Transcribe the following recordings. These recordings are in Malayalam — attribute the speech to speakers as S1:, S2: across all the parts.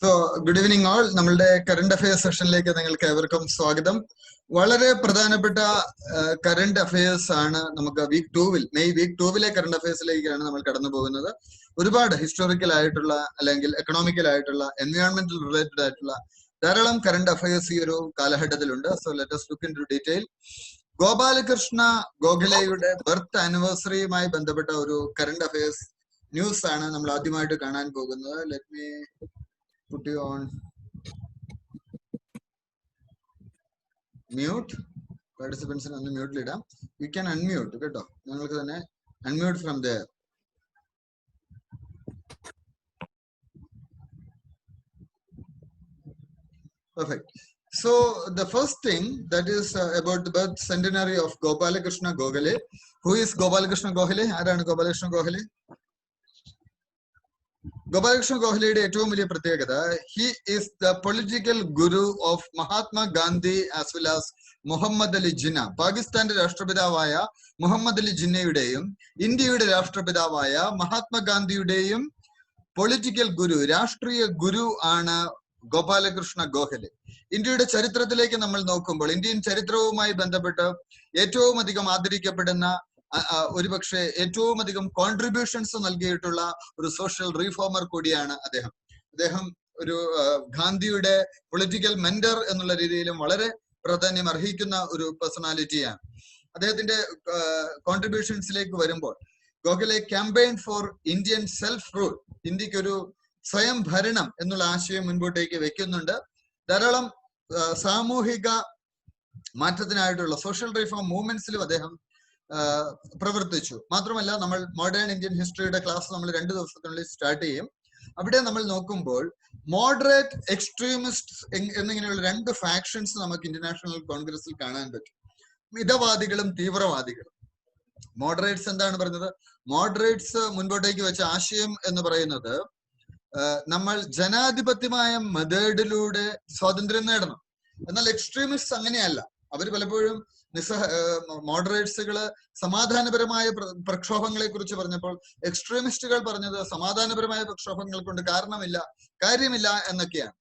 S1: So, good evening all. നമ്മളുടെ കറണ്ട് അഫയേഴ്സ് സെഷനിലേക്ക് നിങ്ങൾക്ക് ഏവർക്കും സ്വാഗതം. വളരെ പ്രധാനപ്പെട്ട കറണ്ട് അഫയേഴ്സ് ആണ് നമുക്ക് മെയ് വീക്ക് 2 കറണ്ട് അഫയേഴ്സിലേക്കാണ് നമ്മൾ കടന്നു പോകുന്നത്. ഒരുപാട് ഹിസ്റ്റോറിക്കൽ ആയിട്ടുള്ള അല്ലെങ്കിൽ എക്കണോമിക്കൽ ആയിട്ടുള്ള എൻവയോൺമെന്റൽ റിലേറ്റഡ് ആയിട്ടുള്ള ധാരാളം കറണ്ട് അഫയേഴ്സ് ഈ ഒരു കാലഘട്ടത്തിലുണ്ട്. So let us look into detail. Gopal Krishna ഗോഖലെയുടെ ബർത്ത് ആനിവേഴ്സറിയുമായി ബന്ധപ്പെട്ട ഒരു കറണ്ട് അഫയേഴ്സ് ന്യൂസ് ആണ് നമ്മൾ ആദ്യമായിട്ട് കാണാൻ പോകുന്നത്. Let me put you on mute. Participants on mute leader. You can unmute. Keto. Nangalku thane unmute from there. Perfect. So the first thing that is about the birth centenary of Gopalakrishna Gokhale. Who is Gopalakrishna Gokhale? Aaranu Gopalakrishna Gokhale? Gopalakrishna Gokhalede ഏറ്റവും വലിയ പ്രത്യേകത, he is the political guru of Mahatma Gandhi as well as Muhammad Ali Jinnah. പാകിസ്ഥാന്റെ രാഷ്ട്രപിതാവായ മുഹമ്മദ് അലി ജിന്നയുടെയും ഇന്ത്യയുടെ രാഷ്ട്രപിതാവായ മഹാത്മാഗാന്ധിയുടെയും പൊളിറ്റിക്കൽ ഗുരു, രാഷ്ട്രീയ ഗുരു ആണ് ഗോപാലകൃഷ്ണ ഗോഖലെ. ഇന്ത്യയുടെ ചരിത്രത്തിലേക്ക് നമ്മൾ നോക്കുമ്പോൾ ഇന്ത്യൻ ചരിത്രവുമായി ബന്ധപ്പെട്ട് ഏറ്റവും അധികം ആദരിക്കപ്പെടുന്ന, ഒരുപക്ഷെ ഏറ്റവും അധികം കോൺട്രിബ്യൂഷൻസ് നൽകിയിട്ടുള്ള ഒരു സോഷ്യൽ റീഫോമർ കൂടിയാണ് അദ്ദേഹം. അദ്ദേഹം ഒരു ഗാന്ധിയുടെ പൊളിറ്റിക്കൽ മെന്റർ എന്നുള്ള രീതിയിലും വളരെ പ്രാധാന്യം അർഹിക്കുന്ന ഒരു പേഴ്സണാലിറ്റിയാണ്. അദ്ദേഹത്തിന്റെ കോൺട്രിബ്യൂഷൻസിലേക്ക് വരുമ്പോൾ Gokhale campaign for Indian self rule, ഇന്ത്യക്ക് ഒരു സ്വയം ഭരണം എന്നുള്ള ആശയം മുൻപോട്ടേക്ക് വെക്കുന്നുണ്ട്. ധാരാളം സാമൂഹിക മാറ്റത്തിനായിട്ടുള്ള സോഷ്യൽ റീഫോം മൂവ്മെന്റ്സിലും അദ്ദേഹം പ്രവർത്തിച്ചു. മാത്രമല്ല, നമ്മൾ മോഡേൺ ഇന്ത്യൻ ഹിസ്റ്ററിയുടെ ക്ലാസ് നമ്മൾ 2 ദിവസത്തിനുള്ളിൽ സ്റ്റാർട്ട് ചെയ്യും. അവിടെ നമ്മൾ നോക്കുമ്പോൾ മോഡറേറ്റ്, എക്സ്ട്രീമിസ്റ്റ് എന്നിങ്ങനെയുള്ള 2 ഫാക്ഷൻസ് നമുക്ക് ഇന്റർനാഷണൽ കോൺഗ്രസിൽ കാണാൻ പറ്റും. മിതവാദികളും തീവ്രവാദികളും. മോഡറേറ്റ്സ് എന്താണ് പറഞ്ഞത്? മോഡറേറ്റ്സ് മുൻപോട്ടേക്ക് വെച്ച ആശയം എന്ന് പറയുന്നത്, നമ്മൾ ജനാധിപത്യമായ മെത്തേഡിലൂടെ സ്വാതന്ത്ര്യം നേടണം. എന്നാൽ എക്സ്ട്രീമിസ്റ്റ് അങ്ങനെയല്ല. അവർ പലപ്പോഴും മോഡറേറ്റ്സുകള് സമാധാനപരമായ പ്രക്ഷോഭങ്ങളെ കുറിച്ച് പറഞ്ഞപ്പോൾ എക്സ്ട്രീമിസ്റ്റുകൾ പറഞ്ഞത് സമാധാനപരമായ പ്രക്ഷോഭങ്ങൾ കൊണ്ട് കാര്യമില്ല എന്നൊക്കെയാണ്.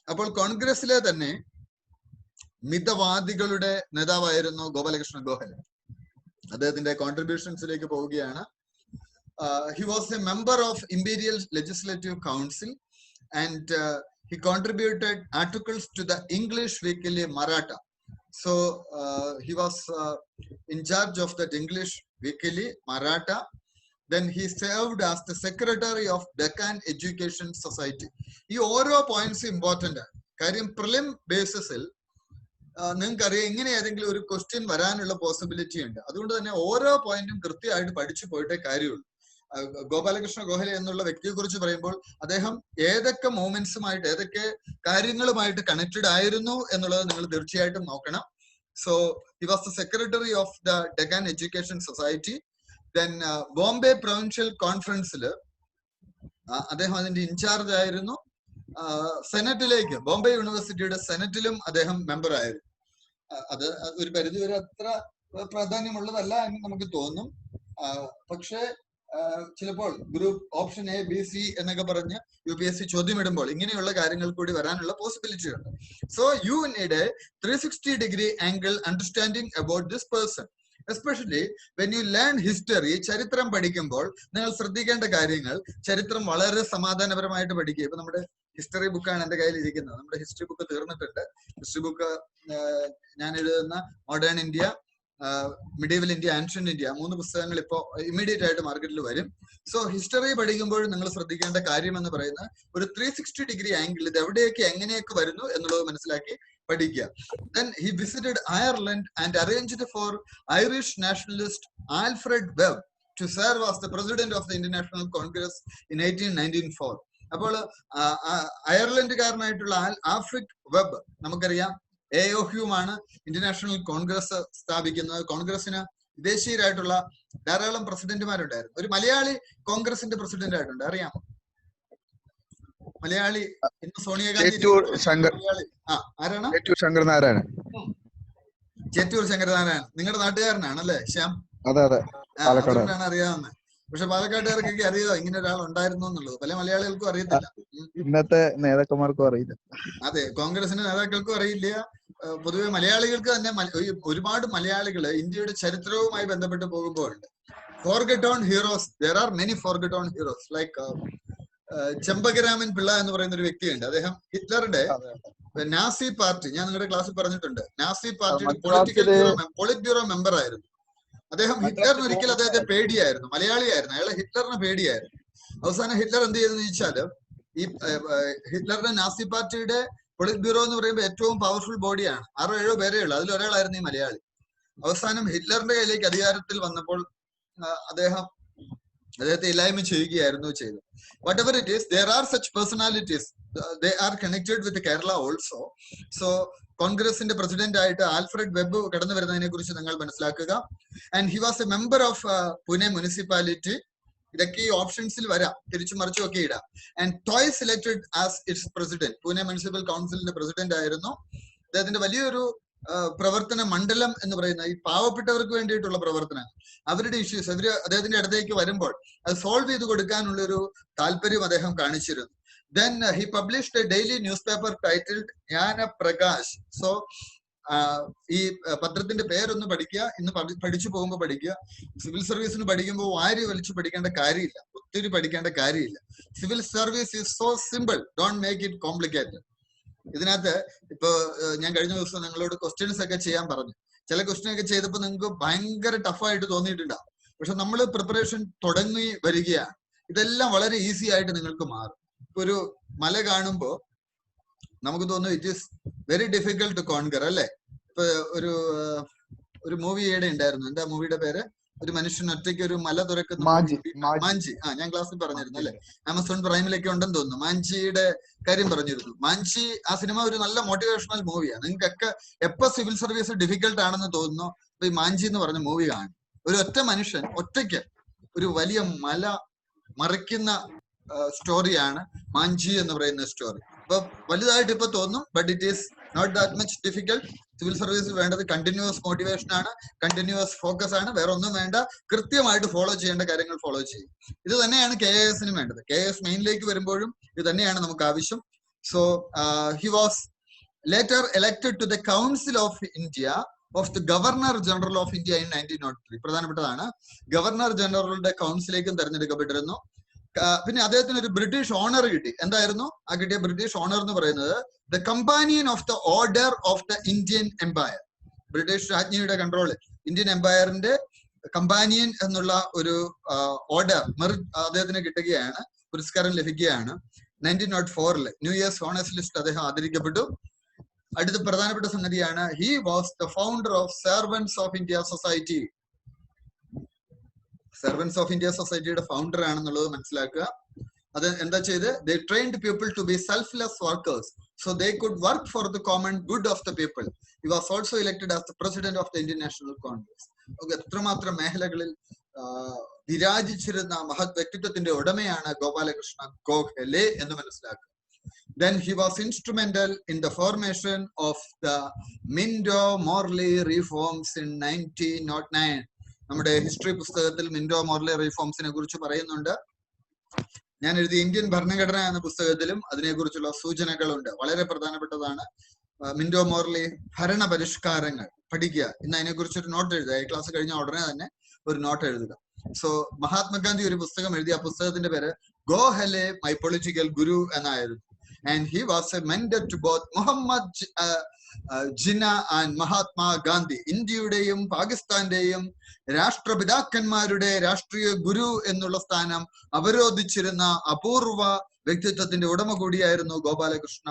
S1: അപ്പോൾ കോൺഗ്രസിലെ തന്നെ മിതവാദികളുടെ നേതാവായിരുന്നു ഗോപാലകൃഷ്ണ ഗോഖലെ. അദ്ദേഹത്തിന്റെ കോൺട്രിബ്യൂഷൻസിലേക്ക് പോവുകയാണ്. He was a member of Imperial Legislative Council and he contributed articles to the English weekly Maratha. So he was in charge of that English weekly Maratha. Then he served as the secretary of Deccan Education Society. ഈ ഓരോ പോയിന്റ്സ് ഇമ്പോർട്ടന്റ് ആണ്. കാര്യം പ്രിലിം ബേസിസിൽ നിങ്ങൾക്കറിയാം ഇങ്ങനെ ഏതെങ്കിലും ഒരു ക്വസ്റ്റ്യൻ വരാനുള്ള പോസിബിലിറ്റി ഉണ്ട്. അതുകൊണ്ട് തന്നെ ഓരോ പോയിന്റും കൃത്യമായിട്ട് പഠിച്ചു പോയിട്ടേ കാര്യമുള്ളൂ. ഗോപാലകൃഷ്ണ ഗോഖലെ എന്നുള്ള വ്യക്തിയെ കുറിച്ച് പറയുമ്പോൾ അദ്ദേഹം ഏതൊക്കെ മൂവ്മെന്റ്സുമായിട്ട്, ഏതൊക്കെ കാര്യങ്ങളുമായിട്ട് കണക്റ്റഡ് ആയിരുന്നു എന്നുള്ളത് നിങ്ങൾ തീർച്ചയായിട്ടും നോക്കണം. So he was the secretary of the Deccan education society. Then Bombay provincial കോൺഫറൻസിൽ അദ്ദേഹം അതിന്റെ ഇൻചാർജ് ആയിരുന്നു. സെനറ്റിലേക്ക്, ബോംബെ യൂണിവേഴ്സിറ്റിയുടെ സെനറ്റിലും അദ്ദേഹം മെമ്പർ ആയിരുന്നു. അത് ഒരു പരിധിവരെ അത്ര പ്രാധാന്യമുള്ളതല്ല എന്ന് നമുക്ക് തോന്നും. പക്ഷേ ചിലപ്പോൾ group option A, B, C എന്നൊക്കെ പറഞ്ഞ് UPSC ചോദ്യമിടുമ്പോൾ ഇങ്ങനെയുള്ള കാര്യങ്ങൾ കൂടി വരാനുള്ള പോസിബിലിറ്റി ഉണ്ട്. So you need A 360-degree angle understanding about this person, especially when you learn history. ചരിത്രം പഠിക്കുമ്പോൾ നിങ്ങൾ ശ്രദ്ധിക്കേണ്ട കാര്യങ്ങൾ, ചരിത്രം വളരെ സമാധാനപരമായിട്ട് പഠിക്കുക. ഇപ്പൊ നമ്മുടെ ഹിസ്റ്ററി ബുക്കാണ് എന്റെ കയ്യിൽ ഇരിക്കുന്നത്. നമ്മുടെ ഹിസ്റ്ററി ബുക്ക് തീർന്നിട്ടുണ്ട്. ഹിസ്റ്ററി ബുക്ക് ഞാൻ എഴുതുന്ന modern India, medieval India, ancient India, 3 പുസ്തകങ്ങൾ ഇപ്പോൾ ഇമ്മീഡിയറ്റ് ആയിട്ട് മാർക്കറ്റിൽ വരും. സോ ഹിസ്റ്ററി പഠിക്കുമ്പോൾ നിങ്ങൾ ശ്രദ്ധിക്കേണ്ട കാര്യം എന്ന് പറയുന്നത് ഒരു 360-degree ആംഗിൾ, ഇത് എവിടെയൊക്കെ എങ്ങനെയൊക്കെ വരുന്നു എന്നുള്ളത് മനസ്സിലാക്കി പഠിക്കുക. Then he visited Ireland and arranged for Irish nationalist Alfred Webb to serve as the president of the International Congress in 1894. അപ്പോൾ അയർലൻഡുകാരനായിട്ടുള്ള ആൽഫ്രഡ് വെബ്, നമുക്കറിയാം AOHUമാണ് ഇന്റർനാഷണൽ കോൺഗ്രസ് സ്ഥാപിക്കുന്നത്. കോൺഗ്രസിന് വിദേശീയരായിട്ടുള്ള ധാരാളം പ്രസിഡന്റുമാരുണ്ടായിരുന്നു. ഒരു മലയാളി കോൺഗ്രസിന്റെ പ്രസിഡന്റ് ആയിട്ടുണ്ട്, അറിയാമോ? മലയാളി ഇന്ന് സോണിയാഗാന്ധി. ആരാണ്? ചേറ്റൂർ ശങ്കരനാരായണൻ. നിങ്ങളുടെ നാട്ടുകാരനാണ് അല്ലേ ശ്യാം?
S2: അതുകൊണ്ടാണ്
S1: അറിയാവുന്നത്. പക്ഷെ പാലക്കാട്ടുകാർക്കൊക്കെ അറിയോ ഇങ്ങനെ ഒരാൾ ഉണ്ടായിരുന്നു എന്നുള്ളത്, പല മലയാളികൾക്കും അറിയത്തില്ല.
S2: ഇന്നത്തെ നേതാക്കന്മാർക്കും അറിയില്ല.
S1: അതെ, കോൺഗ്രസിന്റെ നേതാക്കൾക്കും അറിയില്ല. പൊതുവെ മലയാളികൾക്ക് തന്നെ ഒരുപാട് മലയാളികള് ഇന്ത്യയുടെ ചരിത്രവുമായി ബന്ധപ്പെട്ട് പോകുമ്പോഴുണ്ട്. Forgotten heroes, there are many forgotten heroes like Chempakaraman Pillai എന്ന് പറയുന്ന ഒരു വ്യക്തിയുണ്ട്. അദ്ദേഹം ഹിറ്റ്ലറുടെ നാസി പാർട്ടി, ഞാൻ നിങ്ങളുടെ ക്ലാസ്സിൽ പറഞ്ഞിട്ടുണ്ട്, നാസി പാർട്ടിയുടെ പോളിറ്റ് ബ്യൂറോ മെമ്പർ ആയിരുന്നു അദ്ദേഹം. ഹിറ്റ്ലറിന് ഒരിക്കൽ അദ്ദേഹത്തെ പേടിയായിരുന്നു, മലയാളിയായിരുന്നു, അയാളെ ഹിറ്റ്ലറിന് പേടിയായിരുന്നു. അവസാനം ഹിറ്റ്ലർ എന്ത് ചെയ്തെന്ന് ചോദിച്ചാല്, ഈ ഹിറ്റ്ലറുടെ നാസി പാർട്ടിയുടെ പോളിറ്റ് ബ്യൂറോ എന്ന് പറയുമ്പോൾ ഏറ്റവും പവർഫുൾ ബോഡിയാണ്, 6-7 പേരേ ഉള്ളൂ, അതിലൊരാളായിരുന്നു ഈ മലയാളി. അവസാനം ഹിറ്റ്ലറിന്റെ കയ്യിലേക്ക് അധികാരത്തിൽ വന്നപ്പോൾ അദ്ദേഹത്തെ ഇല്ലായ്മ ചെയ്യുകയായിരുന്നു ചെയ്തത്. What ever it is, there are such personalities, they are connected with Kerala also. So കോൺഗ്രസിന്റെ പ്രസിഡന്റ് ആയിട്ട് ആൽഫ്രഡ് വെബ് കടന്നു വരുന്നതിനെ കുറിച്ച് നിങ്ങൾ മനസ്സിലാക്കുക. And he was A member of Pune municipality. ഇതൊക്കെ ഈ ഓപ്ഷൻസിൽ വരാം, തിരിച്ചു മറിച്ചും ഒക്കെ ഇടാം. And twice elected as it's president, Pune municipal കൗൺസിലിന്റെ പ്രസിഡന്റ് ആയിരുന്നു. അദ്ദേഹത്തിന്റെ വലിയൊരു പ്രവർത്തന മണ്ഡലം എന്ന് പറയുന്ന ഈ പാവപ്പെട്ടവർക്ക് വേണ്ടിയിട്ടുള്ള പ്രവർത്തനം, അവരുടെ ഇഷ്യൂസ് അദ്ദേഹത്തിന്റെ അടുത്തേക്ക് വരുമ്പോൾ അത് സോൾവ് ചെയ്ത് കൊടുക്കാനുള്ള ഒരു താല്പര്യം അദ്ദേഹം കാണിച്ചിരുന്നു. Then he published a daily newspaper titled Jnana Prakash. So ഈ പത്രത്തിന്റെ പേരൊന്ന് പഠിക്കുക, ഇന്ന് പഠിച്ചു പോകുമ്പോൾ പഠിക്കുക. സിവിൽ സർവീസിന് പഠിക്കുമ്പോൾ വാരി വലിച്ചു പഠിക്കേണ്ട കാര്യമില്ല, ഒത്തിരി പഠിക്കേണ്ട കാര്യമില്ല. Civil service is so simple, don't make it complicated. ഇതിനകത്ത് ഇപ്പൊ ഞാൻ കഴിഞ്ഞ ദിവസം നിങ്ങളോട് ക്വസ്റ്റ്യൻസ് ഒക്കെ ചെയ്യാൻ പറഞ്ഞു. ചില ക്വസ്റ്റ്യൻ ഒക്കെ ചെയ്തപ്പോൾ നിങ്ങൾക്ക് ഭയങ്കര ടഫായിട്ട് തോന്നിയിട്ടുണ്ടാവും. പക്ഷെ നമ്മൾ പ്രിപ്പറേഷൻ തുടങ്ങി വരികയാണ്, ഇതെല്ലാം വളരെ ഈസി ആയിട്ട് നിങ്ങൾക്ക് മാറും. ഇപ്പൊ ഒരു മല കാണുമ്പോ നമുക്ക് തോന്നും it is very difficult to conquer, അല്ലെ? ഇപ്പൊ ഒരു മൂവി ഈയിടെ ഉണ്ടായിരുന്നു, എന്താ മൂവിയുടെ പേര്? ഒരു മനുഷ്യൻ ഒറ്റയ്ക്ക് ഒരു മല തുറക്കുന്ന മാഞ്ചി. ഞാൻ ക്ലാസ്സിൽ പറഞ്ഞിരുന്നു അല്ലെ, ആമസോൺ പ്രൈമിലൊക്കെ ഉണ്ടെന്ന് തോന്നുന്നു. മാഞ്ചിയുടെ കാര്യം പറഞ്ഞിരുന്നു. മാഞ്ചി ആ സിനിമ ഒരു നല്ല മോട്ടിവേഷണൽ മൂവിയാണ്. നിങ്ങൾക്കൊക്കെ എപ്പോ സിവിൽ സർവീസ് ഡിഫിക്കൽട്ട് ആണെന്ന് തോന്നുന്നു, ഈ മാഞ്ചി എന്ന് പറഞ്ഞ മൂവി കാണും. ഒരു ഒറ്റ മനുഷ്യൻ ഒറ്റയ്ക്ക് ഒരു വലിയ മല മറിക്കുന്ന സ്റ്റോറിയാണ് മാഞ്ചി എന്ന് പറയുന്ന സ്റ്റോറി. അപ്പൊ വലുതായിട്ട് ഇപ്പൊ തോന്നും, but it is not that much difficult. Civil സർവീസിൽ വേണ്ടത് കണ്ടിന്യൂസ് മോട്ടിവേഷൻ ആണ്, കണ്ടിന്യൂസ് ഫോക്കസ് ആണ്, വേറെ ഒന്നും വേണ്ട. കൃത്യമായിട്ട് ഫോളോ ചെയ്യേണ്ട കാര്യങ്ങൾ ഫോളോ ചെയ്യും. ഇത് തന്നെയാണ് KIS വേണ്ടത്. KIS മെയിനിലേക്ക് വരുമ്പോഴും ഇത് തന്നെയാണ് നമുക്ക് ആവശ്യം. So he was later elected to the council of India of the governor general of India in 1903. പ്രധാനപ്പെട്ടതാണ്. ഗവർണർ ജനറലുടെ കൗൺസിലേക്കും തെരഞ്ഞെടുക്കപ്പെട്ടിരുന്നു. പിന്നെ അദ്ദേഹത്തിന് ഒരു ബ്രിട്ടീഷ് ഓണർ കിട്ടി. എന്തായിരുന്നു ആ കിട്ടിയ ബ്രിട്ടീഷ് ഓണർ എന്ന് പറയുന്നത്? The Companion of the Order of the Indian Empire. British രാജ്ഞിയുടെ കൺട്രോളിൽ ഇന്ത്യൻ എംപയറിന്റെ കമ്പാനിയൻ എന്നുള്ള ഒരു ഓർഡർ അദ്ദേഹത്തിന് കിട്ടുകയാണ്, പുരസ്കാരം ലഭിക്കുകയാണ്. 1904 ന്യൂ ഇയേഴ്സ് ഓണേഴ്സ് ലിസ്റ്റ് അദ്ദേഹം ആദരിക്കപ്പെട്ടു. അടുത്ത പ്രധാനപ്പെട്ട സംഗതിയാണ്, he was the founder of servants of India society. Servants of India സൊസൈറ്റിയുടെ ഫൗണ്ടർ ആണെന്നുള്ളത് മനസ്സിലാക്കുക. അത് എന്താ ചെയ്ത്? They trained people to be selfless workers so they could work for the common good of the people. He was also elected as the president of the Indian National Congress. എത്രമാത്രം മേഖലകളിൽ വിരാജിച്ചിരുന്ന മഹത് വ്യക്തിത്വത്തിന്റെ ഉടമയാണ് ഗോപാലകൃഷ്ണ ഗോഖലെ എന്ന് മനസ്സിലാക്കുക. Then he was instrumental in the formation of the Minto-Morley reforms in 1909. നമ്മുടെ ഹിസ്റ്ററി പുസ്തകത്തിൽ മിന്റോ-മോർലി റിഫോംസിനെ കുറിച്ച് പറയുന്നുണ്ട്. ഞാൻ എഴുതിയ ഇന്ത്യൻ ഭരണഘടന എന്ന പുസ്തകത്തിലും അതിനെക്കുറിച്ചുള്ള സൂചനകളുണ്ട്. വളരെ പ്രധാനപ്പെട്ടതാണ്. മിന്റോ-മോർലി ഭരണ പരിഷ്കാരങ്ങൾ പഠിക്കുക. ഇന്ന് അതിനെക്കുറിച്ച് ഒരു നോട്ട് എഴുതുക. ഈ ക്ലാസ് കഴിഞ്ഞ ഉടനെ തന്നെ ഒരു നോട്ട് എഴുതുക. സോ മഹാത്മാഗാന്ധി ഒരു പുസ്തകം എഴുതി. ആ പുസ്തകത്തിന്റെ പേര് ഗോഖലെ മൈ പൊളിറ്റിക്കൽ ഗുരു എന്നായിരുന്നു. And he was a mentor to both Muhammad Jinnah and Mahatma Gandhi. ഇന്ത്യയുടെയും പാകിസ്ഥാന്റെയും രാഷ്ട്രപിതാക്കന്മാരുടെ രാഷ്ട്രീയ ഗുരു എന്നുള്ള സ്ഥാനം അവരോധിച്ചിരുന്ന അപൂർവ വ്യക്തിത്വത്തിന്റെ ഉടമ കൂടിയായിരുന്നു ഗോപാലകൃഷ്ണ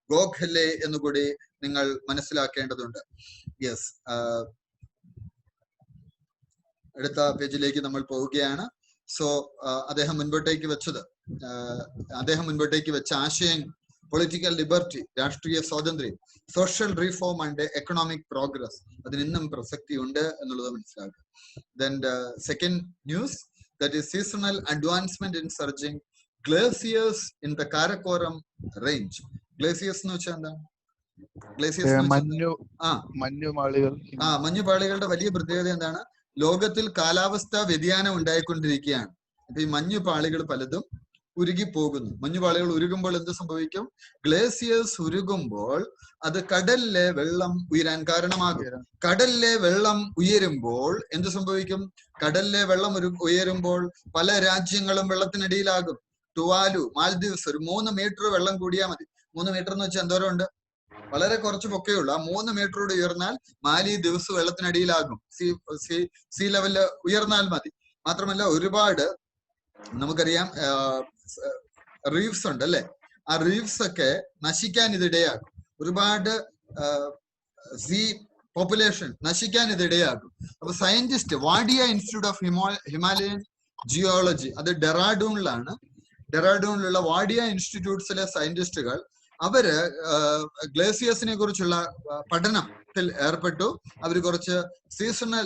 S1: ഗോഖലെ എന്നുകൂടി നിങ്ങൾ മനസ്സിലാക്കേണ്ടതുണ്ട്. യെസ്, അടുത്ത പേജിലേക്ക് നമ്മൾ പോവുകയാണ്. സോ അദ്ദേഹം മുൻപോട്ടേക്ക് വെച്ച ആശയങ്ങൾ പൊളിറ്റിക്കൽ ലിബർട്ടി, രാഷ്ട്രീയ സ്വാതന്ത്ര്യം, social reform and economic progress, അതിന് ഇന്നും പ്രസക്തി ഉണ്ട് എന്നുള്ളത് മനസ്സിലാക്കുക. Then the second news, that is seasonal advancement in surging glaciers in the Karakoram range. Glaciers എന്ന് വെച്ചാൽ എന്താണ്? മഞ്ഞുപാളികളുടെ വലിയ പ്രത്യേകത എന്താണ്? ലോകത്തിൽ കാലാവസ്ഥാ വ്യതിയാനം ഉണ്ടായിക്കൊണ്ടിരിക്കുകയാണ്. അപ്പൊ ഈ മഞ്ഞുപാളികൾ പലതും ഉരുകിപ്പോകുന്നു. മഞ്ഞുപാളികൾ ഉരുകുമ്പോൾ എന്ത് സംഭവിക്കും? ഗ്ലേസിയേഴ്സ് ഉരുകുമ്പോൾ അത് കടലിലെ വെള്ളം ഉയരാൻ കാരണമാകും. കടലിലെ വെള്ളം ഉയരുമ്പോൾ എന്ത് സംഭവിക്കും? കടലിലെ വെള്ളം ഉയരുമ്പോൾ പല രാജ്യങ്ങളും വെള്ളത്തിനടിയിലാകും. ടുവാലു, മാൽദീവ്സ് ഒരു 3 മീറ്റർ വെള്ളം കൂടിയാൽ മതി. 3 മീറ്റർ എന്ന് വെച്ചാൽ എന്തോരം ഉണ്ട്? വളരെ കുറച്ച് പൊക്കയുള്ളൂ. ആ 3 മീറ്ററോട് ഉയർന്നാൽ മാലി ദിവസം വെള്ളത്തിനടിയിലാകും. സീ ലെവല് ഉയർന്നാൽ മതി. മാത്രമല്ല ഒരുപാട് നമുക്കറിയാം റീഫ്സ് ഉണ്ട് അല്ലെ? ആ റീഫ്സ് ഒക്കെ നശിക്കാൻ ഇതിടയാകും. ഒരുപാട് സീ പോപ്പുലേഷൻ നശിക്കാൻ ഇതിടയാകും. അപ്പൊ scientist Wadia institute of Himalayan geology, അത് ഡെറാഡൂണിലാണ്. ഡെറാഡൂണിലുള്ള വാഡിയ ഇൻസ്റ്റിറ്റ്യൂട്ട്സിലെ സയന്റിസ്റ്റുകൾ അവര് ഗ്ലേസിയേഴ്സിനെ കുറിച്ചുള്ള പഠനത്തിൽ ഏർപ്പെട്ടു. അവർ കുറച്ച് സീസണൽ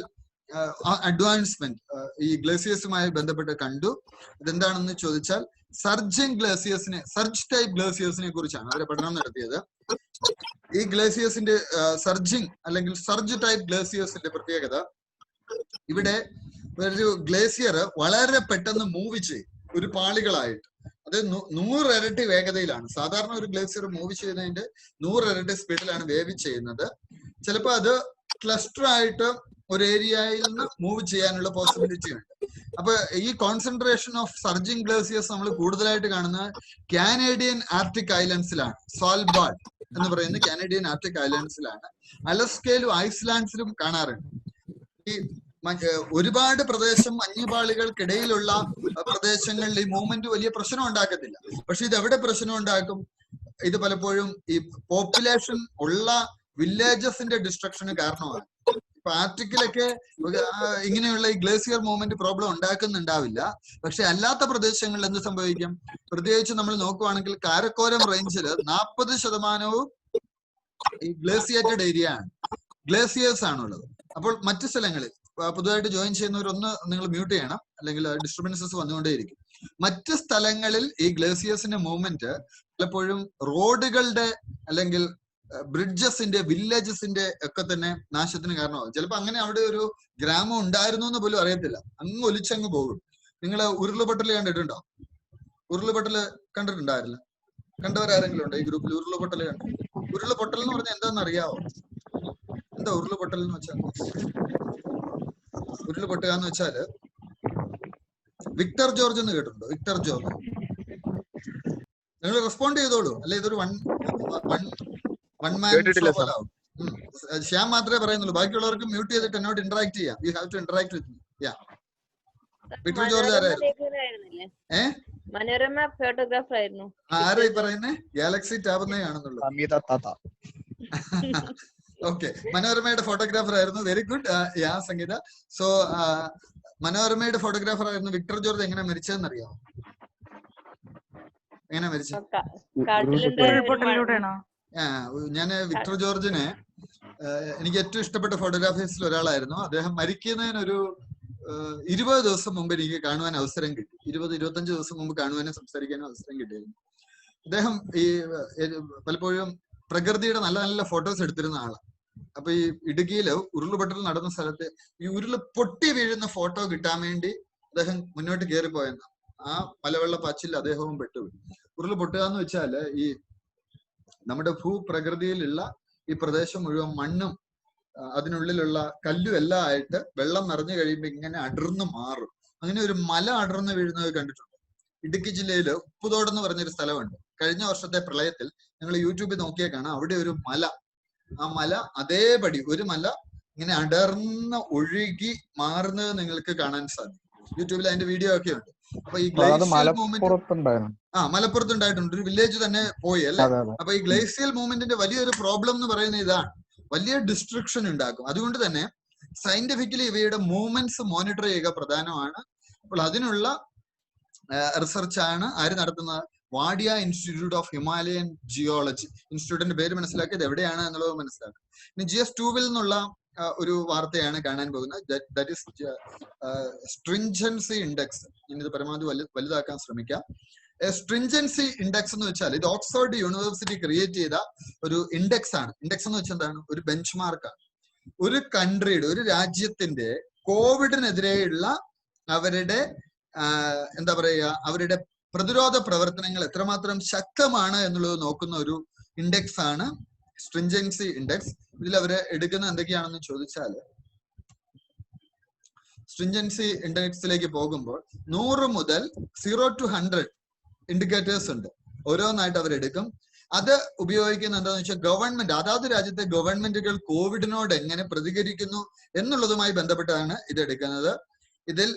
S1: അഡ്വാൻസ്മെന്റ് ഈ ഗ്ലേസിയേഴ്സുമായി ബന്ധപ്പെട്ട് കണ്ടു. ഇതെന്താണെന്ന് ചോദിച്ചാൽ സർജിങ് ഗ്ലേസിയേഴ്സിനെ, സർജ് ടൈപ്പ് ഗ്ലേസിയേഴ്സിനെ കുറിച്ചാണ് അവർ പഠനം നടത്തിയത്. ഈ ഗ്ലേസിയേഴ്സിന്റെ സർജിങ് അല്ലെങ്കിൽ സർജ് ടൈപ്പ് ഗ്ലേസിയേഴ്സിന്റെ പ്രത്യേകത, ഇവിടെ ഒരു ഗ്ലേസിയർ വളരെ പെട്ടെന്ന് മൂവ് ചെയ്യും ഒരു പാളികളായിട്ട്. അത് 100 ഇരട്ടി വേഗതയിലാണ്. സാധാരണ ഒരു ഗ്ലേസിയർ മൂവ് ചെയ്യുന്നതിന്റെ 100 ഇരട്ടി സ്പീഡിലാണ് വേവ് ചെയ്യുന്നത്. ചിലപ്പോൾ അത് ക്ലസ്റ്റർ ആയിട്ട് ഒരു ഏരിയയിൽ നിന്ന് മൂവ് ചെയ്യാനുള്ള പോസിബിലിറ്റി ഉണ്ട്. അപ്പൊ ഈ കോൺസെൻട്രേഷൻ ഓഫ് സർജിങ് ഗ്ലേസിയേഴ്സ് നമ്മൾ കൂടുതലായിട്ട് കാണുന്നത് കാനേഡിയൻ ആർട്ടിക് ഐലൻഡ്സിലാണ്. സ്വാൽബാർഡ് എന്ന് പറയുന്ന കാനേഡിയൻ ആർട്ടിക് ഐലൻഡ്സിലാണ്. അലസ്കയിലും ഐസ്ലാൻഡ്സിലും കാണാറുണ്ട്. ഈ ഒരുപാട് പ്രദേശം മഞ്ഞുപാളികൾക്കിടയിലുള്ള പ്രദേശങ്ങളിൽ ഈ മൂവ്മെന്റ് വലിയ പ്രശ്നം ഉണ്ടാക്കത്തില്ല. പക്ഷെ ഇത് എവിടെ പ്രശ്നം ഉണ്ടാക്കും? ഇത് പലപ്പോഴും ഈ പോപ്പുലേഷൻ ഉള്ള വില്ലേജസിന്റെ ഡിസ്ട്രക്ഷന് കാരണമാണ്. ഇപ്പൊ ആർട്ടിക്കിലൊക്കെ ഇങ്ങനെയുള്ള ഈ ഗ്ലേസിയർ മൂവ്മെന്റ് പ്രോബ്ലം ഉണ്ടാക്കുന്നുണ്ടാവില്ല. പക്ഷെ അല്ലാത്ത പ്രദേശങ്ങളിൽ എന്ത് സംഭവിക്കും? പ്രത്യേകിച്ച് നമ്മൾ നോക്കുവാണെങ്കിൽ കാരക്കോരം റേഞ്ചിൽ 40% ഈ ഗ്ലേസിയേറ്റഡ് ഏരിയ ആണ്, ഗ്ലേസിയേഴ്സ് ആണുള്ളത്. അപ്പോൾ മറ്റു സ്ഥലങ്ങളിൽ പുതുതായിട്ട് ജോയിൻ ചെയ്യുന്നവരൊന്ന് നിങ്ങൾ മ്യൂട്ട് ചെയ്യണം, അല്ലെങ്കിൽ ഡിസ്റ്റർബൻസസ് വന്നുകൊണ്ടേയിരിക്കും. മറ്റ് സ്ഥലങ്ങളിൽ ഈ ഗ്ലേസിയേഴ്സിന്റെ മൂവ്മെന്റ് പലപ്പോഴും റോഡുകളുടെ അല്ലെങ്കിൽ ബ്രിഡ്ജസിന്റെ, വില്ലേജസിന്റെ ഒക്കെ തന്നെ നാശത്തിന് കാരണമാകും. ചിലപ്പോൾ അങ്ങനെ അവിടെ ഒരു ഗ്രാമം ഉണ്ടായിരുന്നു എന്ന് പോലും അറിയത്തില്ല, അങ്ങ് ഒലിച്ചങ്ങ് പോകും. നിങ്ങൾ ഉരുളുപൊട്ടൽ കണ്ടിട്ടുണ്ടോ? ഉരുളുപൊട്ടൽ കണ്ടിട്ടുണ്ടായിരുന്നില്ല? കണ്ടവരാരെങ്കിലും ഉണ്ടോ ഈ ഗ്രൂപ്പിൽ? ഉരുളുപൊട്ടൽ കണ്ടു? ഉരുളുപൊട്ടൽ എന്ന് പറഞ്ഞാൽ എന്താണെന്ന് അറിയാവോ? എന്താ ഉരുളുപൊട്ടൽ എന്ന് വെച്ചാൽ? ഉരുളുപൊട്ടുക എന്ന് വെച്ചാല് വിക്ടർ ജോർജ് എന്ന് കേട്ടിട്ടുണ്ടോ? വിക്ടർ ജോർജ്, നിങ്ങൾ റെസ്പോണ്ട് ചെയ്തോളൂ, അല്ലെ ഇതൊരു വൺ മാൻ ഷോ പോലെ ആവും. ശ്യാം മാത്രമേ പറയുന്നുള്ളൂ, ബാക്കിയുള്ളവർക്ക് മ്യൂട്ട് ചെയ്തിട്ട് എന്നോട് ഇന്ററാക്ട് ചെയ്യാം. You have to interact with me. Yeah, Victor George ആരായിരുന്നു?
S3: മനോരമ ഫോട്ടോഗ്രാഫർ ആയിരുന്നു.
S1: ആരാ ഈ പറയുന്നേ? ഗാലക്സി ടാബുന്നേ ആണെന്നുള്ളൂ. ഓക്കെ, മനോരമയുടെ ഫോട്ടോഗ്രാഫർ ആയിരുന്നു. Very good. Yeah Sangeetha. So മനോരമയുടെ ഫോട്ടോഗ്രാഫർ ആയിരുന്നു വിക്ടർ ജോർജ്. എങ്ങനെ മരിച്ചതെന്ന് അറിയാമോ? എങ്ങനെ മരിച്ചത്? ഞാൻ വിക്ടർ ജോർജിനെ എനിക്ക് ഏറ്റവും ഇഷ്ടപ്പെട്ട ഫോട്ടോഗ്രാഫേഴ്സിൽ ഒരാളായിരുന്നു. അദ്ദേഹം മരിക്കുന്നതിനൊരു 20 ദിവസം മുമ്പ് എനിക്ക് കാണുവാൻ അവസരം കിട്ടി. 20-25 ദിവസം മുമ്പ് കാണുവാനും സംസാരിക്കാനും അവസരം കിട്ടിയിരുന്നു. അദ്ദേഹം ഈ പലപ്പോഴും പ്രകൃതിയുടെ നല്ല നല്ല ഫോട്ടോസ് എടുത്തിരുന്ന ആളാണ്. അപ്പൊ ഈ ഇടുക്കിയില് ഉരുളുപൊട്ടൽ നടന്ന സ്ഥലത്ത് ഈ ഉരുള് പൊട്ടി വീഴുന്ന ഫോട്ടോ കിട്ടാൻ വേണ്ടി അദ്ദേഹം മുന്നോട്ട് കയറിപ്പോയെന്ന ആ മലവെള്ള പാച്ചിൽ അദ്ദേഹവും പെട്ടുപോയി. ഉരുള് പൊട്ടുക എന്ന് വെച്ചാല് ഈ നമ്മുടെ ഭൂപ്രകൃതിയിലുള്ള ഈ പ്രദേശം മുഴുവൻ മണ്ണും അതിനുള്ളിലുള്ള കല്ലും എല്ലാം ആയിട്ട് വെള്ളം നിറഞ്ഞു കഴിയുമ്പോൾ ഇങ്ങനെ അടർന്നു മാറും. അങ്ങനെ ഒരു മല അടർന്നു വീഴുന്നത് കണ്ടിട്ടുണ്ട്. ഇടുക്കി ജില്ലയില് ഉപ്പുതോട് എന്ന് പറഞ്ഞൊരു സ്ഥലമുണ്ട്. കഴിഞ്ഞ വർഷത്തെ പ്രളയത്തിൽ നിങ്ങൾ യൂട്യൂബിൽ നോക്കിയാൽ കാണാം, അവിടെ ഒരു മല, ആ മല അതേപടി ഒരു മല ഇങ്ങനെ അടർന്ന് ഒഴുകി മാറുന്നത് നിങ്ങൾക്ക് കാണാൻ സാധിക്കും. യൂട്യൂബിൽ അതിന്റെ വീഡിയോ ഒക്കെ ഉണ്ട്. അപ്പൊ ഈ ഗ്ലേസിയൽ മൂവ്മെന്റ് മലപ്പുറത്ത് ഉണ്ടായിട്ടുണ്ട്. ഒരു വില്ലേജ് തന്നെ പോയി അല്ലെ? അപ്പൊ ഈ ഗ്ലേസിയൽ മൂവ്മെന്റിന്റെ വലിയൊരു പ്രോബ്ലം എന്ന് പറയുന്നത് ഇതാണ്, വലിയ ഡിസ്ട്രക്ഷൻ ഉണ്ടാക്കും. അതുകൊണ്ട് തന്നെ സയന്റിഫിക്കലി ഇവയുടെ മൂവ്മെന്റ്സ് മോണിറ്റർ ചെയ്യുക പ്രധാനമാണ്. അപ്പോൾ അതിനുള്ള റിസർച്ചാണ് ആര് നടത്തുന്നത്? Wadia institute of Himalayan geology. ഇൻസ്റ്റിറ്റ്യൂട്ടിന്റെ പേര് മനസ്സിലാക്കിയത് എവിടെയാണ് എന്നുള്ളത് മനസ്സിലാക്കും. ഇനി GS2 നിന്നുള്ള ഒരു വാർത്തയാണ് കാണാൻ പോകുന്നത്. That is സ്ട്രിഞ്ചൻസി index. ഞാനിത് പരമാവധി വലുതാക്കാൻ ശ്രമിക്കാം. സ്ട്രിഞ്ചൻസി ഇൻഡെക്സ് എന്ന് വെച്ചാൽ ഇത് ഓക്സ്ഫോർഡ് യൂണിവേഴ്സിറ്റി ക്രിയേറ്റ് ചെയ്ത ഒരു ഇൻഡെക്സ് ആണ്. ഇൻഡെക്സ് എന്ന് വെച്ചാൽ എന്താണ്? ഒരു ബെഞ്ച് മാർക്കാണ്. ഒരു കൺട്രിയുടെ, ഒരു രാജ്യത്തിന്റെ കോവിഡിനെതിരെയുള്ള അവരുടെ എന്താ പറയുക, അവരുടെ പ്രതിരോധ പ്രവർത്തനങ്ങൾ എത്രമാത്രം ശക്തമാണ് എന്നുള്ളത് നോക്കുന്ന ഒരു ഇൻഡെക്സ് ആണ് സ്ട്രിഞ്ചൻസി ഇൻഡെക്സ്. ഇതിൽ അവര് എടുക്കുന്ന എന്തൊക്കെയാണെന്ന് ചോദിച്ചാൽ, സ്ട്രിഞ്ചൻസി ഇൻഡെക്സിലേക്ക് പോകുമ്പോൾ 100 മുതൽ 0 to 100 ഇൻഡിക്കേറ്റേഴ്സ് ഉണ്ട്. ഓരോന്നായിട്ട് അവരെടുക്കും. അത് ഉപയോഗിക്കുന്ന എന്താണെന്ന് വെച്ചാൽ ഗവൺമെന്റ്, അതാത് രാജ്യത്തെ ഗവൺമെന്റുകൾ കോവിഡിനോട് എങ്ങനെ പ്രതികരിക്കുന്നു എന്നുള്ളതുമായി ബന്ധപ്പെട്ടാണ് ഇത് എടുക്കുന്നത്. ഇതിൽ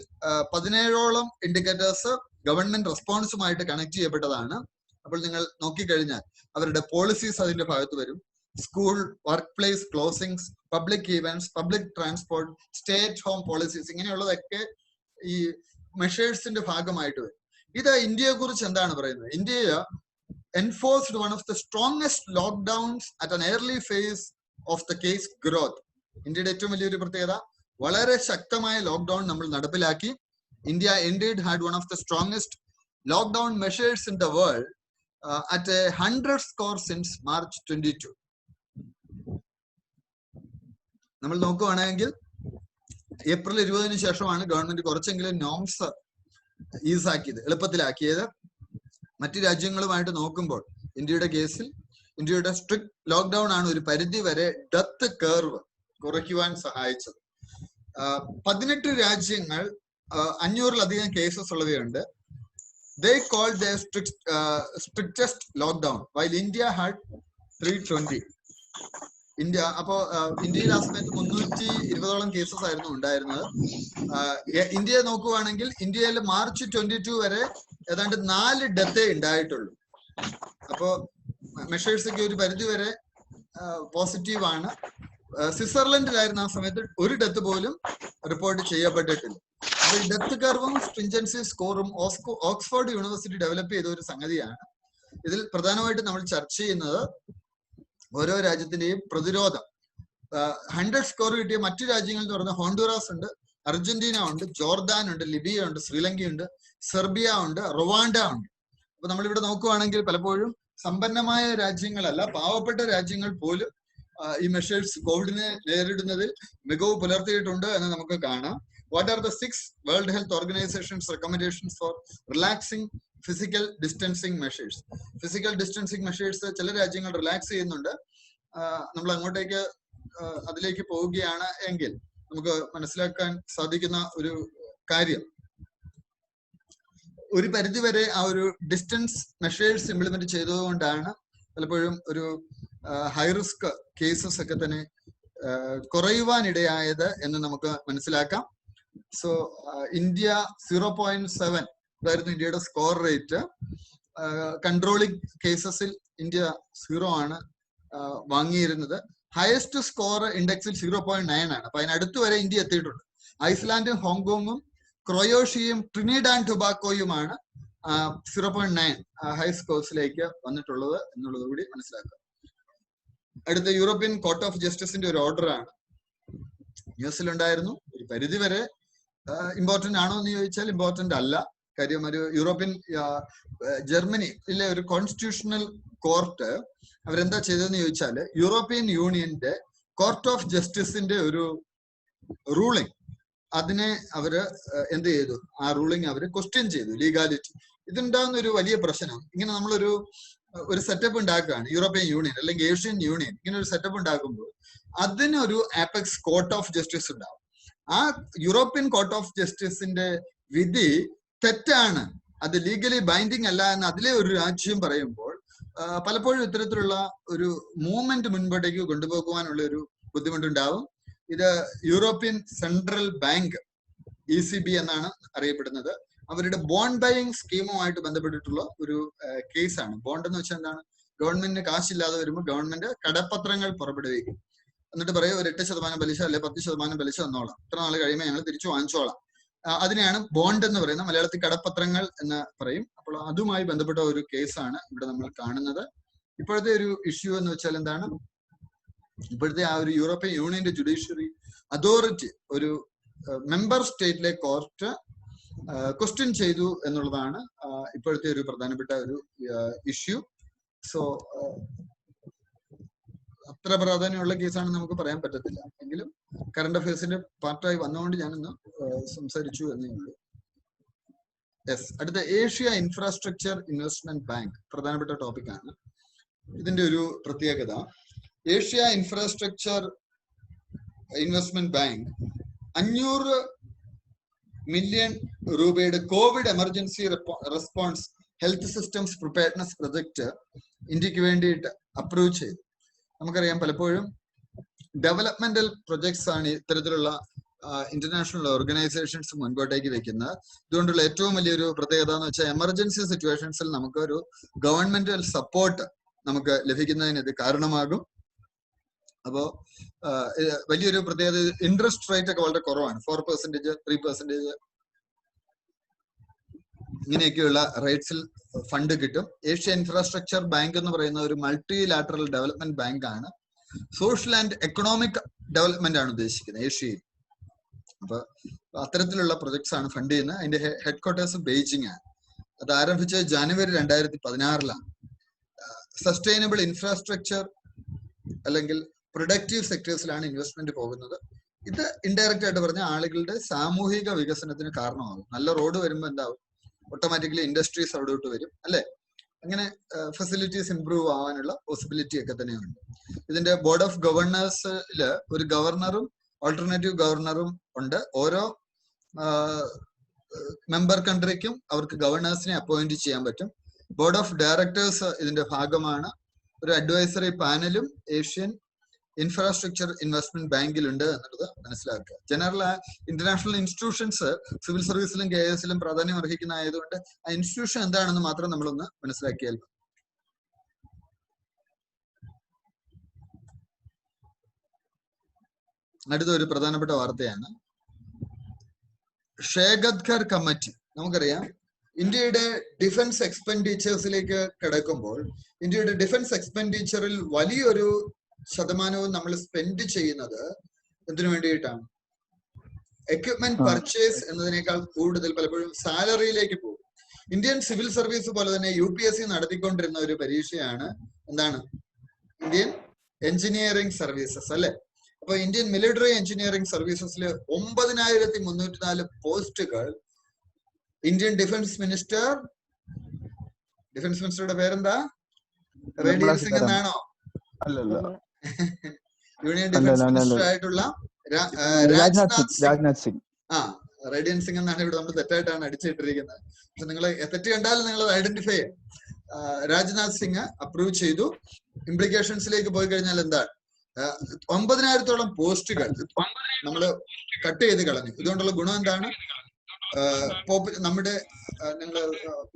S1: 17ഓളം ഇൻഡിക്കേറ്റേഴ്സ് ഗവൺമെന്റ് റെസ്പോൺസുമായിട്ട് കണക്ട് ചെയ്യപ്പെട്ടതാണ്. അപ്പോൾ നിങ്ങൾ നോക്കിക്കഴിഞ്ഞാൽ അവരുടെ പോളിസീസ് അതിന്റെ ഭാഗത്ത് വരും. School, work place closings, public events, public transport, stay at home policies, ഇങ്ങനെയുള്ളതൊക്കെ ഈ മെഷേഴ്സിന്റെ ഭാഗമായിട്ട് വരും. ഇത് ഇന്ത്യയെ കുറിച്ച് എന്താണ് പറയുന്നത്? India enforced one of the strongest lockdowns at an early phase of the case growth. ഇന്ത്യയുടെ ഏറ്റവും വലിയൊരു പ്രത്യേകത, വളരെ ശക്തമായ ലോക്ക്ഡൌൺ നമ്മൾ നടപ്പിലാക്കി. India indeed had one of the strongest lockdown measures in the world at a 100 score since March 22. നമ്മൾ നോക്കുകയാണെങ്കിൽ ഏപ്രിൽ 20 ശേഷമാണ് ഗവൺമെന്റ് കുറച്ചെങ്കിലും നോംസ് ഈസാക്കിയത്, എളുപ്പത്തിലാക്കിയത്. മറ്റു രാജ്യങ്ങളുമായിട്ട് നോക്കുമ്പോൾ ഇന്ത്യയുടെ കേസിൽ ഇന്ത്യയുടെ സ്ട്രിക്ട് ലോക്ക്ഡൌൺ ആണ് ഒരു പരിധി വരെ ഡെത്ത് കർവ് കുറയ്ക്കുവാൻ സഹായിച്ചത്. 18 രാജ്യങ്ങൾ 500-ലധികം കേസസ് ഉള്ളവയുണ്ട്. They called their strictest lockdown, while India had 320. India ഇന്ത്യയിൽ ആ സമയത്ത് 320ഓളം കേസസ് ആയിരുന്നു ഉണ്ടായിരുന്നത്. ഇന്ത്യയെ നോക്കുവാണെങ്കിൽ ഇന്ത്യയിൽ മാർച്ച് 22 വരെ ഏതാണ്ട് 4 ഡെത്തേ ഉണ്ടായിട്ടുള്ളൂ. അപ്പോ മെഷേഴ്സ് ഒക്കെ ഒരു പരിധി വരെ പോസിറ്റീവ് ആണ്. സ്വിറ്റ്സർലൻഡിലായിരുന്ന ആ സമയത്ത് ഒരു ഡെത്ത് പോലും റിപ്പോർട്ട് ചെയ്യപ്പെട്ടിട്ടില്ല. അപ്പൊ ഈ ഡെത്ത് കർവും സ്ട്രിഞ്ചൻസി സ്കോറും ഓക്സ്ഫോർഡ് യൂണിവേഴ്സിറ്റി ഡെവലപ്പ് ചെയ്ത ഒരു സംഗതിയാണ്. ഇതിൽ പ്രധാനമായിട്ട് നമ്മൾ ചർച്ച ചെയ്യുന്നത് ഓരോ രാജ്യത്തിന്റെയും പ്രതിരോധം. 100 സ്കോർ കിട്ടിയ മറ്റു രാജ്യങ്ങൾ എന്ന് പറയുന്നത് ഹോണ്ടുറാസ് ഉണ്ട്, അർജന്റീന ഉണ്ട്, ജോർദാൻ ഉണ്ട്, ലിബിയ ഉണ്ട്, ശ്രീലങ്കയുണ്ട്, സെർബിയ ഉണ്ട്, റുവാണ്ട ഉണ്ട്. അപ്പൊ നമ്മളിവിടെ നോക്കുവാണെങ്കിൽ പലപ്പോഴും സമ്പന്നമായ രാജ്യങ്ങളല്ല, പാവപ്പെട്ട രാജ്യങ്ങൾ പോലും ഈ മെഷേഴ്സ് കോവിഡിനെ നേരിടുന്നതിൽ മികവ് പുലർത്തിയിട്ടുണ്ട് എന്ന് നമുക്ക് കാണാം. What are the 6 World Health Organization's recommendations for relaxing physical distancing measures? Physical distancing measures ചില രാജ്യങ്ങൾ റിലാക്സ് ചെയ്യുന്നുണ്ട്. നമ്മൾ അങ്ങോട്ടേക്ക് അതിലേക്ക് പോവുകയാണ് എങ്കിൽ നമുക്ക് മനസ്സിലാക്കാൻ സാധിക്കുന്ന ഒരു കാര്യം, ഒരു പരിധിവരെ ആ ഒരു ഡിസ്റ്റൻസ് മെഷേഴ്സ് ഇംപ്ലിമെന്റ് ചെയ്തതുകൊണ്ടാണ് പലപ്പോഴും ഒരു ഹൈ റിസ്ക് കേസസ് ഒക്കെ തന്നെ കുറയുവാനിടയായത് എന്ന് നമുക്ക് മനസ്സിലാക്കാം. സോ ഇന്ത്യ 0.7 ഇതായിരുന്നു ഇന്ത്യയുടെ സ്കോർ റേറ്റ്. കൺട്രോളിംഗ് കേസസിൽ ഇന്ത്യ 0 ആണ് വാങ്ങിയിരുന്നത്. ഹയസ്റ്റ് സ്കോർ ഇൻഡെക്സിൽ 0.9 ആണ്. അപ്പൊ അതിനടുത്ത് വരെ ഇന്ത്യ എത്തിയിട്ടുണ്ട്. ഐസ്ലാൻഡും ഹോങ്കോങ്ങും ക്രൊയേഷ്യയും ട്രിനിഡാഡ് ആൻഡ് ടൊബാക്കോയുമാണ് 0.9 ഹൈ സ്കോർസിലേക്ക് വന്നിട്ടുള്ളത് എന്നുള്ളത് കൂടി മനസ്സിലാക്കുക. അടുത്ത യൂറോപ്യൻ കോർട്ട് ഓഫ് ജസ്റ്റിസിന്റെ ഒരു ഓർഡർ ആണ്. ന്യൂസിലുണ്ടായിരുന്നു. ഒരു പരിധി വരെ ഇമ്പോർട്ടന്റ് ആണോ എന്ന് ചോദിച്ചാൽ ഇമ്പോർട്ടന്റ് അല്ല. കാര്യം ഒരു യൂറോപ്യൻ ജർമ്മനിയിലെ ഒരു കോൺസ്റ്റിറ്റ്യൂഷണൽ കോർട്ട് അവരെന്താ ചെയ്തതെന്ന് ചോദിച്ചാൽ യൂറോപ്യൻ യൂണിയന്റെ കോർട്ട് ഓഫ് ജസ്റ്റിസിന്റെ ഒരു റൂളിംഗ്, അതിനെ അവര് എന്ത് ചെയ്തു, ആ റൂളിംഗ് അവര് ക്വസ്റ്റ്യൻ ചെയ്തു, ലീഗാലിറ്റി. ഇതുണ്ടാകുന്ന ഒരു വലിയ പ്രശ്നം. ഇങ്ങനെ നമ്മളൊരു സെറ്റപ്പ് ഉണ്ടാക്കുകയാണ്, യൂറോപ്യൻ യൂണിയൻ അല്ലെങ്കിൽ ഏഷ്യൻ യൂണിയൻ ഇങ്ങനെ ഒരു സെറ്റപ്പ് ഉണ്ടാക്കുമ്പോൾ അതിനൊരു ആപെക്സ് കോർട്ട് ഓഫ് ജസ്റ്റിസ് ഉണ്ടാവും. ആ യൂറോപ്യൻ കോർട്ട് ഓഫ് ജസ്റ്റിസിന്റെ വിധി തെറ്റാണ്, അത് ലീഗലി ബൈൻഡിങ് അല്ല എന്ന് അതിലെ ഒരു രാജ്യം പറയുമ്പോൾ പലപ്പോഴും ഇത്തരത്തിലുള്ള ഒരു മൂവ്മെന്റ് മുൻപോട്ടേക്ക് കൊണ്ടുപോകുവാനുള്ള ഒരു ബുദ്ധിമുട്ടുണ്ടാവും. ഇത് യൂറോപ്യൻ സെൻട്രൽ ബാങ്ക് ECB എന്നാണ് അറിയപ്പെടുന്നത്. അവരുടെ ബോണ്ട് ബൈയിങ് സ്കീമുമായിട്ട് ബന്ധപ്പെട്ടിട്ടുള്ള ഒരു കേസാണ്. ബോണ്ട് എന്ന് വെച്ചാൽ എന്താണ്? ഗവൺമെന്റിന് കാശില്ലാതെ വരുമ്പോൾ ഗവൺമെന്റ് കടപ്പത്രങ്ങൾ പുറപ്പെടുവിക്കും. എന്നിട്ട് പറയും ഒരു 8% പലിശ അല്ലെ 10% പലിശ തന്നോളാം, ഇത്ര നാൾ കഴിയുമ്പോൾ ഞങ്ങൾ തിരിച്ചു വാങ്ങിച്ചോളാം. അതിനെയാണ് ബോണ്ട് എന്ന് പറയുന്നത്. മലയാളത്തിൽ കടപ്പത്രങ്ങൾ എന്ന് പറയും. അപ്പോൾ അതുമായി ബന്ധപ്പെട്ട ഒരു കേസാണ് ഇവിടെ നമ്മൾ കാണുന്നത്. ഇപ്പോഴത്തെ ഒരു ഇഷ്യൂ എന്ന് വെച്ചാൽ എന്താണ്? ഇപ്പോഴത്തെ ആ ഒരു യൂറോപ്യൻ യൂണിയന്റെ ജുഡീഷ്യറി അതോറിറ്റി ഒരു മെമ്പർ സ്റ്റേറ്റിലെ കോർട്ട് ക്വസ്റ്റ്യൻ ചെയ്തു എന്നുള്ളതാണ് ഇപ്പോഴത്തെ ഒരു പ്രധാനപ്പെട്ട ഒരു ഇഷ്യൂ. സോ അത്ര പ്രാധാന്യമുള്ള കേസാണെന്ന് നമുക്ക് പറയാൻ പറ്റത്തില്ല. എങ്കിലും കറണ്ട് അഫയേഴ്സിന്റെ പാർട്ടായി വന്നുകൊണ്ട് ഞാനൊന്ന് സംസാരിച്ചു എന്നേ ഉള്ളൂ. യെസ്, അടുത്ത ഏഷ്യ ഇൻഫ്രാസ്ട്രക്ചർ ഇൻവെസ്റ്റ്മെന്റ് ബാങ്ക് പ്രധാനപ്പെട്ട ടോപ്പിക് ആണ്. ഇതിന്റെ ഒരു പ്രത്യേകത, Asia infrastructure investment bank 500 million രൂപയുടെ covid emergency response health systems preparedness project ഇന്ത്യക്ക് വേണ്ടിയിട്ട് അപ്രൂവ് ചെയ്തു. നമുക്കറിയാം പലപ്പോഴും ഡെവലപ്മെന്റൽ പ്രൊജക്ട്സ് ആണ് ഇത്തരത്തിലുള്ള ഇന്റർനാഷണൽ ഓർഗനൈസേഷൻസ് മുൻപോട്ടേക്ക് വെക്കുന്നത്. ഇതുകൊണ്ടുള്ള ഏറ്റവും വലിയൊരു പ്രത്യേകത എന്ന് വെച്ചാൽ എമർജൻസി സിറ്റുവേഷൻസിൽ നമുക്കൊരു ഗവൺമെന്റൽ സപ്പോർട്ട് നമുക്ക് ലഭിക്കുന്നതിന് ഇത് കാരണമാകും. അപ്പോ വലിയൊരു പ്രത്യേകത, ഇൻട്രസ്റ്റ് റേറ്റ് ഒക്കെ വളരെ കുറവാണ്. 4%, 3% ഇങ്ങനെയൊക്കെയുള്ള റേറ്റ്സിൽ ഫണ്ട് കിട്ടും. ഏഷ്യ ഇൻഫ്രാസ്ട്രക്ചർ ബാങ്ക് എന്ന് പറയുന്ന ഒരു മൾട്ടിലാറ്ററൽ ഡെവലപ്മെന്റ് ബാങ്ക് ആണ്. സോഷ്യൽ ആൻഡ് എക്കണോമിക് ഡെവലപ്മെന്റ് ആണ് ഉദ്ദേശിക്കുന്നത് ഏഷ്യയിൽ. അപ്പൊ അത്തരത്തിലുള്ള പ്രൊജക്ട്സ് ആണ് ഫണ്ട് ചെയ്യുന്നത്. അതിന്റെ ഹെഡ് ക്വാർട്ടേഴ്സ് ബെയ്ജിങ് ആണ്. അത് ആരംഭിച്ചത് ജനുവരി 2016 സസ്റ്റൈനബിൾ ഇൻഫ്രാസ്ട്രക്ചർ അല്ലെങ്കിൽ പ്രൊഡക്റ്റീവ് സെക്ടേഴ്സിലാണ് ഇൻവെസ്റ്റ്മെന്റ് പോകുന്നത്. ഇത് ഇൻഡയറക്റ്റ് ആയിട്ട് പറഞ്ഞ ആളുകളുടെ സാമൂഹിക വികസനത്തിന് കാരണമാകും. നല്ല റോഡ് വരുമ്പോൾ എന്താവും, ഓട്ടോമാറ്റിക്കലി ഇൻഡസ്ട്രീസ് അവിടോട്ട് വരും, അല്ലെ? അങ്ങനെ ഫെസിലിറ്റീസ് ഇംപ്രൂവ് ആവാനുള്ള പോസിബിലിറ്റി ഒക്കെ തന്നെയുണ്ട്. ഇതിന്റെ ബോർഡ് ഓഫ് ഗവർണേഴ്സില് ഒരു ഗവർണറും ഓൾട്ടർനേറ്റീവ് ഗവർണറും ഉണ്ട്. ഓരോ മെമ്പർ കൺട്രിക്കും അവർക്ക് ഗവർണേഴ്സിനെ അപ്പോയിന്റ് ചെയ്യാൻ പറ്റും. ബോർഡ് ഓഫ് ഡയറക്ടേഴ്സ് ഇതിന്റെ ഭാഗമാണ്. ഒരു അഡ്വൈസറി പാനലും ഏഷ്യൻ ഇൻഫ്രാസ്ട്രക്ചർ ഇൻവെസ്റ്റ്മെന്റ് ബാങ്കിലുണ്ട് എന്നുള്ളത് മനസ്സിലാക്കുക. ജനറൽ ഇന്റർനാഷണൽ ഇൻസ്റ്റിറ്റ്യൂഷൻസ് സിവിൽ സർവീസിലും KS-ലും പ്രാധാന്യം അർഹിക്കുന്ന ആയതുകൊണ്ട് ആ ഇൻസ്റ്റിറ്റ്യൂഷൻ എന്താണെന്ന് മാത്രം നമ്മളൊന്ന് മനസ്സിലാക്കിയാൽ. അടുത്ത ഒരു പ്രധാനപ്പെട്ട വാർത്തയാണ് ഷേഗദ്കർ കമ്മിറ്റി. നമുക്കറിയാം ഇന്ത്യയുടെ ഡിഫൻസ് എക്സ്പെൻഡിച്ചേഴ്സിലേക്ക് കിടക്കുമ്പോൾ ഇന്ത്യയുടെ ഡിഫൻസ് എക്സ്പെൻഡിച്ചറിൽ വലിയൊരു ശതമാനവും നമ്മൾ സ്പെൻഡ് ചെയ്യുന്നത് എന്തിനു വേണ്ടിയിട്ടാണ്? എക്യുപ്മെന്റ് പർച്ചേസ് എന്നതിനേക്കാൾ കൂടുതൽ പലപ്പോഴും സാലറിയിലേക്ക് പോകും. ഇന്ത്യൻ സിവിൽ സർവീസ് പോലെ തന്നെ UPSC നടത്തിക്കൊണ്ടിരുന്ന ഒരു പരീക്ഷയാണ് എന്താണ്? ഇന്ത്യൻ എഞ്ചിനീയറിംഗ് സർവീസസ്, അല്ലെ? അപ്പൊ ഇന്ത്യൻ മിലിറ്ററി എഞ്ചിനീയറിംഗ് സർവീസസിൽ 9304 പോസ്റ്റുകൾ ഇന്ത്യൻ ഡിഫൻസ് മിനിസ്റ്ററുടെ പേരെന്താ? റേഡിയൻ സിംഗ് എന്നാണോ? യൂണിയൻ ഡിഫൻസ് മിനിസ്റ്റർ ആയിട്ടുള്ള രാജ്നാഥ് സിംഗ്. റേഡിയൻ സിംഗ് എന്നാണ് ഇവിടെ നമ്മൾ തെറ്റായിട്ടാണ് അടിച്ചിട്ടിരിക്കുന്നത്. പക്ഷെ നിങ്ങൾ തെറ്റ് കണ്ടാലും നിങ്ങൾ ഐഡന്റിഫൈ ചെയ്യും. രാജ്നാഥ് സിംഗ് അപ്രൂവ് ചെയ്തു. ഇംപ്ലിക്കേഷൻസിലേക്ക് പോയി കഴിഞ്ഞാൽ എന്താണ്? 9000-ഓളം പോസ്റ്റുകൾ നമ്മൾ കട്ട് ചെയ്ത് കളഞ്ഞു. ഇതുകൊണ്ടുള്ള ഗുണം എന്താണ്? നമ്മുടെ നിങ്ങൾ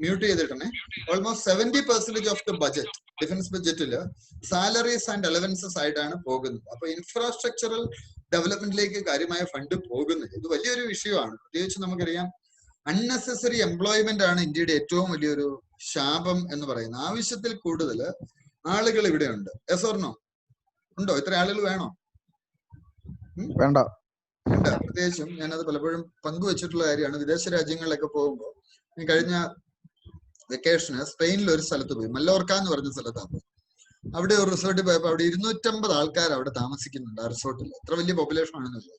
S1: മ്യൂട്ട് ചെയ്തിട്ടുണ്ടേ. Almost 70% of the budget, defence ബജറ്റില് സാലറീസ് ആൻഡ് അലവൻസസ് ആയിട്ടാണ് പോകുന്നത്. അപ്പൊ ഇൻഫ്രാസ്ട്രക്ചറൽ ഡെവലപ്മെന്റിലേക്ക് കാര്യമായ ഫണ്ട് പോകുന്നത്. ഇത് വലിയൊരു വിഷയമാണ്. പ്രത്യേകിച്ച് നമുക്കറിയാം അൺനെസസറി എംപ്ലോയ്മെന്റ് ആണ് ഇന്ത്യയുടെ ഏറ്റവും വലിയൊരു ശാപം എന്ന് പറയുന്നത്. ആവശ്യത്തിൽ കൂടുതൽ ആളുകൾ ഇവിടെ ഉണ്ട്. Yes or no? ഉണ്ടോ? ഇത്ര ആളുകൾ വേണോ?
S2: വേണ്ട.
S1: ഉണ്ട്. പ്രത്യേകിച്ചും ഞാനത് പലപ്പോഴും പങ്കുവച്ചിട്ടുള്ള കാര്യമാണ്. വിദേശ രാജ്യങ്ങളിലൊക്കെ പോകുമ്പോൾ കഴിഞ്ഞ വെക്കേഷന് സ്പെയിനിൽ ഒരു സ്ഥലത്ത് പോയി, മല്ലോർക്ക എന്ന് പറഞ്ഞ സ്ഥലത്താണ്. അവിടെ ഒരു റിസോർട്ടിൽ പോയപ്പോൾ അവിടെ 250 ആൾക്കാർ അവിടെ താമസിക്കുന്നുണ്ട്. ആ റിസോർട്ടിൽ എത്ര വലിയ പോപ്പുലേഷൻ ആണെന്നല്ലോ.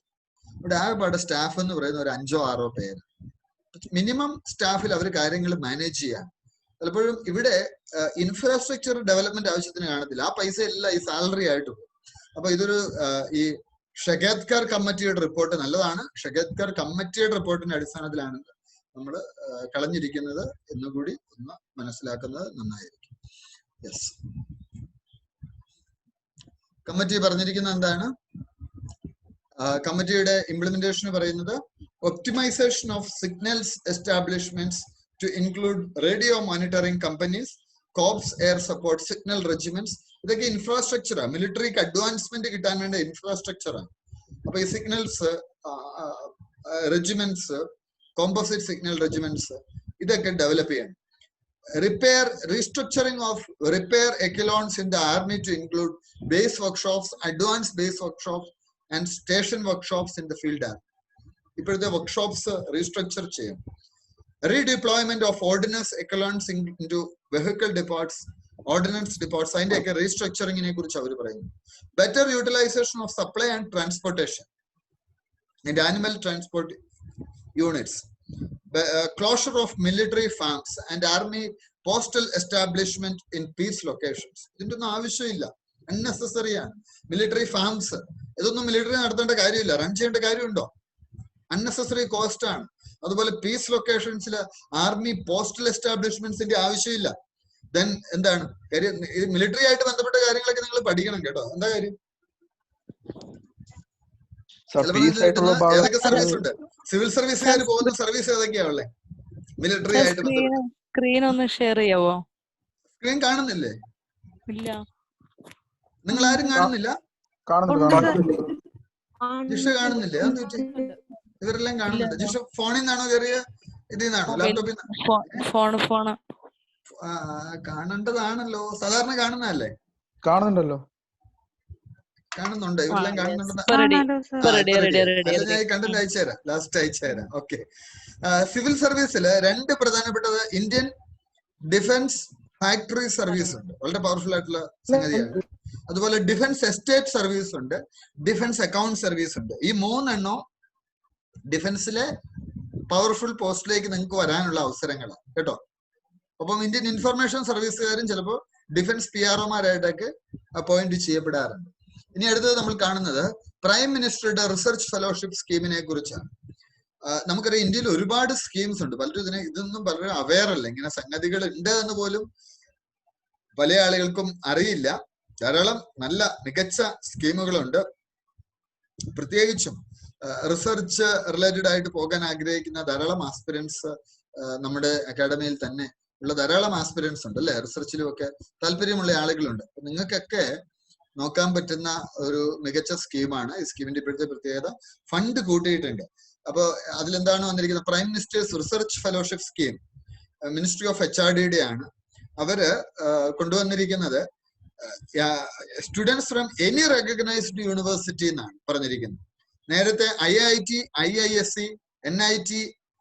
S1: ഇവിടെ ആകെപ്പാടെ സ്റ്റാഫ് എന്ന് പറയുന്ന ഒരു 5-6 പേര്. മിനിമം സ്റ്റാഫിൽ അവർ കാര്യങ്ങൾ മാനേജ് ചെയ്യാൻ. പലപ്പോഴും ഇവിടെ ഇൻഫ്രാസ്ട്രക്ചർ ഡെവലപ്മെന്റ് ആവശ്യത്തിന് കാണത്തില്ല. ആ പൈസ എല്ലാം ഈ സാലറി ആയിട്ട് പോകും. അപ്പൊ ഇതൊരു ഈ ഷെഗദ്കർ കമ്മിറ്റിയുടെ റിപ്പോർട്ട് നല്ലതാണ്. ഷെഗദ്കർ കമ്മിറ്റിയുടെ റിപ്പോർട്ടിന്റെ അടിസ്ഥാനത്തിലാണ് നമ്മൾ കളഞ്ഞിരിക്കുന്നത് എന്നുകൂടി ഒന്ന് മനസ്സിലാക്കുന്നത് നന്നായിരിക്കും. യെസ്, കമ്മിറ്റി പറഞ്ഞിരിക്കുന്നത് എന്താണ്? കമ്മിറ്റിയുടെ ഇംപ്ലിമെന്റേഷൻ പറയുന്നത് optimisation of signals establishments to include radio monitoring companies, corps, air support signal regiments. ഇതൊക്കെ ഇൻഫ്രാസ്ട്രക്ചറാണ്. മിലിറ്ററിക്ക് അഡ്വാൻസ്മെന്റ് കിട്ടാൻ വേണ്ട ഇൻഫ്രാസ്ട്രക്ചറാണ്. അപ്പൊ ഈ signals regiments, composite signal regiments ഇതൊക്കെ ഡെവലപ്പ് ചെയ്യണം. Repair restructuring of repair echelons in the army to include base workshops, advance base workshops and station workshops in the field army. ഇപ്പോഴത്തെ വർക്ക്ഷോപ്സ് റീസ്ട്രക്ചർ ചെയ്യും. Redeployment of ordnance echelons into vehicle depots, ordnance ഡിപ്പോട്ട്സ്, അതിന്റെയൊക്കെ റീസ്ട്രക്ചറിങ്ങിനെ കുറിച്ച് അവർ പറയുന്നു. Better utilization of supply and transportation and animal transport units. Closure of military farms and army postal establishment in peace locations. ഇതിന്റെ ഒന്നും ആവശ്യമില്ല, അൺനെസസറി ആണ്. മിലിറ്ററി ഫാംസ് ഇതൊന്നും മിലിറ്ററി നടത്തേണ്ട കാര്യമില്ല, റൺ ചെയ്യേണ്ട കാര്യമുണ്ടോ? അൺനെസസറി കോസ്റ്റ് ആണ്. അതുപോലെ പീസ് ലൊക്കേഷൻസിൽ ആർമി പോസ്റ്റൽ എസ്റ്റാബ്ലിഷ്മെന്റ്സിന്റെ ആവശ്യമില്ല. ദെൻ എന്താണ് കാര്യം? മിലിറ്ററി ആയിട്ട് ബന്ധപ്പെട്ട കാര്യങ്ങളൊക്കെ നിങ്ങൾ പഠിക്കണം കേട്ടോ. എന്താ കാര്യം? ഏതൊക്കെ സർവീസ് ഉണ്ട്? സിവിൽ സർവീസുകാർ പോകുന്ന സർവീസ് ഏതൊക്കെയാ ഉള്ളത്? മിലിറ്ററി ആയിട്ട് ബന്ധപ്പെട്ട്.
S4: സ്ക്രീൻ ഒന്ന് ഷെയർ ചെയ്യാവോ?
S1: സ്ക്രീൻ കാണുന്നില്ലേ?
S4: ഇല്ല.
S1: നിങ്ങൾ ആരും കാണുന്നില്ല? ജിഷ കാണുന്നില്ലേ? ഇവരെല്ലാം കാണുന്നുണ്ട്. ജിഷ ഫോണിൽ നിന്നാണോ കയറിയ? ഇതിൽ നിന്നാണോ? ലാപ്ടോപ്പിൽ
S4: ഫോണ്
S1: കാണേണ്ടതാണല്ലോ, സാധാരണ കാണുന്നതല്ലേ?
S2: കാണുന്നുണ്ടല്ലോ.
S1: കാണുന്നുണ്ട്, ഇവരെല്ലാം കാണുന്നുണ്ട്. ഞാൻ കണ്ടന്റ് അയച്ചുതരാം, ലാസ്റ്റ് അയച്ചുതരാം. ഓക്കെ. സിവിൽ സർവീസില് 2 പ്രധാനപ്പെട്ടത് ഇന്ത്യൻ ഡിഫൻസ് ഫാക്ടറി സർവീസ് ഉണ്ട്, വളരെ പവർഫുൾ ആയിട്ടുള്ള സംഗതിയാണ്. അതുപോലെ ഡിഫൻസ് എസ്റ്റേറ്റ് സർവീസ് ഉണ്ട്, ഡിഫൻസ് അക്കൗണ്ട് സർവീസ് ഉണ്ട്. ഈ 3 എണ്ണം ഡിഫൻസിലെ പവർഫുൾ പോസ്റ്റിലേക്ക് നിങ്ങൾക്ക് വരാനുള്ള അവസരങ്ങളാണ് കേട്ടോ. അപ്പം ഇന്ത്യൻ ഇൻഫർമേഷൻ സർവീസുകാരും ചിലപ്പോൾ ഡിഫൻസ് PROമാരായിട്ടൊക്കെ അപ്പോയിന്റ് ചെയ്യപ്പെടാറുണ്ട്. ഇനി അടുത്തത് നമ്മൾ കാണുന്നത് പ്രൈം മിനിസ്റ്ററുടെ റിസർച്ച് ഫെലോഷിപ്പ് സ്കീമിനെ കുറിച്ചാണ്. നമുക്കറിയാം ഇന്ത്യയിൽ ഒരുപാട് സ്കീംസ് ഉണ്ട്. പലരും ഇതൊന്നും പലരും അവെയർ അല്ല, ഇങ്ങനെ സംഗതികൾ ഉണ്ട് എന്ന് പോലും പല ആളുകൾക്കും അറിയില്ല. ധാരാളം നല്ല മികച്ച സ്കീമുകളുണ്ട്. പ്രത്യേകിച്ചും റിസർച്ച് റിലേറ്റഡ് ആയിട്ട് പോകാൻ ആഗ്രഹിക്കുന്ന ധാരാളം ആസ്പിരൻസ് നമ്മുടെ അക്കാഡമിയിൽ തന്നെ ഉള്ള ധാരാളം ആസ്പിരൻസ് ഉണ്ട് അല്ലെ? റിസർച്ചിലും ഒക്കെ താല്പര്യമുള്ള ആളുകളുണ്ട്. നിങ്ങൾക്കൊക്കെ നോക്കാൻ പറ്റുന്ന ഒരു മികച്ച സ്കീമാണ്. ഈ സ്കീമിന്റെ ഇപ്പോഴത്തെ പ്രത്യേകത ഫണ്ട് കൂട്ടിയിട്ടുണ്ട്. അപ്പൊ അതിലെന്താണ് വന്നിരിക്കുന്നത്? Prime ministers research fellowship scheme ministry of HRD ആണ്. അവര് കൊണ്ടുവന്നിരിക്കുന്നത് students from any recognised university എന്നാണ് പറഞ്ഞിരിക്കുന്നത്. നേരത്തെ IIT, IISc, NIT,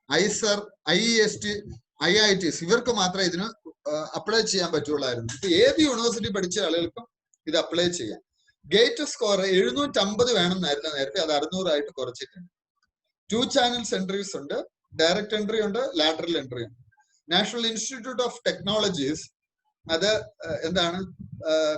S1: ISER, IEST, IITs ഇവർക്ക് മാത്രമേ ഇതിന് അപ്ലൈ ചെയ്യാൻ പറ്റുള്ളായിരുന്നു. ഇപ്പൊ ഏത് യൂണിവേഴ്സിറ്റി പഠിച്ച ആളുകൾക്കും ഇത് അപ്ലൈ ചെയ്യാം. ഗേറ്റ് സ്കോർ 750 വേണമെന്നായിരുന്നു നേരത്തെ, അത് 600 ആയിട്ട് കുറച്ചിട്ടുണ്ട്. 2 ചാനൽസ് എൻട്രീസ് ഉണ്ട്, ഡയറക്റ്റ് എൻട്രി ഉണ്ട്, ലാറ്ററൽ എൻട്രി ഉണ്ട്. നാഷണൽ ഇൻസ്റ്റിറ്റ്യൂട്ട് ഓഫ് ടെക്നോളജീസ് അത് എന്താണ്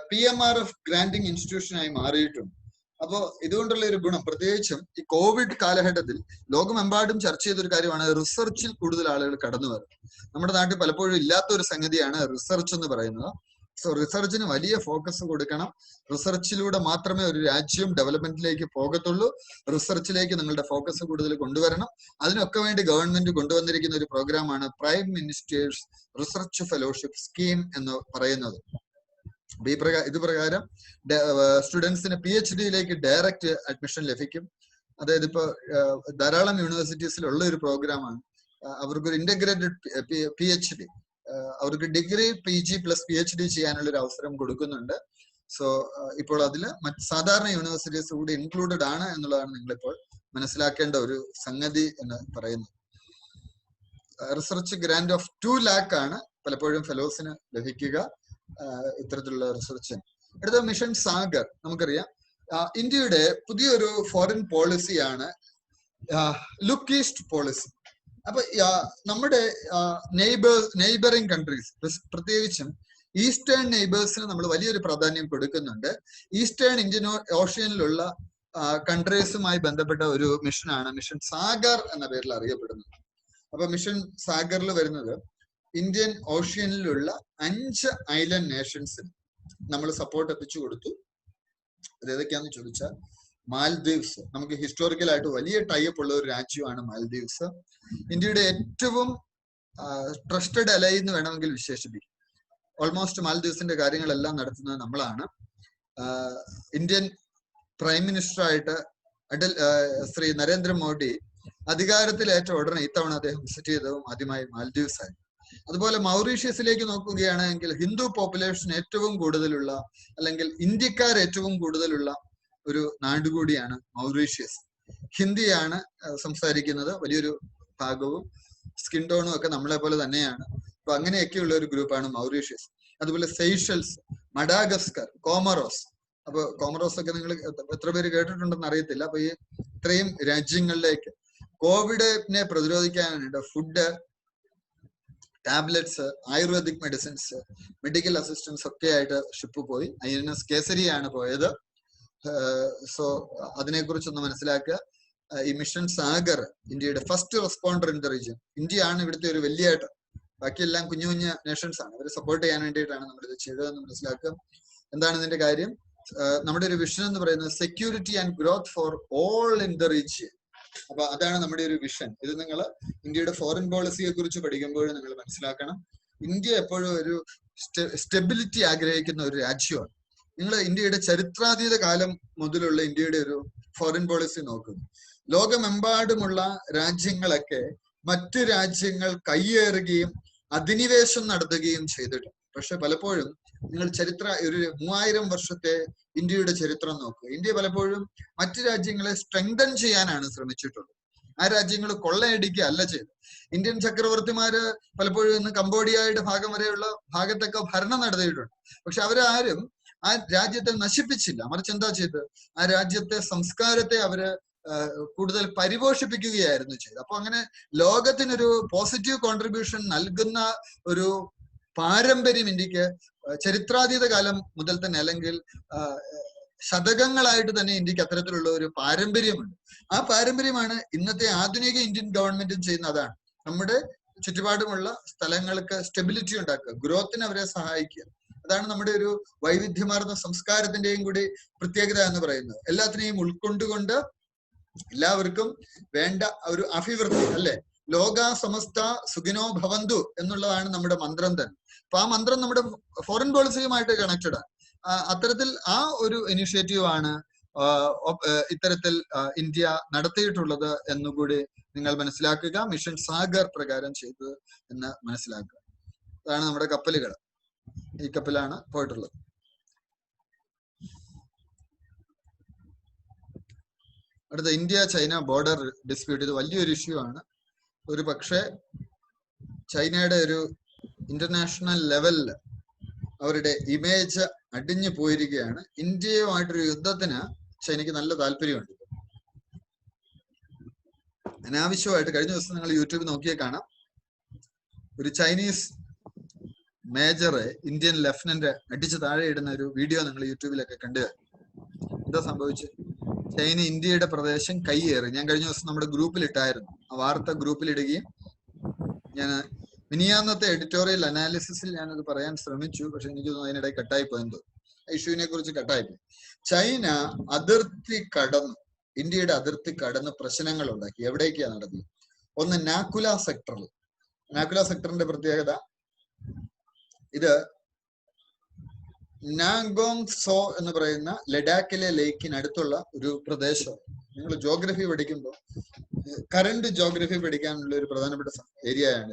S1: PMRF ഗ്രാൻഡിങ് ഇൻസ്റ്റിറ്റ്യൂഷനായി മാറിയിട്ടുണ്ട്. അപ്പോ ഇതുകൊണ്ടുള്ള ഒരു ഗുണം, പ്രത്യേകിച്ചും ഈ കോവിഡ് കാലഘട്ടത്തിൽ ലോകമെമ്പാടും ചർച്ച ചെയ്തൊരു കാര്യമാണ് റിസർച്ചിൽ കൂടുതൽ ആളുകൾ കടന്നു വരുന്നത്. നമ്മുടെ നാട്ടിൽ പലപ്പോഴും ഇല്ലാത്ത ഒരു സംഗതിയാണ് റിസർച്ച് എന്ന് പറയുന്നത്. സോ റിസർച്ചിന് വലിയ ഫോക്കസ് കൊടുക്കണം. റിസർച്ചിലൂടെ മാത്രമേ ഒരു രാജ്യം ഡെവലപ്മെന്റിലേക്ക് പോകത്തുള്ളൂ. റിസർച്ചിലേക്ക് നിങ്ങളുടെ ഫോക്കസ് കൂടുതൽ കൊണ്ടുവരണം. അതിനൊക്കെ വേണ്ടി ഗവൺമെന്റ് കൊണ്ടുവന്നിരിക്കുന്ന ഒരു പ്രോഗ്രാമാണ് prime ministers research fellowship scheme എന്ന് പറയുന്നത്. ഇത് പ്രകാരം സ്റ്റുഡൻസിന് PhD-യിലേക്ക് ഡയറക്റ്റ് അഡ്മിഷൻ ലഭിക്കും. അതായത് ഇപ്പൊ ധാരാളം യൂണിവേഴ്സിറ്റീസിലുള്ള ഒരു പ്രോഗ്രാമാണ്. അവർക്കൊരു ഇന്റഗ്രേറ്റഡ് PhD, അവർക്ക് ഡിഗ്രി PG + PhD ചെയ്യാനുള്ള ഒരു അവസരം കൊടുക്കുന്നുണ്ട്. സോ ഇപ്പോൾ അതിൽ സാധാരണ യൂണിവേഴ്സിറ്റീസ് കൂടി ഇൻക്ലൂഡഡ് ആണ് എന്നുള്ളതാണ് നിങ്ങളിപ്പോൾ മനസ്സിലാക്കേണ്ട ഒരു സംഗതി എന്ന് പറയുന്നത്. റിസർച്ച് ഗ്രാന്റ് ഓഫ് 2 lakh ആണ് പലപ്പോഴും ഫെലോസിന് ലഭിക്കുക ഇത്തരത്തിലുള്ള റിസർച്ച്. അടുത്ത മിഷൻ സാഗർ. നമുക്കറിയാം ഇന്ത്യയുടെ പുതിയൊരു ഫോറിൻ പോളിസിയാണ് ലുക്ക് ഈസ്റ്റ് പോളിസി. അപ്പൊ നമ്മുടെ നെയ്ബറിംഗ് കൺട്രീസ്, പ്രത്യേകിച്ചും ഈസ്റ്റേൺ നെയ്ബേഴ്സിന് നമ്മൾ വലിയൊരു പ്രാധാന്യം കൊടുക്കുന്നുണ്ട്. ഈസ്റ്റേൺ ഇന്ത്യൻ ഓഷ്യനിലുള്ള കൺട്രീസുമായി ബന്ധപ്പെട്ട ഒരു മിഷനാണ് മിഷൻ സാഗർ എന്ന പേരിൽ അറിയപ്പെടുന്നത്. അപ്പൊ മിഷൻ സാഗറിൽ വരുന്നത് ഇന്ത്യൻ ഓഷ്യനിലുള്ള 5 ഐലൻഡ് നേഷൻസിന് നമ്മൾ സപ്പോർട്ട് എത്തിച്ചു കൊടുത്തു. അത് ഏതൊക്കെയാന്ന് ചോദിച്ചാൽ മാൽദീവ്സ്, നമുക്ക് ഹിസ്റ്റോറിക്കലായിട്ട് വലിയ ടൈപ്പ് ഉള്ള ഒരു രാജ്യമാണ് മാൽദീവ്സ്. ഇന്ത്യയുടെ ഏറ്റവും ട്രസ്റ്റഡ് അലൈ എന്ന് വേണമെങ്കിൽ വിശേഷിപ്പിക്കും. ഓൾമോസ്റ്റ് മാൽദീവ്സിന്റെ കാര്യങ്ങളെല്ലാം നടത്തുന്നത് നമ്മളാണ്. ഇന്ത്യൻ പ്രൈം മിനിസ്റ്ററായിട്ട് ശ്രീ നരേന്ദ്രമോദി അധികാരത്തിലേറ്റ ഉടനെ ഇത്തവണ അദ്ദേഹം വിസിറ്റ് ചെയ്തതും ആദ്യമായി മാൽദീവ്സ് ആയി. അതുപോലെ മൗറീഷ്യസിലേക്ക് നോക്കുകയാണെങ്കിൽ ഹിന്ദു പോപ്പുലേഷൻ ഏറ്റവും കൂടുതലുള്ള, അല്ലെങ്കിൽ ഇന്ത്യക്കാർ ഏറ്റവും കൂടുതലുള്ള ഒരു നാടുകൂടിയാണ് മൗറീഷ്യസ്. ഹിന്ദിയാണ് സംസാരിക്കുന്നത് വലിയൊരു ഭാഗവും, സ്കിൻ ടോണും ഒക്കെ നമ്മളെ പോലെ തന്നെയാണ്. അപ്പൊ അങ്ങനെയൊക്കെയുള്ള ഒരു ഗ്രൂപ്പാണ് മൗറീഷ്യസ്. അതുപോലെ സെയ്ഷൽസ്, മഡാഗസ്കർ, കോമറോസ്. അപ്പൊ കോമറോസ് ഒക്കെ നിങ്ങൾ എത്ര പേര് കേട്ടിട്ടുണ്ടെന്ന് അറിയത്തില്ല. അപ്പൊ ഈ ഇത്രയും രാജ്യങ്ങളിലേക്ക് കോവിഡിനെ പ്രതിരോധിക്കാനായിട്ട് food, tablets, ayurvedic medicines, medical assistance ഒക്കെ ആയിട്ട് ഷിപ്പ് പോയി. INS കേസരിയാണ് പോയത്. സോ അതിനെക്കുറിച്ചൊന്ന് മനസ്സിലാക്കുക. ഈ മിഷൻ സാഗർ ഇന്ത്യയുടെ first responder in the region. ഇന്ത്യയാണ് ഇവിടുത്തെ ഒരു വലിയ, ബാക്കിയെല്ലാം കുഞ്ഞു കുഞ്ഞു നേഷൻസ് ആണ്. അവരെ സപ്പോർട്ട് ചെയ്യാൻ വേണ്ടിയിട്ടാണ് നമ്മൾ ഇത് ചെയ്തതെന്ന് മനസ്സിലാക്കുക. എന്താണ് ഇതിന്റെ കാര്യം? നമ്മുടെ ഒരു വിഷൻ എന്ന് പറയുന്നത് security and growth for all in the region. അപ്പൊ അതാണ് നമ്മുടെ ഒരു വിഷൻ. ഇത് നിങ്ങൾ ഇന്ത്യയുടെ ഫോറിൻ പോളിസിയെ കുറിച്ച് പഠിക്കുമ്പോൾ നിങ്ങൾ മനസ്സിലാക്കണം. ഇന്ത്യ എപ്പോഴും ഒരു സ്റ്റെബിലിറ്റി ആഗ്രഹിക്കുന്ന ഒരു രാജ്യമാണ്. നിങ്ങൾ ഇന്ത്യയുടെ ചരിത്രാതീത കാലം മുതലുള്ള ഇന്ത്യയുടെ ഒരു ഫോറിൻ പോളിസി നോക്കുന്നു. ലോകമെമ്പാടുമുള്ള രാജ്യങ്ങളൊക്കെ മറ്റു രാജ്യങ്ങൾ കയ്യേറുകയും അധിനിവേശം നടത്തുകയും ചെയ്തിട്ടുണ്ട്. പക്ഷെ പലപ്പോഴും നിങ്ങൾ ഒരു 3000 വർഷത്തെ ഇന്ത്യയുടെ ചരിത്രം നോക്കുക. ഇന്ത്യ പലപ്പോഴും മറ്റു രാജ്യങ്ങളെ സ്ട്രെങ്തൻ ചെയ്യാനാണ് ശ്രമിച്ചിട്ടുള്ളത്. ആ രാജ്യങ്ങൾ കൊള്ളയടിക്കുക അല്ല ചെയ്തത്. ഇന്ത്യൻ ചക്രവർത്തിമാര് പലപ്പോഴും ഇന്ന് കംബോഡിയയുടെ ഭാഗം വരെയുള്ള ഭാഗത്തൊക്കെ ഭരണം നടത്തിയിട്ടുണ്ട്. പക്ഷെ അവരാരും ആ രാജ്യത്തെ നശിപ്പിച്ചില്ല. മറിച്ച് എന്താ ചെയ്തത്? ആ രാജ്യത്തെ സംസ്കാരത്തെ അവര് കൂടുതൽ പരിപോഷിപ്പിക്കുകയായിരുന്നു ചെയ്തത്. അപ്പൊ അങ്ങനെ ലോകത്തിനൊരു പോസിറ്റീവ് കോൺട്രിബ്യൂഷൻ നൽകുന്ന ഒരു പാരമ്പര്യം ഇന്ത്യക്ക് ചരിത്രാതീത കാലം മുതൽ തന്നെ, അല്ലെങ്കിൽ ശതകങ്ങളായിട്ട് തന്നെ ഇന്ത്യക്ക് അത്തരത്തിലുള്ള ഒരു പാരമ്പര്യമുണ്ട്. ആ പാരമ്പര്യമാണ് ഇന്നത്തെ ആധുനിക ഇന്ത്യൻ ഗവൺമെന്റും ചെയ്യുന്ന. അതാണ് നമ്മുടെ ചുറ്റുപാടുമുള്ള സ്ഥലങ്ങൾക്ക് സ്റ്റെബിലിറ്റി ഉണ്ടാക്കുക, ഗ്രോത്തിന് അവരെ സഹായിക്കുക. അതാണ് നമ്മുടെ ഒരു വൈവിധ്യമാർന്ന സംസ്കാരത്തിന്റെയും കൂടി പ്രത്യേകത എന്ന് പറയുന്നത്. എല്ലാത്തിനെയും ഉൾക്കൊണ്ടുകൊണ്ട് എല്ലാവർക്കും വേണ്ട ഒരു അഭിവൃദ്ധി, അല്ലെ? ലോക സമസ്ത സുഖിനോ ഭവന്തു എന്നുള്ളതാണ് നമ്മുടെ മന്ത്രം തന്നെ. അപ്പൊ ആ മന്ത്രം നമ്മുടെ ഫോറിൻ പോളിസിയുമായിട്ട് കണക്റ്റഡ് ആണ്. അത്തരത്തിൽ ആ ഒരു ഇനിഷ്യേറ്റീവ് ആണ് ഇത്തരത്തിൽ ഇന്ത്യ നടത്തിയിട്ടുള്ളത് എന്നുകൂടി നിങ്ങൾ മനസ്സിലാക്കുക. മിഷൻ സാഗർ പ്രകാരം ചെയ്തത് എന്ന് മനസ്സിലാക്കുക. അതാണ് നമ്മുടെ കപ്പലുകൾ. ഈ കപ്പലാണ് പോയിട്ടുള്ളത്. അടുത്ത ഇന്ത്യ ചൈന ബോർഡർ ഡിസ്പ്യൂട്ട്. ഇത് വലിയൊരു ഇഷ്യൂ ആണ്. ഒരു പക്ഷേ ചൈനയുടെ ഒരു ഇന്റർനാഷണൽ ലെവലിൽ അവരുടെ ഇമേജ് അടിഞ്ഞു പോയിരിക്കുകയാണ്. ഇന്ത്യയുമായിട്ടൊരു യുദ്ധത്തിന് ചൈനയ്ക്ക് നല്ല താല്പര്യമുണ്ട്. അനാവശ്യമായിട്ട് കഴിഞ്ഞ ദിവസം നിങ്ങൾ യൂട്യൂബിൽ നോക്കിയേ കാണാം, ഒരു ചൈനീസ് മേജറെ ഇന്ത്യൻ ലെഫ്റ്റനന്റ് അടിച്ച് താഴെ ഇടുന്ന ഒരു വീഡിയോ നിങ്ങൾ യൂട്യൂബിലൊക്കെ കണ്ടു. എന്താ സംഭവിച്ചത്? ചൈന ഇന്ത്യയുടെ പ്രദേശം കൈയേറി. ഞാൻ കഴിഞ്ഞ ദിവസം നമ്മുടെ ഗ്രൂപ്പിൽ ഇട്ടായിരുന്നു. ആ വാർത്ത ഗ്രൂപ്പിലിടുകയും ഞാൻ മിനിയാന്നത്തെ എഡിറ്റോറിയൽ അനാലിസിസിൽ ഞാനത് പറയാൻ ശ്രമിച്ചു. പക്ഷെ എനിക്ക് തോന്നുന്നു അതിനിടയിൽ കട്ടായി പോയെന്തോ, ഇഷ്യൂവിനെ കുറിച്ച് കട്ടായി പോയി. ചൈന അതിർത്തി കടന്നു, ഇന്ത്യയുടെ അതിർത്തി കടന്ന് പ്രശ്നങ്ങൾ ഉണ്ടാക്കി. എവിടേക്കാണ് നടന്നത്? ഒന്ന് നാക്കുല സെക്ടറിൽ. നാക്കുല സെക്ടറിന്റെ പ്രത്യേകത, ഇത് നാഗോങ് സോ എന്ന് പറയുന്ന ലഡാക്കിലെ ലേക്കിനടുത്തുള്ള ഒരു പ്രദേശം. നിങ്ങൾ ജോഗ്രഫി പഠിക്കുമ്പോൾ കറണ്ട് ജോഗ്രഫി പഠിക്കാനുള്ള ഒരു പ്രധാനപ്പെട്ട ഏരിയയാണ്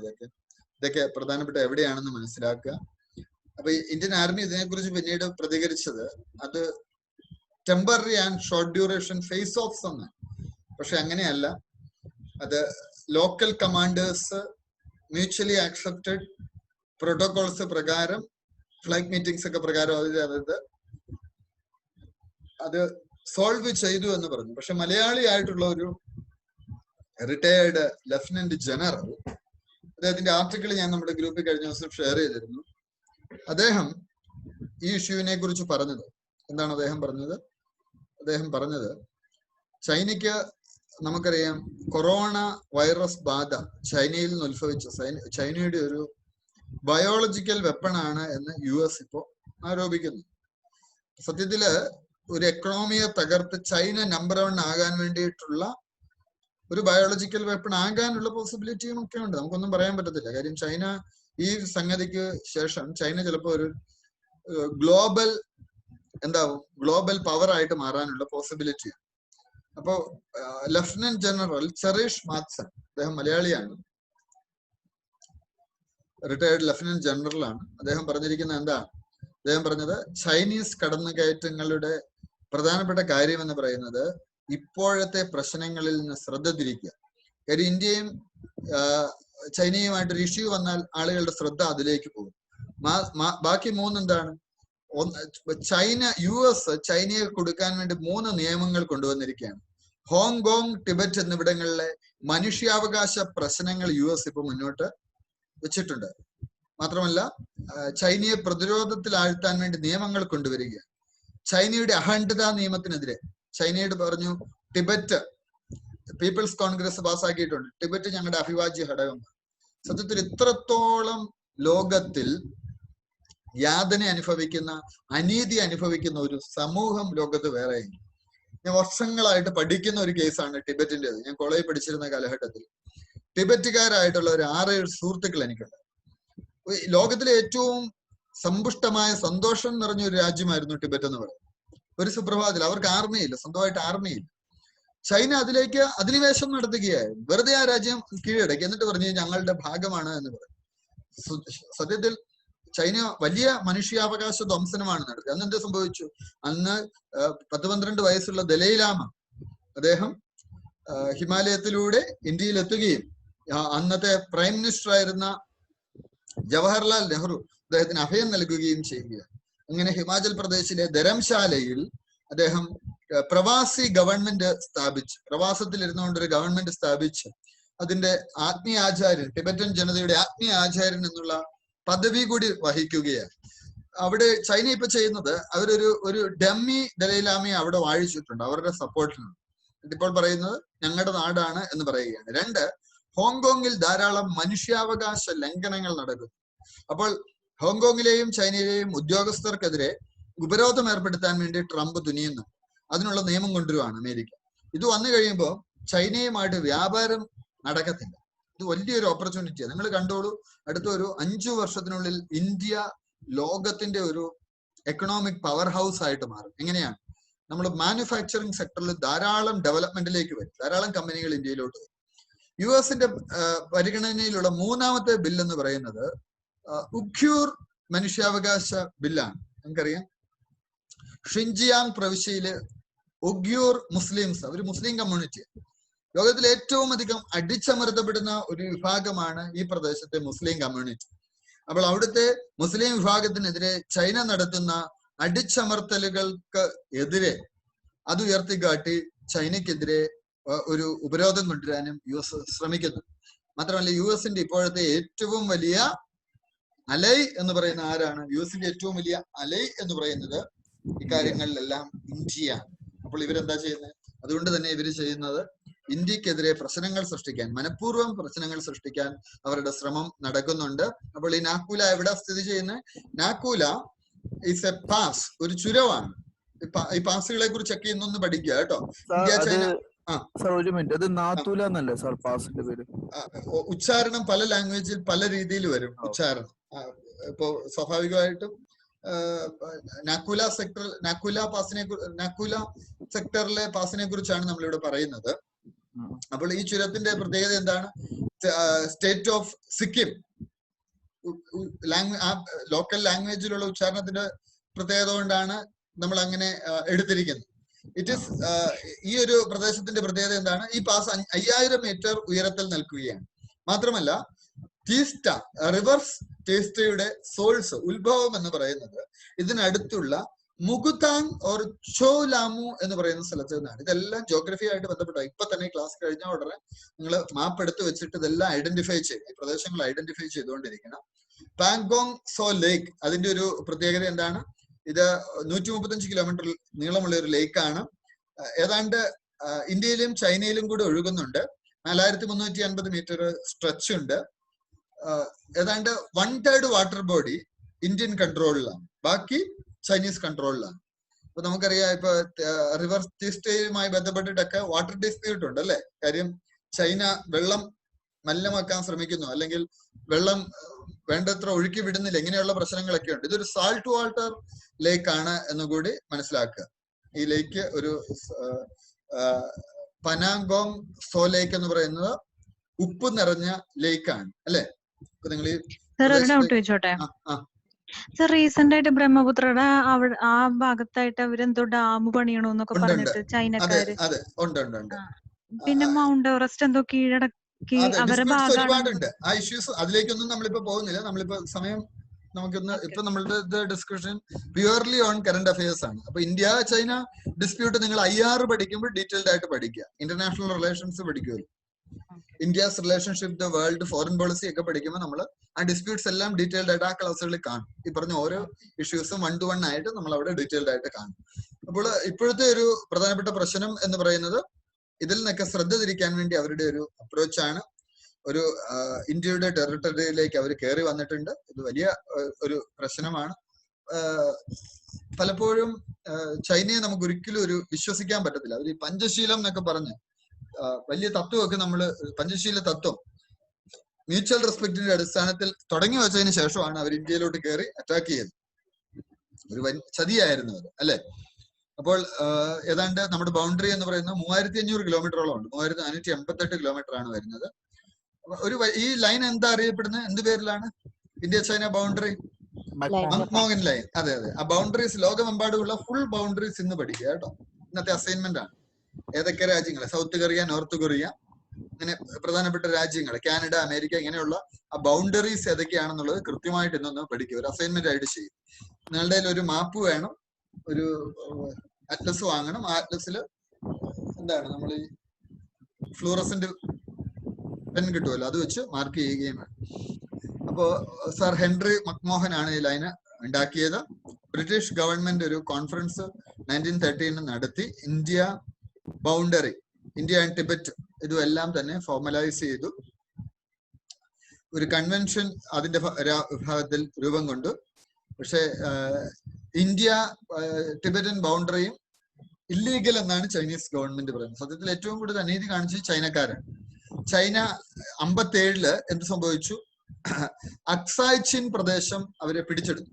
S1: ഇതൊക്കെ പ്രധാനപ്പെട്ട എവിടെയാണെന്ന് മനസ്സിലാക്കുക. അപ്പൊ ഇന്ത്യൻ ആർമി ഇതിനെക്കുറിച്ച് പിന്നീട് പ്രതികരിച്ചത് അത് temporary and short duration face offs എന്നാണ്. പക്ഷെ അങ്ങനെയല്ല. അത് local commanders mutually accepted protocols പ്രകാരം, ഫ്ലൈറ്റ് മീറ്റിംഗ്സ് ഒക്കെ പ്രകാരം അത് സോൾവ് ചെയ്തു എന്ന് പറഞ്ഞു. പക്ഷെ മലയാളി ആയിട്ടുള്ള ഒരു റിട്ടയേർഡ് ലഫ്റ്റനന്റ് ജനറൽ, അദ്ദേഹത്തിന്റെ ആർട്ടിക്കിൾ ഞാൻ നമ്മുടെ ഗ്രൂപ്പിൽ കഴിഞ്ഞ ദിവസം ഷെയർ ചെയ്തിരുന്നു. അദ്ദേഹം ഈ ഇഷ്യൂവിനെ കുറിച്ച് പറഞ്ഞത് എന്താണ്? അദ്ദേഹം പറഞ്ഞത് ചൈനയ്ക്ക് നമുക്കറിയാം കൊറോണ വൈറസ് ബാധ ചൈനയിൽ നിന്ന് ഉത്ഭവിച്ച ചൈനയുടെ ഒരു ബയോളജിക്കൽ വെപ്പണാണ് എന്ന് US ഇപ്പോ ആരോപിക്കുന്നു. സത്യത്തില് ഒരു എക്കണോമിയെ തകർത്ത് ചൈന നമ്പർ 1 ആകാൻ വേണ്ടിയിട്ടുള്ള ഒരു ബയോളജിക്കൽ വെപ്പൺ ആകാനുള്ള പോസിബിലിറ്റിയും ഒക്കെ ഉണ്ട്. നമുക്കൊന്നും പറയാൻ പറ്റത്തില്ല. കാര്യം ചൈന ഈ സംഗതിക്ക് ശേഷം ചൈന ചിലപ്പോൾ ഒരു ഗ്ലോബൽ പവർ ആയിട്ട് മാറാനുള്ള പോസിബിലിറ്റി. അപ്പോ ലഫ്റ്റനന്റ് ജനറൽ ചെറീഷ് മാത്സൺ, അദ്ദേഹം മലയാളിയാണ്, റിട്ടയർഡ് ലഫ്റ്റനന്റ് ജനറലാണ്. അദ്ദേഹം പറഞ്ഞിരിക്കുന്നത് എന്താണ്? അദ്ദേഹം പറഞ്ഞത് ചൈനീസ് കടന്നുകയറ്റങ്ങളുടെ പ്രധാനപ്പെട്ട കാര്യം എന്ന് പറയുന്നത് ഇപ്പോഴത്തെ പ്രശ്നങ്ങളിൽ നിന്ന് ശ്രദ്ധ തിരിക്കുക. കാര്യം ഇന്ത്യയും ചൈനയുമായിട്ടൊരു ഇഷ്യൂ വന്നാൽ ആളുകളുടെ ശ്രദ്ധ അതിലേക്ക് പോകും. ബാക്കി 3 എന്താണ്? US ചൈനയെ കൊടുക്കാൻ വേണ്ടി 3 നിയമങ്ങൾ കൊണ്ടുവന്നിരിക്കുകയാണ്. ഹോങ്കോങ്, ടിബറ്റ് എന്നിവിടങ്ങളിലെ മനുഷ്യാവകാശ പ്രശ്നങ്ങൾ US ഇപ്പൊ മുന്നോട്ട് വെച്ചിട്ടുണ്ട്. മാത്രമല്ല ചൈനയെ പ്രതിരോധത്തിൽ ആഴ്ത്താൻ വേണ്ടി നിയമങ്ങൾ കൊണ്ടുവരികയാണ്. ചൈനയുടെ അഖണ്ഡത നിയമത്തിനെതിരെ ചൈനയോട് പറഞ്ഞു, ടിബറ്റ് പീപ്പിൾസ് കോൺഗ്രസ് പാസ്സാക്കിയിട്ടുണ്ട്, ടിബറ്റ് ഞങ്ങളുടെ അവിഭാജ്യ ഘടകം. സത്യത്തിൽ ഇത്രത്തോളം ലോകത്തിൽ യാതന അനുഭവിക്കുന്ന, അനീതി അനുഭവിക്കുന്ന ഒരു സമൂഹം ലോകത്ത് വേറെ. ഞാൻ വർഷങ്ങളായിട്ട് പഠിക്കുന്ന ഒരു കേസാണ് ടിബറ്റിൻ്റെത്. ഞാൻ കോളേജിൽ പഠിച്ചിരുന്ന കാലഘട്ടത്തിൽ ടിബറ്റുകാരായിട്ടുള്ള ഒരു 6-7 സുഹൃത്തുക്കൾ എനിക്കുണ്ട്. ലോകത്തിലെ ഏറ്റവും സമ്പുഷ്ടമായ സന്തോഷം നിറഞ്ഞ ഒരു രാജ്യമായിരുന്നു ടിബറ്റ് എന്ന് പറയുന്നത്. ഒരു സുപ്രഭാതത്തിൽ അവർക്ക് ആർമിയില്ല, സ്വന്തമായിട്ട് ആർമിയില്ല. ചൈന അതിലേക്ക് അധിനിവേശം നടത്തുകയായിരുന്നു. വെറുതെ ആ രാജ്യം കീഴടക്കി. എന്നിട്ട് പറഞ്ഞു ഞങ്ങളുടെ ഭാഗമാണ് എന്ന് പറഞ്ഞു. സത്യത്തിൽ ചൈന വലിയ മനുഷ്യാവകാശ ധ്വംസനമാണ് നടത്തിയത്. അന്ന് എന്ത് സംഭവിച്ചു? അന്ന് 10-12 വയസ്സുള്ള ദലൈലാമ അദ്ദേഹം ഹിമാലയത്തിലൂടെ ഇന്ത്യയിൽ എത്തുകയും അന്നത്തെ പ്രൈം മിനിസ്റ്റർ ആയിരുന്ന ജവഹർലാൽ നെഹ്റു അദ്ദേഹത്തിന് അഭയം നൽകുകയും ചെയ്യുകയാണ്. അങ്ങനെ ഹിമാചൽ പ്രദേശിലെ ധരംശാലയിൽ അദ്ദേഹം പ്രവാസി ഗവൺമെന്റ് സ്ഥാപിച്ച്, പ്രവാസത്തിൽ ഇരുന്നുകൊണ്ട് ഒരു ഗവൺമെന്റ് സ്ഥാപിച്ച് അതിന്റെ ആത്മീയ ആചാര്യൻ, ടിബറ്റൻ ജനതയുടെ ആത്മീയ ആചാര്യൻ എന്നുള്ള പദവി കൂടി വഹിക്കുകയാണ്. അവിടെ ചൈന ഇപ്പൊ ചെയ്യുന്നത്, ഒരു ഡമ്മി ദലൈലാമയെ അവിടെ വാഴിച്ചിട്ടുണ്ട് അവരുടെ സപ്പോർട്ടിന്. ഇപ്പോൾ പറയുന്നത് ഞങ്ങളുടെ നാടാണ് എന്ന് പറയുകയാണ്. 2, ഹോങ്കോങ്ങിൽ ധാരാളം മനുഷ്യാവകാശ ലംഘനങ്ങൾ നടക്കുന്നു. അപ്പോൾ ഹോങ്കോങ്ങിലെയും ചൈനയിലെയും ഉദ്യോഗസ്ഥർക്കെതിരെ ഉപരോധം ഏർപ്പെടുത്താൻ വേണ്ടി ട്രംപ് തുനിയുന്നു. അതിനുള്ള നിയമം കൊണ്ടുവരുവാണ് അമേരിക്ക. ഇത് വന്നു കഴിയുമ്പോൾ ചൈനയുമായിട്ട് വ്യാപാരം നടക്കത്തില്ല. ഇത് വലിയൊരു ഓപ്പർച്യൂണിറ്റിയാണ്. നിങ്ങൾ കണ്ടോളൂ, അടുത്ത ഒരു 5 വർഷത്തിനുള്ളിൽ ഇന്ത്യ ലോകത്തിന്റെ ഒരു എക്കണോമിക് പവർ ഹൗസ് ആയിട്ട് മാറും. എങ്ങനെയാണ്? നമ്മൾ മാനുഫാക്ചറിങ് സെക്ടറിൽ ധാരാളം ഡെവലപ്മെന്റിലേക്ക് വരും, ധാരാളം കമ്പനികൾ ഇന്ത്യയിലോട്ട് വരും. US-ന്റെ പരിഗണനയിലുള്ള 3ാമത്തെ ബില്ല് എന്ന് പറയുന്നത് ഉഖ്യൂർ മനുഷ്യാവകാശ ബില്ലാണ്. നമുക്കറിയാം, ഷിൻജിയാങ് പ്രവിശ്യയിലെ ഉഖ്യൂർ മുസ്ലിംസ്, അവർ മുസ്ലിം കമ്മ്യൂണിറ്റി, ലോകത്തിൽ ഏറ്റവും അധികം അടിച്ചമർത്തപ്പെടുന്ന ഒരു വിഭാഗമാണ് ഈ പ്രദേശത്തെ മുസ്ലിം കമ്മ്യൂണിറ്റി. അപ്പോൾ അവിടുത്തെ മുസ്ലിം വിഭാഗത്തിനെതിരെ ചൈന നടത്തുന്ന അടിച്ചമർത്തലുകൾക്ക് എതിരെ അത് ഉയർത്തിക്കാട്ടി ചൈനയ്ക്കെതിരെ ഒരു ഉപരോധം കൊണ്ടുവരാനും US ശ്രമിക്കുന്നു. മാത്രമല്ല US-ന്റെ ഇപ്പോഴത്തെ ഏറ്റവും വലിയ അലൈ എന്ന് പറയുന്ന ആരാണ്? US-ന്റെ ഏറ്റവും വലിയ അലൈ എന്ന് പറയുന്നത് ഇക്കാര്യങ്ങളിലെല്ലാം ഇന്ത്യയാണ്. അപ്പോൾ ഇവരെന്താ ചെയ്യുന്നത്? അതുകൊണ്ട് തന്നെ ഇവർ ചെയ്യുന്നത് ഇന്ത്യക്കെതിരെ പ്രശ്നങ്ങൾ സൃഷ്ടിക്കാൻ, മനഃപൂർവ്വം പ്രശ്നങ്ങൾ സൃഷ്ടിക്കാൻ അവരുടെ ശ്രമം നടക്കുന്നുണ്ട്. അപ്പോൾ ഈ നാക്കൂല എവിടെ സ്ഥിതി ചെയ്യുന്നത്? നാക്കൂല ഈസ് എ പാസ്, ഒരു ചുരമാണ്. ഈ പാസുകളെ കുറിച്ചൊക്കെ ഇന്നൊന്ന് പഠിക്കുക കേട്ടോ. ഇന്ത്യ ചൈന
S2: ഒരു മിനിറ്റ്, അത് നാത്തൂല എന്നല്ലേ സാർ പാസിന്റെ പേര്?
S1: ഉച്ചാരണം പല ലാംഗ്വേജിൽ പല രീതിയിൽ വരും ഉച്ചാരണം. ഇപ്പോ സ്വാഭാവികമായിട്ടും നാക്കൂല സെക്ടറിലെ പാസിനെ കുറിച്ചാണ് നമ്മളിവിടെ പറയുന്നത്. അപ്പോൾ ഈ ചുരത്തിന്റെ പ്രത്യേകത എന്താണ്? സ്റ്റേറ്റ് ഓഫ് സിക്കിം, ലോക്കൽ ലാംഗ്വേജിലുള്ള ഉച്ചാരണത്തിന്റെ പ്രത്യേകത കൊണ്ടാണ് നമ്മൾ അങ്ങനെ എടുത്തിരിക്കുന്നത്. ഇറ്റ് ഈസ് ഈ ഒരു പ്രദേശത്തിന്റെ പ്രത്യേകത എന്താണ്? ഈ പാസ് 5000 മീറ്റർ ഉയരത്തിൽ നിൽക്കുകയാണ്. മാത്രമല്ല ടീസ്റ്റ, റിവേഴ്സ് ടീസ്റ്റയുടെ സോഴ്സ്, ഉത്ഭവം എന്ന് പറയുന്നത് ഇതിനടുത്തുള്ള മുഗുതാങ് ഓർ ചോലാമു എന്ന് പറയുന്ന സ്ഥലത്ത് നിന്നാണ്. ഇതെല്ലാം ജോഗ്രഫി ആയിട്ട് ബന്ധപ്പെട്ട. ഇപ്പൊ തന്നെ ക്ലാസ് കഴിഞ്ഞ ഉടനെ നിങ്ങൾ മാപ്പ് എടുത്ത് വെച്ചിട്ട് ഇതെല്ലാം ഐഡന്റിഫൈ ചെയ്യും, ഈ പ്രദേശങ്ങൾ ഐഡന്റിഫൈ ചെയ്തുകൊണ്ടിരിക്കണം. പാങ്കോങ് സോ ലേക്ക്, അതിന്റെ ഒരു പ്രത്യേകത എന്താണ്? ഇത് 135 കിലോമീറ്റർ നീളമുള്ള ഒരു ലേക്കാണ്. ഏതാണ്ട് ഇന്ത്യയിലും ചൈനയിലും കൂടെ ഒഴുകുന്നുണ്ട്. 4350 മീറ്റർ സ്ട്രെച്ച് ഉണ്ട്. ഏതാണ്ട് 1/3 വാട്ടർ ബോഡി ഇന്ത്യൻ കൺട്രോളിലാണ്, ബാക്കി ചൈനീസ് കൺട്രോളിലാണ്. അപ്പൊ നമുക്കറിയാം, ഇപ്പൊ റിവർ ടീസ്റ്റയുമായി ബന്ധപ്പെട്ടിട്ടൊക്കെ വാട്ടർ ഡിസ്പ്യൂട്ട് ഉണ്ട് അല്ലെ? കാര്യം ചൈന വെള്ളം മലിനമാക്കാൻ ശ്രമിക്കുന്നു, അല്ലെങ്കിൽ വെള്ളം വേണ്ടത്ര ഒഴുക്കി വിടുന്നില്ല, ഇങ്ങനെയുള്ള പ്രശ്നങ്ങളൊക്കെ ഉണ്ട്. ഇതൊരു സാൾട്ട് വാട്ടർ ലേക്ക് ആണ് എന്നുകൂടി മനസ്സിലാക്കുക. ഈ ലേക്ക് ഒരു പനാഗോങ് സോ ലേക്ക് എന്ന് പറയുന്നത് ഉപ്പ് നിറഞ്ഞ ലേക്കാണ് അല്ലെ? ഇപ്പൊ നിങ്ങൾ
S4: സർ, റീസെന്റ് ആയിട്ട് ബ്രഹ്മപുത്രയുടെ ആ ഭാഗത്തായിട്ട് അവരെന്തോ ഡാം പണിയണോന്നൊക്കെ പറഞ്ഞിട്ട് ചൈനക്കാര്. പിന്നെ മൗണ്ട് എവറസ്റ്റ് എന്തോ കീഴടക്കി അവരുടെ ഭാഗമാണ്.
S1: ഒരുപാടുണ്ട് ആ ഇഷ്യൂസ്. അതിലേക്കൊന്നും നമ്മളിപ്പോ പോകുന്നില്ല. നമ്മളിപ്പോ സമയം നമുക്കിന്ന് ഇപ്പൊ നമ്മളുടെ discussion purely on current affairs ആണ്. അപ്പൊ ഇന്ത്യ ചൈന ഡിസ്പ്യൂട്ട് നിങ്ങൾ IR പഠിക്കുമ്പോൾ ഡീറ്റെയിൽഡ് ആയിട്ട് പഠിക്കുക. ഇന്റർനാഷണൽ റിലേഷൻസ് പഠിക്കുമല്ലോ, India's relationship the world, foreign policy ഒക്കെ പഠിക്കുമ്പോൾ നമ്മൾ ആ ഡിസ്പ്യൂട്ട്സ് എല്ലാം ഡീറ്റെയിൽഡ് ആയിട്ട് ആ ക്ലാസ്സുകളിൽ കാണും. ഈ പറഞ്ഞ ഓരോ ഇഷ്യൂസും 1 to 1 ആയിട്ട് നമ്മൾ അവിടെ ഡീറ്റെയിൽഡ് ആയിട്ട് കാണും. അപ്പോൾ ഇപ്പോഴത്തെ ഒരു പ്രധാനപ്പെട്ട പ്രശ്നം എന്ന് പറയുന്നത് ഇതിൽ നിന്നൊക്കെ ശ്രദ്ധ തിരിക്കാൻ വേണ്ടി അവരുടെ ഒരു അപ്രോച്ചാണ്. ഒരു ഇന്ത്യയുടെ ടെറിട്ടറിയിലേക്ക് അവർ കയറി വന്നിട്ടുണ്ട്. ഇത് വലിയ ഒരു പ്രശ്നമാണ്. പലപ്പോഴും ചൈനയെ നമുക്ക് ഒരിക്കലും ഒരു വിശ്വസിക്കാൻ പറ്റത്തില്ല. അവർ ഈ പഞ്ചശീലം എന്നൊക്കെ പറഞ്ഞ് വലിയ തത്വമൊക്കെ നമ്മൾ, പഞ്ചശീല തത്വം മ്യൂച്വൽ റെസ്പെക്ടിന്റെ അടിസ്ഥാനത്തിൽ തുടങ്ങി വെച്ചതിന് ശേഷമാണ് അവർ ഇന്ത്യയിലോട്ട് കയറി അറ്റാക്ക് ചെയ്തത്. ഒരു ചതിയായിരുന്നു അത്, അല്ലെ? അപ്പോൾ ഏതാണ്ട് നമ്മുടെ ബൗണ്ടറി എന്ന് പറയുന്നത് 3500 കിലോമീറ്ററോളം ഉണ്ട്. 3488 കിലോമീറ്റർ ആണ് വരുന്നത്. ഈ ലൈൻ എന്താ അറിയപ്പെടുന്നത്, എന്ത് പേരിലാണ്? India China boundary, McMahon line. അതെ അതെ. ആ ബൗണ്ടറീസ് ലോകമെമ്പാടുമുള്ള ഫുൾ ബൗണ്ടറീസ് ഇന്ന് പഠിക്കുക കേട്ടോ. ഇന്നത്തെ അസൈൻമെന്റ് ആണ്. ഏതൊക്കെ രാജ്യങ്ങൾ, സൗത്ത് കൊറിയ, നോർത്ത് കൊറിയ, അങ്ങനെ പ്രധാനപ്പെട്ട രാജ്യങ്ങൾ, കാനഡ, അമേരിക്ക, ഇങ്ങനെയുള്ള ആ ബൗണ്ടറീസ് ഏതൊക്കെയാണെന്നുള്ളത് കൃത്യമായിട്ട് ഇന്നൊന്ന് പഠിക്കുക. ഒരു അസൈൻമെന്റ് ആയിട്ട് ചെയ്യും. നിങ്ങളുടെ കയ്യിൽ ഒരു മാപ്പ് വേണം, ഒരു അറ്റ്ലസ് വാങ്ങണം. ആ അറ്റ്ലസിൽ എന്താണ് നമ്മൾ ഈ ഫ്ലൂറസെന്റ് പെൻ കിട്ടുമല്ലോ, അത് വെച്ച് മാർക്ക് ചെയ്യുകയും വേണം. അപ്പോ സർ ഹെൻറി മക്മോഹൻ ആണ് ഈ ലൈന് ഉണ്ടാക്കിയത്. ബ്രിട്ടീഷ് ഗവൺമെന്റ് ഒരു കോൺഫറൻസ് 1913 നടത്തി. India boundary, India and Tibet ഇതുമെല്ലാം തന്നെ ഫോർമലൈസ് ചെയ്തു. ഒരു കൺവെൻഷൻ അതിന്റെ വിഭാഗത്തിൽ രൂപം കൊണ്ടു. പക്ഷെ ഇന്ത്യ ടിബറ്റൻ ബൗണ്ടറിയും ഇല്ലീഗൽ എന്നാണ് ചൈനീസ് ഗവൺമെന്റ് പറയുന്നത്. സത്യത്തിൽ ഏറ്റവും കൂടുതൽ അനീതി കാണിച്ചത് ചൈനക്കാരാണ്. ചൈന 57 എന്ത് സംഭവിച്ചു? അക്സായ് ചിൻ പ്രദേശം അവരെ പിടിച്ചെടുത്തു.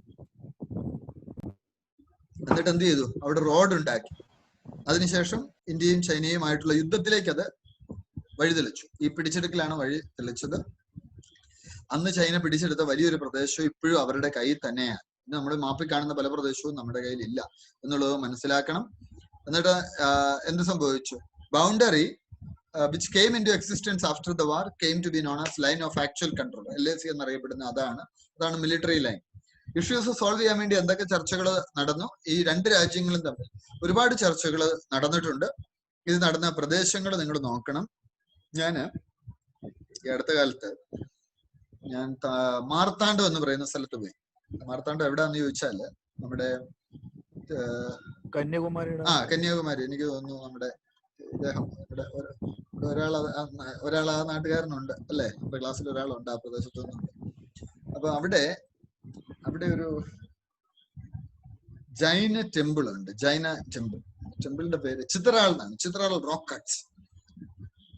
S1: എന്നിട്ട് എന്ത് ചെയ്തു? അവിടെ റോഡ് ഉണ്ടാക്കി. അതിനുശേഷം ഇന്ത്യയും ചൈനയുമായിട്ടുള്ള യുദ്ധത്തിലേക്ക് അത് വഴിതെളിച്ചു. ഈ പിടിച്ചെടുക്കലാണ് വഴി തെളിച്ചത്. അന്ന് ചൈന പിടിച്ചെടുത്ത വലിയൊരു പ്രദേശം ഇപ്പോഴും അവരുടെ കയ്യിൽ തന്നെയാണ്. ഇന്ന് നമ്മൾ മാപ്പിൽ കാണുന്ന പല പ്രദേശവും നമ്മുടെ കയ്യിൽ ഇല്ല എന്നുള്ളത് മനസ്സിലാക്കണം. എന്നിട്ട് എന്ത് സംഭവിച്ചു? Boundary which came into existence after the war came to be known as line of actual control, LAC എന്നറിയപ്പെടുന്ന അതാണ് മിലിറ്ററി ലൈൻ. ഇഷ്യൂസ് സോൾവ് ചെയ്യാൻ വേണ്ടി എന്തൊക്കെ ചർച്ചകൾ നടന്നു? ഈ രണ്ട് രാജ്യങ്ങളും തമ്മിൽ ഒരുപാട് ചർച്ചകൾ നടന്നിട്ടുണ്ട്. ഇത് നടന്ന പ്രദേശങ്ങൾ നിങ്ങൾ നോക്കണം. ഞാൻ ഈ അടുത്ത കാലത്ത് ഞാൻ മാർത്താണ്ഡം എന്ന് പറയുന്ന സ്ഥലത്ത് പോയി. മാർത്താണ്ഡം എവിടാന്ന് ചോദിച്ചാല് നമ്മുടെ കന്യാകുമാരി. എനിക്ക് തോന്നുന്നു നമ്മുടെ ഇദ്ദേഹം ഒരാൾ ആ നാട്ടുകാരനുണ്ട് അല്ലെ, നമ്മുടെ ക്ലാസ്സിൽ ഒരാളുണ്ട് ആ പ്രദേശത്ത് നിന്നുണ്ട്. അപ്പൊ അവിടെ ഒരു ജൈന ടെമ്പിൾ ഉണ്ട്. ജൈന ടെമ്പിളിന്റെ പേര് ചിത്രാൾ എന്നാണ്. ചിത്രാൾ റോക്ക് കട്ട്സ്.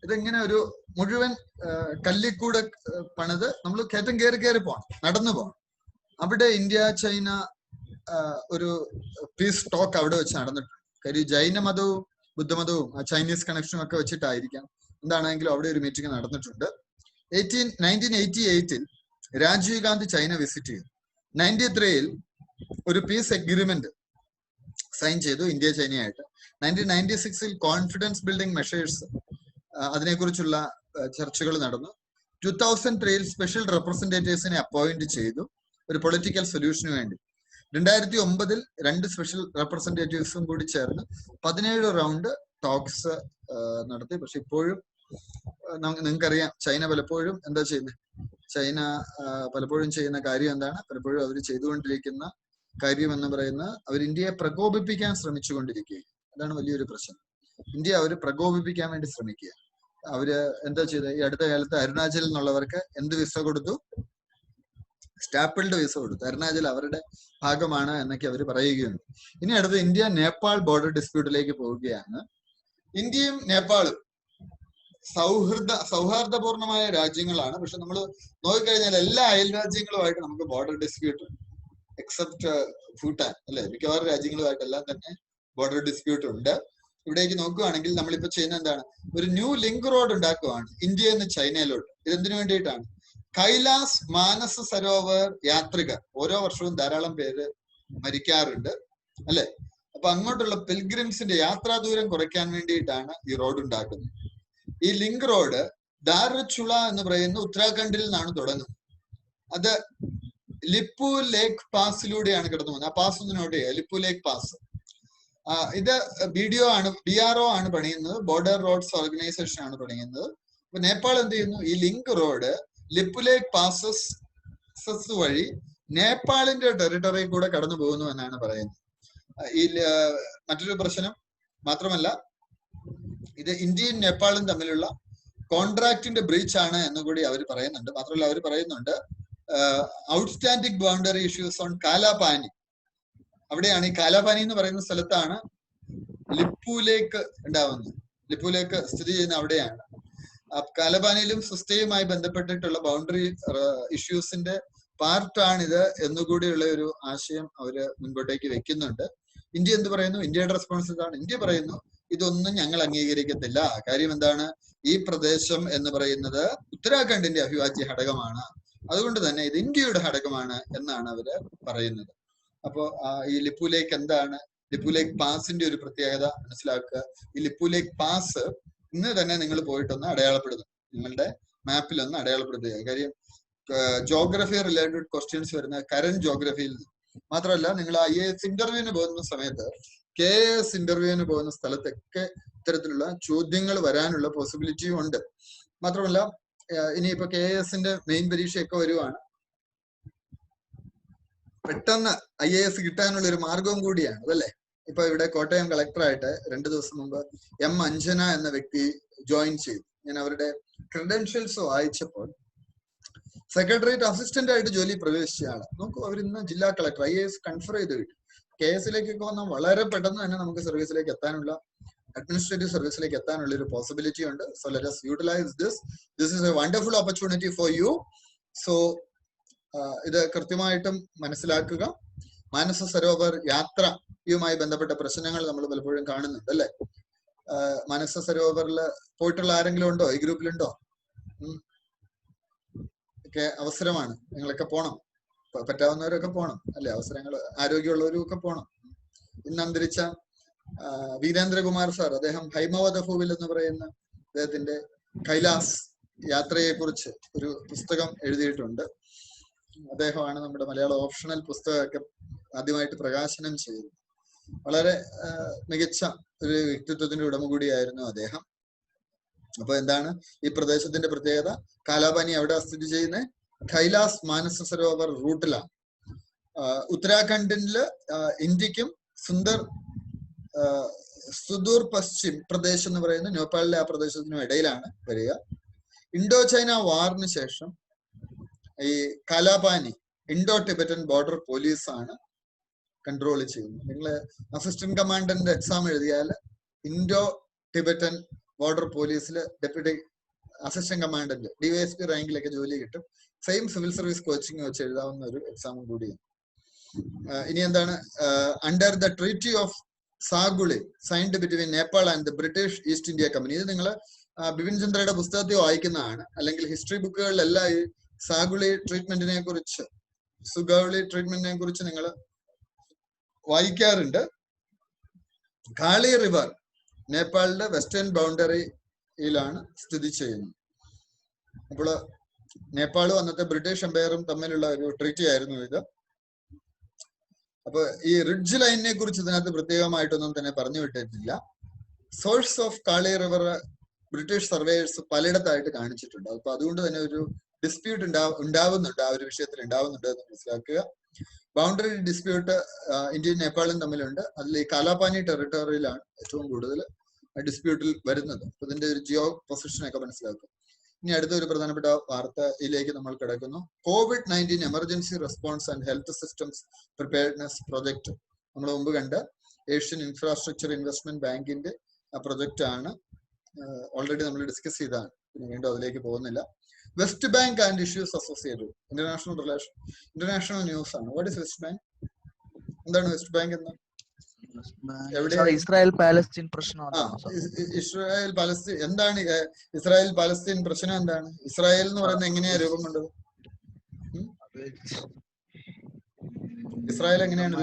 S1: ഇതെങ്ങനെ ഒരു മുഴുവൻ കല്ലിക്കൂടെ പണിത് നമ്മൾ കയറ്റം കയറി പോകണം, നടന്നു പോകണം. അവിടെ ഇന്ത്യ ചൈന ഒരു പീസ് ടോക്ക് അവിടെ വെച്ച് നടന്നിട്ടുണ്ട്. കാര്യം ജൈന മതവും ബുദ്ധമതവും ചൈനീസ് കണക്ഷനും ഒക്കെ വെച്ചിട്ടായിരിക്കാം എന്താണെങ്കിലും അവിടെ ഒരു മീറ്റിംഗ് നടന്നിട്ടുണ്ട്. 1988 രാജീവ് ഗാന്ധി ചൈന വിസിറ്റ് ചെയ്തു. 93 ഒരു പീസ് എഗ്രിമെന്റ് സൈൻ ചെയ്തു ഇന്ത്യ ചൈനയായിട്ട്. 1996 കോൺഫിഡൻസ് ബിൽഡിംഗ് മെഷേഴ്സ് അതിനെക്കുറിച്ചുള്ള ചർച്ചകൾ നടന്നു. 2003 സ്പെഷ്യൽ റെപ്രസെന്റേറ്റീവ്സിനെ അപ്പോയിന്റ് ചെയ്തു ഒരു പൊളിറ്റിക്കൽ സൊല്യൂഷന് വേണ്ടി. 2009 2 സ്പെഷ്യൽ റെപ്രസെന്റേറ്റീവ്സും കൂടി ചേർന്ന് 17 റൗണ്ട് ടോക്സ് നടത്തി. പക്ഷെ ഇപ്പോഴും നിങ്ങൾക്കറിയാം ചൈന പലപ്പോഴും എന്താ ചെയ്യുന്നത്? ചൈന പലപ്പോഴും ചെയ്യുന്ന കാര്യം എന്താണ്? പലപ്പോഴും അവർ ചെയ്തുകൊണ്ടിരിക്കുന്ന കാര്യം എന്ന് പറയുന്നത് അവർ ഇന്ത്യയെ പ്രകോപിപ്പിക്കാൻ ശ്രമിച്ചുകൊണ്ടിരിക്കുക. അതാണ് വലിയൊരു പ്രശ്നം. ഇന്ത്യ അവർ പ്രകോപിപ്പിക്കാൻ വേണ്ടി ശ്രമിക്കുക. അവര് എന്താ ചെയ്തത്? ഈ അടുത്ത കാലത്ത് അരുണാചലിൽ നിന്നുള്ളവർക്ക് എന്ത് വിസ കൊടുത്തു? സ്റ്റാപ്പിൾഡ് വിസ കൊടുത്തു. അരുണാചൽ അവരുടെ ഭാഗമാണ് എന്നൊക്കെ അവർ പറയുകയുണ്ട്. ഇനി അടുത്ത് ഇന്ത്യ നേപ്പാൾ ബോർഡർ ഡിസ്പ്യൂട്ടിലേക്ക് പോവുകയാണ്. ഇന്ത്യയും നേപ്പാളും സൗഹാർദ്ദപൂർണമായ രാജ്യങ്ങളാണ്. പക്ഷെ നമ്മൾ നോക്കിക്കഴിഞ്ഞാൽ എല്ലാ അയൽ രാജ്യങ്ങളുമായിട്ട് നമുക്ക് ബോർഡർ ഡിസ്പ്യൂട്ട് ഉണ്ട്, എക്സെപ്റ്റ് ഭൂട്ടാൻ അല്ലെ. മിക്കവാറും രാജ്യങ്ങളുമായിട്ടെല്ലാം തന്നെ ബോർഡർ ഡിസ്പ്യൂട്ട് ഉണ്ട്. ഇവിടേക്ക് നോക്കുകയാണെങ്കിൽ നമ്മളിപ്പോ ചെയ്യുന്ന എന്താണ്? ഒരു ന്യൂ ലിങ്ക് റോഡ് ഉണ്ടാക്കുകയാണ് ഇന്ത്യയിൽ നിന്ന് ചൈനയിലോട്ട്. ഇതെന്തിനു വേണ്ടിയിട്ടാണ്? കൈലാസ് മാനസ സരോവർ യാത്രികർ ഓരോ വർഷവും ധാരാളം പേര് മരിക്കാറുണ്ട് അല്ലെ. അപ്പൊ അങ്ങോട്ടുള്ള പിൽഗ്രിംസിന്റെ യാത്രാ ദൂരം കുറയ്ക്കാൻ വേണ്ടിയിട്ടാണ് ഈ റോഡ് ഉണ്ടാക്കുന്നത്. ഈ ലിങ്ക് റോഡ് ദാർചുള എന്ന് പറയുന്ന ഉത്തരാഖണ്ഡിൽ നിന്നാണ് തുടങ്ങുന്നത്. അത് ലിപ്പു ലേക്ക് പാസിലൂടെയാണ് കടന്നു പോകുന്നത്. ആ പാസ് ഒന്ന് നോട്ട് ചെയ്യുക, ലിപ്പു ലേക്ക് പാസ്. ഇത് BDO ആണ്, BRO ആണ് പണിയുന്നത്, ബോർഡർ റോഡ്സ് ഓർഗനൈസേഷൻ ആണ് പണിയുന്നത്. അപ്പൊ നേപ്പാൾ എന്ത് ചെയ്യുന്നു, ഈ ലിങ്ക് റോഡ് ലിപ്പു ലേക്ക് പാസസ് വഴി നേപ്പാളിന്റെ ടെറിട്ടറി കൂടെ കടന്നു പോകുന്നു എന്നാണ് പറയുന്നത്. ഈ മറ്റൊരു പ്രശ്നം മാത്രമല്ല, ഇത് ഇന്ത്യയും നേപ്പാളും തമ്മിലുള്ള കോൺട്രാക്ടിന്റെ ബ്രീച്ച് ആണ് എന്നുകൂടി അവർ പറയുന്നുണ്ട്. മാത്രമല്ല അവർ പറയുന്നുണ്ട് outstanding boundary issues on Kalapani. അവിടെയാണ് ഈ കാലാപാനി എന്ന് പറയുന്ന സ്ഥലത്താണ് ലിപ്പുലേക്ക് ഉണ്ടാവുന്നത്. ലിപ്പുലേക്ക് സ്ഥിതി ചെയ്യുന്ന അവിടെയാണ്. കാലാപാനിയിലും സുസ്റ്റയുമായി ബന്ധപ്പെട്ടിട്ടുള്ള ബൗണ്ടറി ഇഷ്യൂസിന്റെ പാർട്ടാണിത് എന്നുകൂടിയുള്ള ഒരു ആശയം അവര് മുൻപോട്ടേക്ക് വെക്കുന്നുണ്ട്. ഇന്ത്യ എന്ത് പറയുന്നു? ഇന്ത്യയുടെ റെസ്പോൺസ് ഇതാണ്. ഇന്ത്യ പറയുന്നു ഇതൊന്നും ഞങ്ങൾ അംഗീകരിക്കത്തില്ല. കാര്യം എന്താണ്? ഈ പ്രദേശം എന്ന് പറയുന്നത് ഉത്തരാഖണ്ഡിന്റെ അവിഭാജ്യ ഘടകമാണ്, അതുകൊണ്ട് തന്നെ ഇത് ഇന്ത്യയുടെ ഘടകമാണ് എന്നാണ് അവര് പറയുന്നത്. അപ്പോ ഈ ലിപ്പു ലേക്ക് എന്താണ്, ലിപ്പു ലേക്ക് പാസിന്റെ ഒരു പ്രത്യേകത മനസ്സിലാക്കുക. ഈ ലിപ്പു ലേക്ക് പാസ് ഇന്ന് തന്നെ നിങ്ങൾ പോയിട്ടൊന്ന് അടയാളപ്പെടുത്തുക, നിങ്ങളുടെ മാപ്പിൽ ഒന്ന് അടയാളപ്പെടുത്തുക. കാര്യം ജോഗ്രഫി റിലേറ്റഡ് ക്വസ്റ്റ്യൻസ് വരുന്ന കറന്റ് ജോഗ്രഫിയിൽ മാത്രമല്ല, നിങ്ങൾ IAS ഇന്റർവ്യൂവിന് പോകുന്ന സമയത്ത്, KS ഇന്റർവ്യൂവിന് പോകുന്ന സ്ഥലത്തൊക്കെ ഇത്തരത്തിലുള്ള ചോദ്യങ്ങൾ വരാനുള്ള പോസിബിലിറ്റിയും ഉണ്ട്. മാത്രമല്ല ഇനിയിപ്പോ KSന്റെ മെയിൻ പരീക്ഷയൊക്കെ വരുവാണ്, പെട്ടെന്ന് IAS കിട്ടാനുള്ള ഒരു മാർഗവും കൂടിയാണ് അതല്ലേ. ഇപ്പൊ ഇവിടെ കോട്ടയം കളക്ടറായിട്ട് 2 ദിവസം മുമ്പ് M. അഞ്ജന എന്ന വ്യക്തി ജോയിൻ ചെയ്തു. ഞാൻ അവരുടെ ക്രെഡൻഷ്യൽസ് വായിച്ചപ്പോൾ സെക്രട്ടേറിയറ്റ് അസിസ്റ്റന്റ് ആയിട്ട് ജോലി പ്രവേശിച്ച ആള്. നോക്കൂ, അവരിന്ന് ജില്ലാ കളക്ടർ IAS കൺഫർ ചെയ്ത് കിട്ടും. KSലേക്കൊക്കെ വന്നാൽ വളരെ പെട്ടെന്ന് തന്നെ നമുക്ക് സർവീസിലേക്ക് എത്താനുള്ള, അഡ്മിനിസ്ട്രേറ്റീവ് സർവീസിലേക്ക് എത്താനുള്ള ഒരു പോസിബിലിറ്റി ഉണ്ട്. So let us utilize this. This is a wonderful opportunity for you. So ഇത് കൃത്യമായിട്ടും മനസ്സിലാക്കുക. മാനസ സരോവർ യാത്രയുമായി ബന്ധപ്പെട്ട പ്രശ്നങ്ങൾ നമ്മൾ പലപ്പോഴും കാണുന്നുണ്ട് അല്ലെ. മാനസ സരോവറിൽ പോയിട്ടുള്ള ആരെങ്കിലും ഉണ്ടോ? ഈ ഗ്രൂപ്പിലുണ്ടോ? ഒക്കെ അവസരമാണ്, നിങ്ങളൊക്കെ പോണം, പറ്റാവുന്നവരൊക്കെ പോണം അല്ലെ. അവസരങ്ങൾ ആരോഗ്യമുള്ളവരും ഒക്കെ പോണം. ഇന്ന് അന്തരിച്ച വീരേന്ദ്രകുമാർ സാർ, അദ്ദേഹം ഹൈമവത ഭൂവിൽ എന്ന് പറയുന്ന അദ്ദേഹത്തിന്റെ കൈലാസ് യാത്രയെ കുറിച്ച് ഒരു പുസ്തകം എഴുതിയിട്ടുണ്ട്. അദ്ദേഹമാണ് നമ്മുടെ മലയാള ഓപ്ഷണൽ പുസ്തകമൊക്കെ ആദ്യമായിട്ട് പ്രകാശനം ചെയ്തത്. വളരെ മികച്ച ഒരു വ്യക്തിത്വത്തിന്റെ ഉടമ കൂടിയായിരുന്നു അദ്ദേഹം. അപ്പൊ എന്താണ് ഈ പ്രദേശത്തിന്റെ പ്രത്യേകത? കാലാപാനി എവിടെ സ്ഥിതി ചെയ്യുന്നത്? കൈലാസ് മാനസ സരോവർ റൂട്ടിലാണ്. ഉത്തരാഖണ്ഡില് ഇന്ത്യക്കും സുദൂർ പശ്ചിം പ്രദേശ് എന്ന് പറയുന്ന നേപ്പാളിലെ ആ പ്രദേശത്തിനും ഇടയിലാണ് വരിക. ഇൻഡോ ചൈന വാറിന് ശേഷം ഈ കാലാപാനി ഇൻഡോ ടിബറ്റൻ ബോർഡർ പോലീസാണ് കൺട്രോൾ ചെയ്യുന്നത്. നിങ്ങൾ അസിസ്റ്റന്റ് കമാൻഡന്റ് എക്സാം എഴുതിയാൽ ഇൻഡോ ടിബറ്റൻ ബോർഡർ പോലീസിൽ ഡെപ്യൂട്ടി അസിസ്റ്റന്റ് കമാൻഡന്റ് DYSP റാങ്കിലൊക്കെ ജോലി കിട്ടും. സെയിം സിവിൽ സർവീസ് കോച്ചിങ് വെച്ച് എഴുതാവുന്ന ഒരു എക്സാമും കൂടിയാണ്. ഇനി എന്താണ്? Under the treaty of Sugauli signed between Nepal and the British East India Company. ഇത് നിങ്ങൾ ബിപിൻ ചന്ദ്രയുടെ പുസ്തകത്തിൽ വായിക്കുന്നതാണ്, അല്ലെങ്കിൽ ഹിസ്റ്ററി ബുക്കുകളിലെല്ലാം ഈ സാഗുളി ട്രീറ്റ്മെന്റിനെ കുറിച്ച്, സുഗൗളി ട്രീറ്റ്മെന്റിനെ കുറിച്ച് നിങ്ങൾ വായിക്കാറുണ്ട്. കാളി റിവർ നേപ്പാളിന്റെ വെസ്റ്റേൺ ബൗണ്ടറിയിലാണ് സ്ഥിതി ചെയ്യുന്നത്. അപ്പോൾ നേപ്പാളും അന്നത്തെ ബ്രിട്ടീഷ് എംപയറും തമ്മിലുള്ള ഒരു ട്രീറ്റി ആയിരുന്നു ഇത്. അപ്പൊ ഈ റിഡ്ജ് ലൈനിനെ കുറിച്ച് ഇതിനകത്ത് പ്രത്യേകമായിട്ടൊന്നും തന്നെ പറഞ്ഞു വിട്ടിട്ടില്ല. Source of Kali river British surveyors പലയിടത്തായിട്ട് കാണിച്ചിട്ടുണ്ട്. അപ്പൊ അതുകൊണ്ട് തന്നെ ഒരു ഡിസ്പ്യൂട്ട് ഉണ്ടാവുന്നുണ്ട്, ആ ഒരു വിഷയത്തിൽ ഉണ്ടാവുന്നുണ്ട് എന്ന് മനസ്സിലാക്കുക. ബൗണ്ടറി ഡിസ്പ്യൂട്ട് ഇന്ത്യയും നേപ്പാളും തമ്മിലുണ്ട്. അതിൽ ഈ കാലാപാനി ടെറിട്ടറിയിലാണ് ഏറ്റവും കൂടുതൽ ഡിസ്പ്യൂട്ടിൽ വരുന്നത്. അപ്പൊ ഇതിന്റെ ഒരു ജിയോ പൊസിഷനൊക്കെ മനസ്സിലാക്കുക. ഇനി അടുത്ത ഒരു പ്രധാനപ്പെട്ട വാർത്തയിലേക്ക് നമ്മൾ കിടക്കുന്നു. COVID-19 emergency response and health systems preparedness project. നമ്മൾ മുമ്പ് കണ്ട ഏഷ്യൻ ഇൻഫ്രാസ്ട്രക്ചർ ഇൻവെസ്റ്റ്മെന്റ് ബാങ്കിന്റെ ആ പ്രൊജക്ട് ആണ്. ഓൾറെഡി നമ്മൾ ഡിസ്കസ് ചെയ്തതാണ്, പിന്നെ വീണ്ടും അതിലേക്ക് പോകുന്നില്ല. West Bank and issues associated, international news ആണ്. What is West Bank? എന്താണ് വെസ്റ്റ് ബാങ്ക് എന്ന്?
S2: ഇസ്രായേൽ പാലസ്തീൻ പ്രശ്നം.
S1: ഇസ്രായേൽ പാലസ്തീൻ എന്താണ്? ഇസ്രായേൽ പാലസ്തീൻ പ്രശ്നം എന്താണ്? ഇസ്രായേൽ എന്ന് പറയുന്നത് എങ്ങനെയാ രൂപം കൊണ്ടത്? ഇസ്രായേൽ എങ്ങനെയാണ്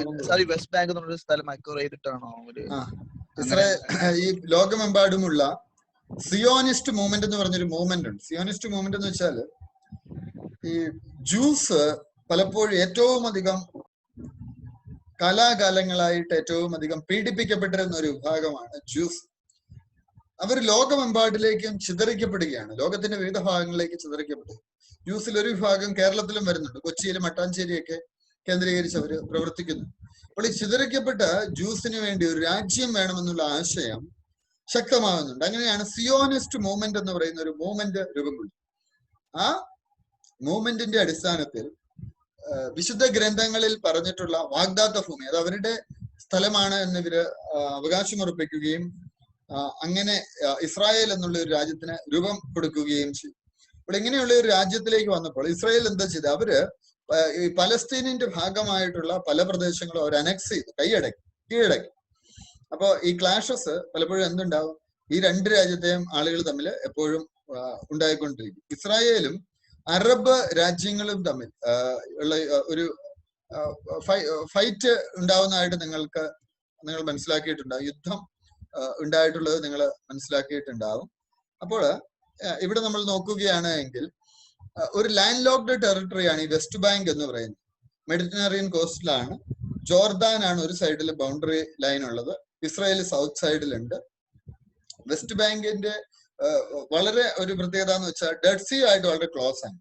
S2: വെസ്റ്റ് ബാങ്ക് എന്നുള്ള സ്ഥലം അക്വയർ ചെയ്തിട്ടാണോ?
S1: ഇസ്രായേൽ ഈ ലോകമെമ്പാടുമുള്ള സിയോണിസ്റ്റ് മൂവ്മെന്റ് എന്ന് പറഞ്ഞൊരു മൂവ്മെന്റ് ഉണ്ട്. സിയോണിസ്റ്റ് മൂവ്മെന്റ് എന്ന് വെച്ചാൽ ഈ ജൂസ് പലപ്പോഴും ഏറ്റവും അധികം കാലാകാലങ്ങളായിട്ട് ഏറ്റവും അധികം പീഡിപ്പിക്കപ്പെട്ടിരുന്ന ഒരു വിഭാഗമാണ് ജ്യൂസ്. അവർ ലോകമെമ്പാടിലേക്കും ചിതറിക്കപ്പെടുകയാണ്, ലോകത്തിന്റെ വിവിധ ഭാഗങ്ങളിലേക്ക് ചിതറിക്കപ്പെട്ടു. ജ്യൂസിൽ ഒരു വിഭാഗം കേരളത്തിലും വരുന്നുണ്ട്, കൊച്ചിയിലും മട്ടാഞ്ചേരിയൊക്കെ കേന്ദ്രീകരിച്ച് അവർ പ്രവർത്തിക്കുന്നു. അപ്പോൾ ഈ ചിതറിക്കപ്പെട്ട ജ്യൂസിന് വേണ്ടി ഒരു രാജ്യം വേണമെന്നുള്ള ആശയം ശക്തമാകുന്നുണ്ട്. അങ്ങനെയാണ് സിയോണിസ്റ്റ് മൂവ്മെന്റ് എന്ന് പറയുന്ന ഒരു മൂവ്മെന്റ് രൂപം കൊണ്ടു. ആ മൂവ്മെന്റിന്റെ അടിസ്ഥാനത്തിൽ വിശുദ്ധ ഗ്രന്ഥങ്ങളിൽ പറഞ്ഞിട്ടുള്ള വാഗ്ദാത്ത ഭൂമി, അത് അവരുടെ സ്ഥലമാണ് എന്ന് ഇവര് അവകാശമുറപ്പിക്കുകയും അങ്ങനെ ഇസ്രായേൽ എന്നുള്ള ഒരു രാജ്യത്തിന് രൂപം കൊടുക്കുകയും ചെയ്തു. അപ്പോൾ ഇങ്ങനെയുള്ള ഒരു രാജ്യത്തിലേക്ക് വന്നപ്പോൾ ഇസ്രായേൽ എന്താ ചെയ്തത്? അവര് ഈ പലസ്തീനിന്റെ ഭാഗമായിട്ടുള്ള പല പ്രദേശങ്ങളും അവർ അനക്സ് ചെയ്തു, കീഴടക്കി. അപ്പൊ ഈ ക്ലാഷസ് പലപ്പോഴും എന്തുണ്ടാവും? ഈ രണ്ട് രാജ്യത്തെയും ആളുകൾ തമ്മിൽ എപ്പോഴും ഉണ്ടായിക്കൊണ്ടിരിക്കും. ഇസ്രായേലും അറബ് രാജ്യങ്ങളും തമ്മിൽ ഉള്ള ഒരു ഫൈറ്റ് ഉണ്ടാവുന്നതായിട്ട് നിങ്ങൾ മനസ്സിലാക്കിയിട്ടുണ്ടാവും, യുദ്ധം ഉണ്ടായിട്ടുള്ളത് നിങ്ങൾ മനസ്സിലാക്കിയിട്ടുണ്ടാവും. അപ്പോൾ ഇവിടെ നമ്മൾ നോക്കുകയാണ് എങ്കിൽ ഒരു ലാൻഡ് ലോക്ക്ഡ് ടെറിട്ടറിയാണ് ഈ വെസ്റ്റ് ബാങ്ക് എന്ന് പറയുന്നത്. മെഡിറ്ററേനിയൻ കോസ്റ്റിലാണ്. ജോർദാനാണ് ഒരു സൈഡിൽ ബൗണ്ടറി ലൈൻ ഉള്ളത്, ഇസ്രായേൽ സൗത്ത് സൈഡിലുണ്ട്. വെസ്റ്റ് ബാങ്കിന്റെ വളരെ ഒരു പ്രത്യേകത എന്ന് വെച്ചാൽ ഡെഡ് സീ ആയിട്ട് വളരെ ക്ലോസ് ആണ്.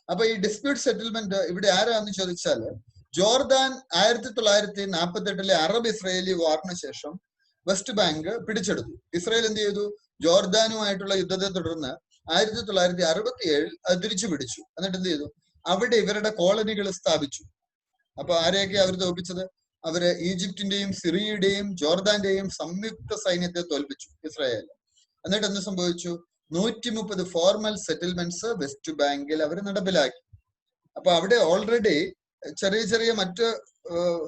S1: അപ്പൊ ഈ ഡിസ്പ്യൂട്ട് സെറ്റിൽമെന്റ് ഇവിടെ ആരാന്ന് ചോദിച്ചാല് ജോർദാൻ 1948 അറബ് ഇസ്രായേലി വാറിന് ശേഷം വെസ്റ്റ് ബാങ്ക് പിടിച്ചെടുത്തു. ഇസ്രായേൽ എന്ത് ചെയ്തു? ജോർദാനുമായിട്ടുള്ള യുദ്ധത്തെ തുടർന്ന് 1967 അത് തിരിച്ചു പിടിച്ചു. എന്നിട്ട് എന്ത് ചെയ്തു? അവിടെ ഇവരുടെ കോളനികൾ സ്ഥാപിച്ചു. അപ്പൊ ആരെയൊക്കെ അവർ തോൽപ്പിച്ചത്? അവര് ഈജിപ്തിന്റെയും സിറിയയുടെയും ജോർദാന്റെയും സംയുക്ത സൈന്യത്തെ തോൽപ്പിച്ചു ഇസ്രായേൽ. എന്നിട്ട് എന്ത് സംഭവിച്ചു? 130 ഫോർമൽ സെറ്റിൽമെന്റ്സ് വെസ്റ്റ് ബാങ്കിൽ അവർ നടപ്പിലാക്കി. അപ്പൊ അവിടെ ഓൾറെഡി ചെറിയ ചെറിയ മറ്റ്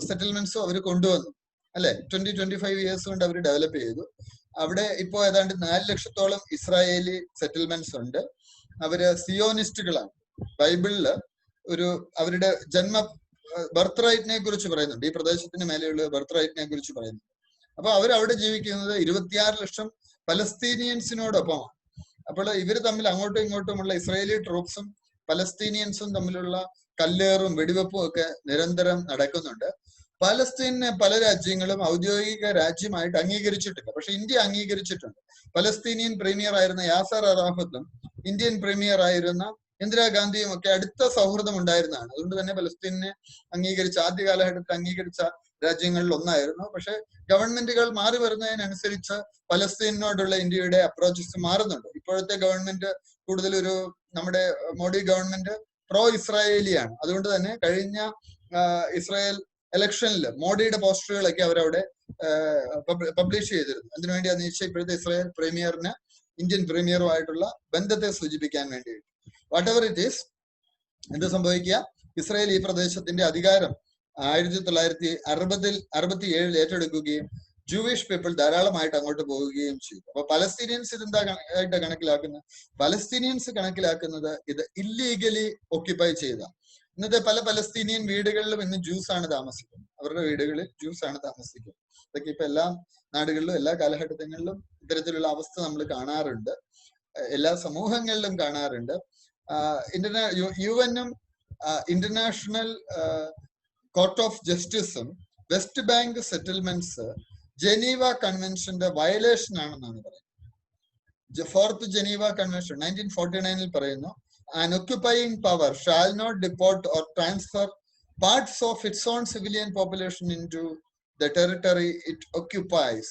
S1: സെറ്റിൽമെന്റ്സും അവർ കൊണ്ടുവന്നു, അല്ലെ? 20-25 ഇയേഴ്സ് കൊണ്ട് അവർ ഡെവലപ്പ് ചെയ്തു. അവിടെ ഇപ്പോ ഏതാണ്ട് 4 ലക്ഷത്തോളം ഇസ്രായേലി സെറ്റിൽമെന്റ്സ് ഉണ്ട്. അവര് സിയോണിസ്റ്റുകളാണ്. ബൈബിളില് ഒരു അവരുടെ ബർത്ത് റൈറ്റിനെ കുറിച്ച് പറയുന്നുണ്ട്, ഈ പ്രദേശത്തിന് മേലെയുള്ള ബർത്ത് റൈറ്റിനെ കുറിച്ച് പറയുന്നു. അപ്പൊ അവരവിടെ ജീവിക്കുന്നത് 26 ലക്ഷം പലസ്തീനിയൻസിനോടൊപ്പമാണ്. അപ്പോൾ ഇവര് തമ്മിൽ അങ്ങോട്ടും ഇങ്ങോട്ടുമുള്ള ഇസ്രായേലി ട്രൂപ്സും പലസ്തീനിയൻസും തമ്മിലുള്ള കല്ലേറും വെടിവെപ്പും ഒക്കെ നിരന്തരം നടക്കുന്നുണ്ട്. പലസ്തീനെ പല രാജ്യങ്ങളും ഔദ്യോഗിക രാജ്യമായിട്ട് അംഗീകരിച്ചിട്ടില്ല, പക്ഷെ ഇന്ത്യ അംഗീകരിച്ചിട്ടുണ്ട്. പലസ്തീനിയൻ പ്രീമിയർ ആയിരുന്ന യാസർ അറാഫത്തും ഇന്ത്യൻ പ്രീമിയർ ആയിരുന്ന ഇന്ദിരാഗാന്ധിയും ഒക്കെ അടുത്ത സൗഹൃദം ഉണ്ടായിരുന്നതാണ്. അതുകൊണ്ട് തന്നെ പലസ്തീനെ ആദ്യ കാലഘട്ടത്തിൽ അംഗീകരിച്ച രാജ്യങ്ങളിൽ ഒന്നായിരുന്നു. പക്ഷെ ഗവൺമെന്റുകൾ മാറി വരുന്നതിനനുസരിച്ച് പലസ്തീനോടുള്ള ഇന്ത്യയുടെ അപ്രോച്ചസ് മാറുന്നുണ്ട്. ഇപ്പോഴത്തെ ഗവൺമെന്റ് കൂടുതൽ നമ്മുടെ മോഡി ഗവൺമെന്റ് പ്രോ ഇസ്രായേലിയാണ്. അതുകൊണ്ട് തന്നെ കഴിഞ്ഞ ഇസ്രായേൽ ഇലക്ഷനിൽ മോഡിയുടെ പോസ്റ്ററുകളൊക്കെ അവരവിടെ പബ്ലിഷ് ചെയ്തിരുന്നു. അതിനുവേണ്ടി ഇപ്പോഴത്തെ ഇസ്രായേൽ പ്രീമിയറിന് ഇന്ത്യൻ പ്രീമിയറുമായിട്ടുള്ള ബന്ധത്തെ സൂചിപ്പിക്കാൻ വേണ്ടിയിട്ട്. വാട്ട് എവർ ഇറ്റ് ഈസ്, എന്ത് സംഭവിക്കുക? ഇസ്രായേൽ ഈ പ്രദേശത്തിന്റെ അധികാരം 1967 ഏറ്റെടുക്കുകയും ജൂയിഷ് പീപ്പിൾ ധാരാളമായിട്ട് അങ്ങോട്ട് പോവുകയും ചെയ്തു. അപ്പൊ പലസ്തീനിയൻസ് ഇതെന്താ ആയിട്ട് കണക്കിലാക്കുന്നത്? പലസ്തീനിയൻസ് കണക്കിലാക്കുന്നത് ഇത് ഇല്ലീഗലി ഓക്യുപ്പൈ ചെയ്ത. ഇന്നത്തെ പല പലസ്തീനിയൻ വീടുകളിലും ഇന്ന് ജ്യൂസ് ആണ് താമസിക്കുന്നത്. അവരുടെ വീടുകളിൽ ജ്യൂസ് ആണ് താമസിക്കുന്നത്. ഇതൊക്കെ ഇപ്പൊ എല്ലാ നാടുകളിലും എല്ലാ കാലഘട്ടങ്ങളിലും ഇത്തരത്തിലുള്ള അവസ്ഥ നമ്മൾ കാണാറുണ്ട്, എല്ലാ സമൂഹങ്ങളിലും കാണാറുണ്ട്. യുഎനും ഇന്റർനാഷണൽ കോർട്ട് ഓഫ് ജസ്റ്റിസും വെസ്റ്റ് ബാങ്ക് സെറ്റിൽമെന്റ്സ് ജനീവ കൺവെൻഷന്റെ വയലേഷൻ ആണെന്നാണ് പറയുന്നത്. 4th ജനീവ കൺവെൻഷൻ 1949 പറയുന്നു, an occupying power shall not deport or transfer parts of its own civilian population into the territory it occupies.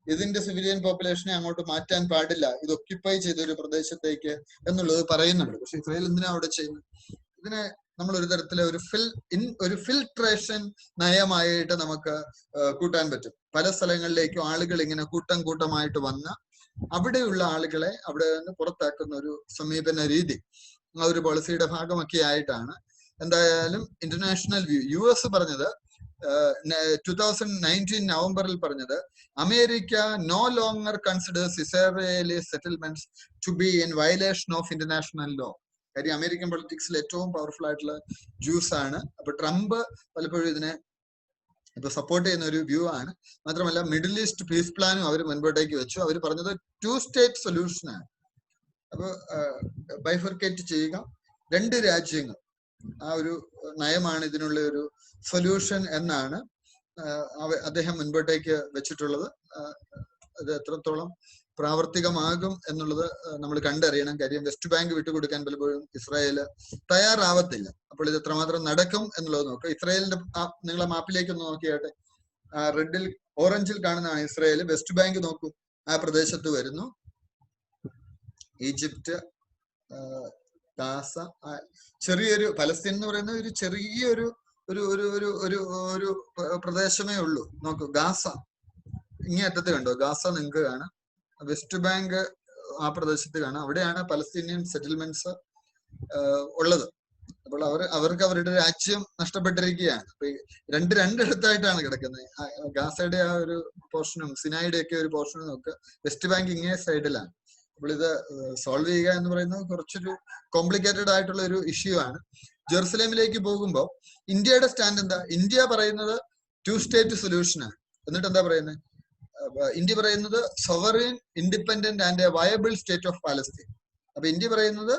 S1: ഇതിന്റെ സിവിലിയൻ പോപ്പുലേഷനെ അങ്ങോട്ട് മാറ്റാൻ പാടില്ല, ഇത് ഒക്യുപ്പൈ ചെയ്ത ഒരു പ്രദേശത്തേക്ക് എന്നുള്ളത് പറയുന്നുണ്ട്. പക്ഷെ ഇസ്രായേൽ എന്തിനാ അവിടെ ചെയ്യുന്നത്? ഇതിനെ നമ്മൾ ഒരു തരത്തിലെ ഒരു ഫിൽട്രേഷൻ നയമായിട്ട് നമുക്ക് കൂട്ടാൻ പറ്റും. പല സ്ഥലങ്ങളിലേക്കും ആളുകൾ ഇങ്ങനെ കൂട്ടമായിട്ട് വന്ന് അവിടെയുള്ള ആളുകളെ അവിടെ നിന്ന് പുറത്താക്കുന്ന ഒരു സമീപന രീതി, ആ ഒരു പോളിസിയുടെ ഭാഗമൊക്കെ ആയിട്ടാണ്. എന്തായാലും ഇന്റർനാഷണൽ വ്യൂ US പറഞ്ഞത് 2019 നവംബറിൽ പറഞ്ഞത്, America no longer considers Israeli settlements to be in violation of international law. കാര്യം അമേരിക്കൻ പൊളിറ്റിക്സിൽ ഏറ്റവും പവർഫുൾ ആയിട്ടുള്ള ജ്യൂസ് ആണ്. അപ്പൊ ട്രംപ് പലപ്പോഴും ഇതിനെ ഇപ്പൊ സപ്പോർട്ട് ചെയ്യുന്ന ഒരു വ്യൂ ആണ്. മാത്രമല്ല മിഡിൽ ഈസ്റ്റ് പീസ് പ്ലാനും അവർ മുൻപോട്ടേക്ക് വെച്ചു. അവർ പറഞ്ഞത് 2 സ്റ്റേറ്റ് സൊല്യൂഷൻ ആണ്. അപ്പൊ ബൈഫർക്കേറ്റ് ചെയ്യുക, 2 രാജ്യങ്ങൾ, ആ ഒരു നയമാണ് ഇതിനുള്ള ഒരു സൊല്യൂഷൻ എന്നാണ് അദ്ദേഹം മുൻപോട്ടേക്ക് വെച്ചിട്ടുള്ളത്. അത് എത്രത്തോളം പ്രാവർത്തികമാകും എന്നുള്ളത് നമ്മൾ കണ്ടറിയണം. കാര്യം വെസ്റ്റ് ബാങ്ക് വിട്ടുകൊടുക്കാൻ പലപ്പോഴും ഇസ്രായേൽ തയ്യാറാവത്തില്ല. അപ്പോൾ ഇത് എത്രമാത്രം നടക്കും എന്നുള്ളത് നോക്കുക. ഇസ്രായേലിന്റെ നിങ്ങളെ മാപ്പിലേക്ക് ഒന്ന് നോക്കിയാട്ടെ. റെഡിൽ ഓറഞ്ചിൽ കാണുന്നതാണ് ഇസ്രായേൽ. വെസ്റ്റ് ബാങ്ക് നോക്കൂ, ആ പ്രദേശത്ത് വരുന്നു. ഈജിപ്റ്റ്, ഗാസ, ചെറിയൊരു പലസ്തീൻ എന്ന് പറയുന്ന ഒരു ചെറിയൊരു ഒരു ഒരു ഒരു ഒരു ഒരു പ്രദേശമേ ഉള്ളൂ. നോക്കൂ, ഗാസ ഇങ്ങേ അറ്റത്ത് കണ്ടോ, ഗാസ നിങ്ങൾക്ക് കാണാം. വെസ്റ്റ് ബാങ്ക് ആ പ്രദേശത്ത് കാണാം. അവിടെയാണ് പലസ്തീനിയൻ സെറ്റിൽമെന്റ്സ് ഉള്ളത്. അപ്പോൾ അവർക്ക് അവരുടെ രാജ്യം നഷ്ടപ്പെട്ടിരിക്കുകയാണ്. അപ്പൊ രണ്ടിടത്തായിട്ടാണ് കിടക്കുന്നത്. ഗാസയുടെ ആ ഒരു പോർഷനും സിനായിയുടെ ഒക്കെ ഒരു പോർഷനും നോക്കുക. വെസ്റ്റ് ബാങ്ക് ഇങ്ങേ സൈഡിലാണ്. അപ്പോൾ ഇത് സോൾവ് ചെയ്യുക എന്ന് പറയുന്നത് കുറച്ചൊരു കോംപ്ലിക്കേറ്റഡ് ആയിട്ടുള്ള ഒരു ഇഷ്യൂ ആണ്. ജെറുസലേമിലേക്ക് പോകുമ്പോൾ ഇന്ത്യയുടെ സ്റ്റാൻഡ് എന്താ? ഇന്ത്യ പറയുന്നത് 2 സ്റ്റേറ്റ് സൊല്യൂഷനാണ്. എന്നിട്ട് എന്താ പറയുന്നത്? ഇന്ത്യ പറയുന്നത് sovereign, independent and A viable state of Palestine. അപ്പൊ ഇന്ത്യ പറയുന്നത്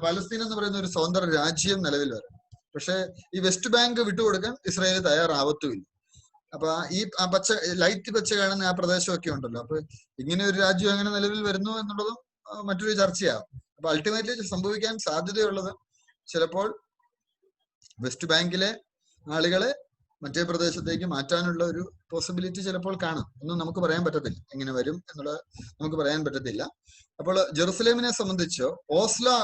S1: പാലസ്തീൻ എന്ന് പറയുന്ന ഒരു സ്വതന്ത്ര രാജ്യം നിലവിൽ വരും. പക്ഷെ ഈ വെസ്റ്റ് ബാങ്ക് വിട്ടുകൊടുക്കാൻ ഇസ്രായേൽ തയ്യാറാവത്തുമില്ല. അപ്പൊ ഈ പച്ച ലൈറ്റ് പച്ച കാണുന്ന ആ പ്രദേശമൊക്കെ ഉണ്ടല്ലോ. അപ്പൊ ഇങ്ങനെ ഒരു രാജ്യം എങ്ങനെ നിലവിൽ വരുന്നു എന്നുള്ളതും മറ്റൊരു ചർച്ചയാവും. അപ്പൊ അൾട്ടിമേറ്റ്ലി സംഭവിക്കാൻ സാധ്യതയുള്ളത് ചിലപ്പോൾ വെസ്റ്റ് ബാങ്കിലെ ആളുകളെ മറ്റേ പ്രദേശത്തേക്ക് മാറ്റാനുള്ള ഒരു പോസിബിലിറ്റി ചിലപ്പോൾ കാണും. ഒന്നും നമുക്ക് പറയാൻ പറ്റത്തില്ല, എങ്ങനെ വരും എന്നുള്ളത് നമുക്ക് പറയാൻ പറ്റത്തില്ല. അപ്പോൾ ജെറുസലേമിനെ സംബന്ധിച്ച് ഓസ്ലോ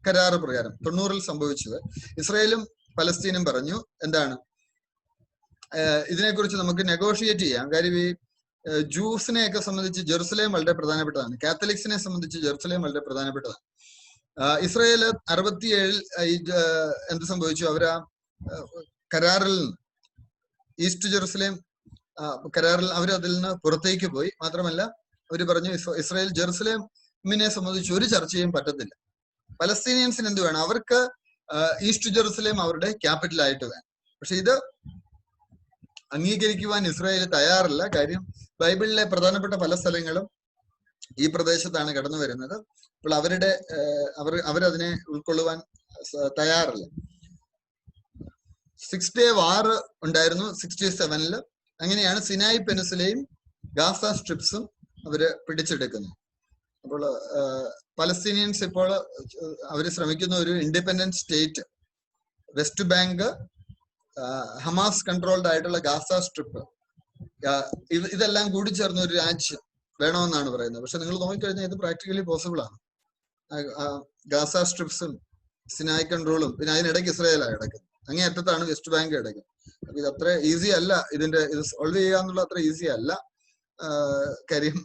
S1: കരാറ് പ്രകാരം 90-ൽ സംഭവിച്ചത്, ഇസ്രായേലും പലസ്തീനും പറഞ്ഞു എന്താണ്, ഇതിനെക്കുറിച്ച് നമുക്ക് നെഗോഷിയേറ്റ് ചെയ്യാം. കാര്യം ഈ ജൂസിനെയൊക്കെ സംബന്ധിച്ച് ജെറുസലേം വളരെ പ്രധാനപ്പെട്ടതാണ്. കാത്തലിക്സിനെ സംബന്ധിച്ച് ജെറുസലേം വളരെ പ്രധാനപ്പെട്ടതാണ്. ഇസ്രായേൽ 67-ൽ എന്ത് സംഭവിച്ചു? അവരാ കരാറിൽ നിന്ന്, ഈസ്റ്റ് ജെറുസലേം കരാറിൽ അവർ അതിൽ നിന്ന് പുറത്തേക്ക് പോയി. മാത്രമല്ല അവർ പറഞ്ഞു ഇസ്രായേൽ ജെറുസലേമിനെ സംബന്ധിച്ച് ഒരു ചർച്ചയും പറ്റത്തില്ല. പലസ്തീനിയൻസിന് എന്ത് വേണം? അവർക്ക് ഈസ്റ്റ് ജെറുസലേം അവരുടെ ക്യാപിറ്റൽ ആയിട്ട് വേണം. പക്ഷെ ഇത് അംഗീകരിക്കുവാൻ ഇസ്രായേൽ തയ്യാറല്ല. കാര്യം ബൈബിളിലെ പ്രധാനപ്പെട്ട പല സ്ഥലങ്ങളും ഈ പ്രദേശത്താണ് കടന്നു വരുന്നത്. അപ്പോൾ അവരതിനെ ഉൾക്കൊള്ളുവാൻ തയ്യാറല്ല. 6 ഡേ വാർ ഉണ്ടായിരുന്നു 67-ൽ. അങ്ങനെയാണ് സിനായി പെനിൻസുലയും ഗാസ സ്ട്രിപ്സും അവര് പിടിച്ചെടുക്കുന്നത്. അപ്പോൾ പലസ്തീനിയൻസ് ഇപ്പോൾ അവർ ശ്രമിക്കുന്ന ഒരു independent state, west bank, Hamas controlled ആയിട്ടുള്ള ഗാസ സ്ട്രിപ്പ്, ഇതെല്ലാം കൂടി ചേർന്ന ഒരു രാജ്യം വേണമെന്നാണ് പറയുന്നത്. പക്ഷെ നിങ്ങൾ നോക്കിക്കഴിഞ്ഞാൽ ഇത് പ്രാക്ടിക്കലി പോസിബിൾ ആണ്. ഗാസ സ്ട്രിപ്സും സിനായ് കൺട്രോളും പിന്നെ അതിനിടയ്ക്ക് ഇസ്രായേലാണ് കിടക്കുന്നത്. അങ്ങേ അറ്റത്താണ് വെസ്റ്റ് ബാങ്ക് കിടക്കുന്നത്. അപ്പൊ ഇത് അത്ര ഈസി അല്ല. ഇത് സോൾവ് ചെയ്യുക എന്നുള്ള അത്ര ഈസി അല്ല. കാര്യം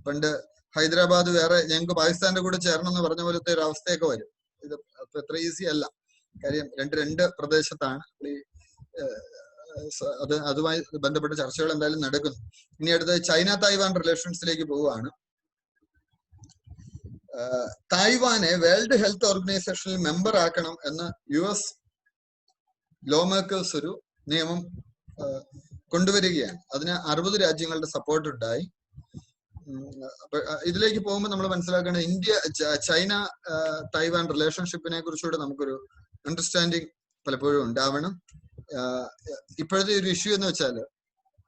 S1: പണ്ട് ഹൈദരാബാദ് വേറെ ഞങ്ങൾക്ക് പാകിസ്ഥാന്റെ കൂടെ ചേരണം എന്ന് പറഞ്ഞ പോലത്തെ ഒരു അവസ്ഥയൊക്കെ വരും. ഇത് അത്ര ഈസി അല്ല. കാര്യം രണ്ട് പ്രദേശത്താണ്. അതുമായി ബന്ധപ്പെട്ട ചർച്ചകൾ എന്തായാലും നടക്കുന്നു. ഇനി അടുത്ത് ചൈന തായ്വാൻ റിലേഷൻസിലേക്ക് പോവുകയാണ്. തായ്വാനെ വേൾഡ് ഹെൽത്ത് ഓർഗനൈസേഷനിൽ മെമ്പർ ആക്കണം എന്ന് US ലോ മേക്കേഴ്സ് ഒരു നിയമം കൊണ്ടുവരികയാണ്. അതിന് 60 രാജ്യങ്ങളുടെ സപ്പോർട്ട് ഉണ്ടായി. ഇതിലേക്ക് പോകുമ്പോൾ നമ്മൾ മനസ്സിലാക്കേണ്ടത് ഇന്ത്യ ചൈന തായ്വാൻ റിലേഷൻഷിപ്പിനെ കുറിച്ചുകൂടെ നമുക്കൊരു അണ്ടർസ്റ്റാൻഡിങ് പലപ്പോഴും ഉണ്ടാവണം. ഇപ്പോഴത്തെ ഒരു ഇഷ്യൂ എന്ന് വെച്ചാൽ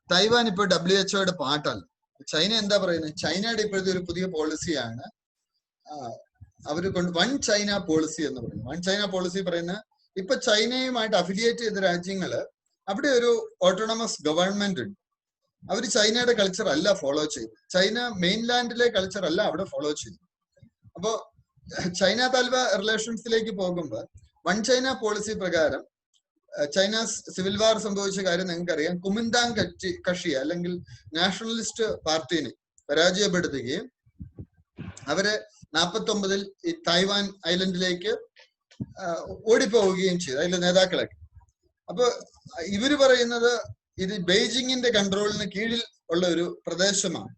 S1: തായ്വാൻ ഇപ്പോൾ WHO പാർട്ടല്ല. ചൈന എന്താ പറയുന്നത്? ചൈനയുടെ ഇപ്പോഴത്തെ ഒരു പുതിയ പോളിസിയാണ് അവർ വൺ ചൈന പോളിസി എന്ന് പറയുന്നത്. വൺ ചൈന പോളിസി പറയുന്ന ഇപ്പൊ ചൈനയുമായിട്ട് അഫിലിയേറ്റ് ചെയ്ത രാജ്യങ്ങള് അവിടെ ഒരു ഓട്ടോണമസ് ഗവൺമെന്റ് ഉണ്ട്. അവർ ചൈനയുടെ കൾച്ചർ അല്ല ഫോളോ ചെയ്തു. ചൈന മെയിൻലാൻഡിലെ കൾച്ചർ അല്ല അവിടെ ഫോളോ ചെയ്തു. അപ്പോ ചൈന തായ്വാൻ റിലേഷൻസിലേക്ക് പോകുമ്പോൾ വൺ ചൈന പോളിസി പ്രകാരം ചൈന സിവിൽ വാർ സംഭവിച്ച കാര്യം നിങ്ങൾക്കറിയാം. കുമിന്താങ് കക്ഷി അല്ലെങ്കിൽ നാഷണലിസ്റ്റ് പാർട്ടീനെ പരാജയപ്പെടുത്തുകയും അവര് 49-ൽ ഈ തായ്വാൻ ഐലൻഡിലേക്ക് ഓടിപ്പോവുകയും ചെയ്തു, അതിലെ നേതാക്കളൊക്കെ. അപ്പൊ ഇവര് പറയുന്നത് ഇത് ബെയ്ജിങ്ങിന്റെ കൺട്രോളിന് കീഴിൽ ഉള്ള ഒരു പ്രദേശമാണ്.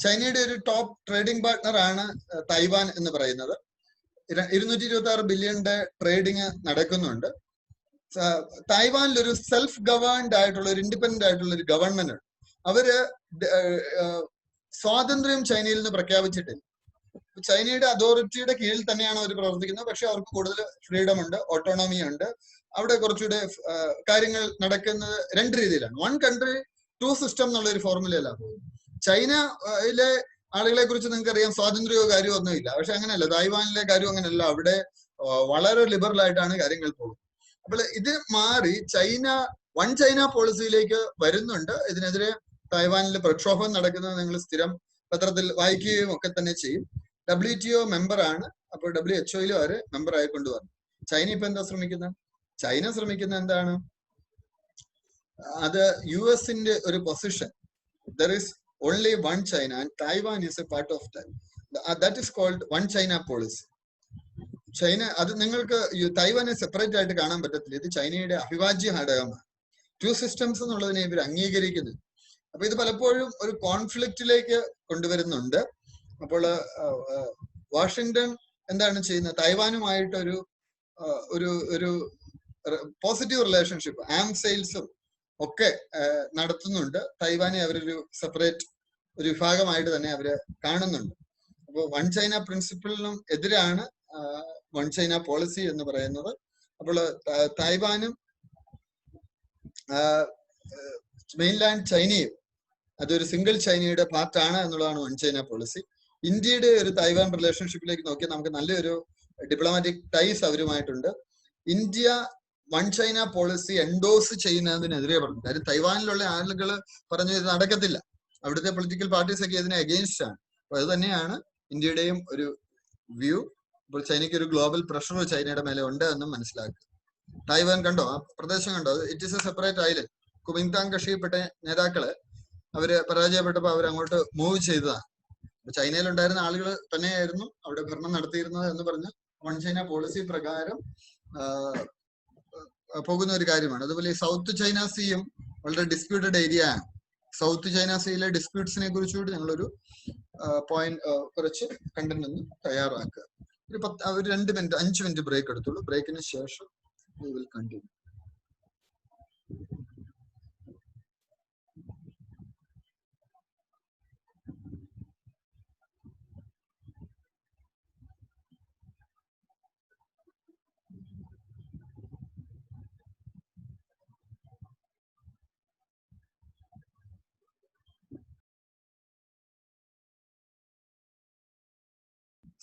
S1: ചൈനയുടെ ഒരു ടോപ്പ് ട്രേഡിംഗ് പാർട്ട്ണർ ആണ് തായ്വാൻ എന്ന് പറയുന്നത്. 226 ബില്യന്റെ ട്രേഡിങ് നടക്കുന്നുണ്ട്. തായ്വാനിൽ ഒരു സെൽഫ് ഗവേൺഡ് ആയിട്ടുള്ള ഒരു ഇൻഡിപെൻഡന്റ് ആയിട്ടുള്ള ഒരു ഗവൺമെന്റ് ഉണ്ട്. അവര് സ്വാതന്ത്ര്യം ചൈനയിൽ നിന്ന് പ്രഖ്യാപിച്ചിട്ടില്ല. ചൈനയുടെ അതോറിറ്റിയുടെ കീഴിൽ തന്നെയാണ് അവർ പ്രവർത്തിക്കുന്നത്. പക്ഷെ അവർക്ക് കൂടുതൽ ഫ്രീഡം ഉണ്ട്, ഓട്ടോണമി ഉണ്ട്. അവിടെ കുറച്ചുകൂടെ കാര്യങ്ങൾ നടക്കുന്നത് രണ്ട് രീതിയിലാണ്. വൺ കൺട്രി ടു സിസ്റ്റം എന്നുള്ള ഒരു ഫോർമുലയിലാണ് പോകുന്നത്. ചൈനയിലെ ആളുകളെ കുറിച്ച് നിങ്ങൾക്ക് അറിയാം, സ്വാതന്ത്ര്യമോ കാര്യമോ ഒന്നുമില്ല. പക്ഷെ അങ്ങനെയല്ല, തായ്വാനിലെ കാര്യം അങ്ങനെയല്ല. അവിടെ വളരെ ലിബറൽ ആയിട്ടാണ് കാര്യങ്ങൾ പോകുന്നത്. അപ്പോൾ ഇത് മാറി ചൈന വൺ ചൈന പോളിസിയിലേക്ക് വരുന്നുണ്ട്. ഇതിനെതിരെ തായ്വാനിൽ പ്രക്ഷോഭം നടക്കുന്നത് നിങ്ങൾ സ്ഥിരം പത്രത്തിൽ വായിക്കുകയും ഒക്കെ തന്നെ ചെയ്യും. WTO മെമ്പറാണ്. അപ്പോൾ WHO അവര് മെമ്പർ ആയിക്കൊണ്ട് വന്നു. ചൈന ഇപ്പൊ എന്താ ശ്രമിക്കുന്നത്? ചൈന ശ്രമിക്കുന്നത് എന്താണ്? അത് US-ന്റെ ഒരു position, there is only one China and Taiwan is a part of that. That is called one China policy. China അത് നിങ്ങൾക്ക് തൈവാനെ സെപ്പറേറ്റ് ആയിട്ട് കാണാൻ പറ്റത്തില്ല. ഇത് ചൈനയുടെ അവിഭാജ്യ ഘടകമാണ്. ടു സിസ്റ്റംസ് എന്നുള്ളതിനെ ഇവർ അംഗീകരിക്കുന്നു. അപ്പൊ ഇത് പലപ്പോഴും ഒരു കോൺഫ്ലിക്റ്റിലേക്ക് കൊണ്ടുവരുന്നുണ്ട്. അപ്പോൾ വാഷിങ്ടൺ എന്താണ് ചെയ്യുന്നത്? തൈവാനുമായിട്ട് ഒരു പോസിറ്റീവ് റിലേഷൻഷിപ്പ്, ആം സെയിൽസും ഒക്കെ നടത്തുന്നുണ്ട്. തൈവാനെ അവരൊരു സെപ്പറേറ്റ് ഒരു വിഭാഗമായിട്ട് തന്നെ അവര് കാണുന്നുണ്ട്. അപ്പോൾ വൺ ചൈന പ്രിൻസിപ്പിളിനും എതിരാണ് വൺ ചൈന പോളിസി എന്ന് പറയുന്നത്. അപ്പോൾ തായ്വാനും മെയിൻലാൻഡ് ചൈനയും അതൊരു സിംഗിൾ ചൈനയുടെ പാർട്ടാണ് എന്നുള്ളതാണ് വൺ ചൈന പോളിസി. ഇന്ത്യയുടെ ഒരു തായ്വാൻ റിലേഷൻഷിപ്പിലേക്ക് നോക്കിയാൽ നമുക്ക് നല്ലൊരു ഡിപ്ലോമാറ്റിക് ടൈസ് അവരുമായിട്ടുണ്ട്. India one China policy endorse ചെയ്യുന്നതിനെതിരെ പറഞ്ഞു. കാര്യം തൈവാനിലുള്ള ആളുകൾ പറഞ്ഞു ഇത് നടക്കത്തില്ല, അവിടുത്തെ പൊളിറ്റിക്കൽ പാർട്ടീസ് ഒക്കെ ഇതിനെ അഗെയിൻസ്റ്റ് ആണ്. അപ്പൊ അത് തന്നെയാണ് ഇന്ത്യയുടെയും ഒരു വ്യൂ. ഇപ്പോൾ ചൈനയ്ക്ക് ഒരു ഗ്ലോബൽ പ്രഷർ ചൈനയുടെ മേലെ ഉണ്ട് എന്നും മനസ്സിലാക്കുക. തായ്വാൻ കണ്ടോ, ആ പ്രദേശം കണ്ടോ? It is a separate island. Kuomintang കക്ഷിയിൽപ്പെട്ട നേതാക്കള് അവര് പരാജയപ്പെട്ടപ്പോൾ അവർ അങ്ങോട്ട് മൂവ് ചെയ്തതാണ്. ചൈനയിലുണ്ടായിരുന്ന ആളുകൾ തന്നെയായിരുന്നു അവിടെ ഭരണം നടത്തിയിരുന്നത് എന്ന് പറഞ്ഞ് വൺ ചൈന പോളിസി പ്രകാരം പോകുന്ന ഒരു കാര്യമാണ്. അതുപോലെ ഈ സൗത്ത് ചൈന സീയും വളരെ ഡിസ്പ്യൂട്ടഡ് ഏരിയ ആണ്. സൗത്ത് ചൈന സീയിലെ ഡിസ്പ്യൂട്ട്സിനെ കുറിച്ചുകൂടി ഞങ്ങളൊരു കുറച്ച് കണ്ടന്റ് ഒന്ന് തയ്യാറാക്കുക. ഒരു 2 മിനിറ്റ് 5 മിനിറ്റ് ബ്രേക്ക് എടുത്തുള്ളൂ. ബ്രേക്കിന് ശേഷം we will continue.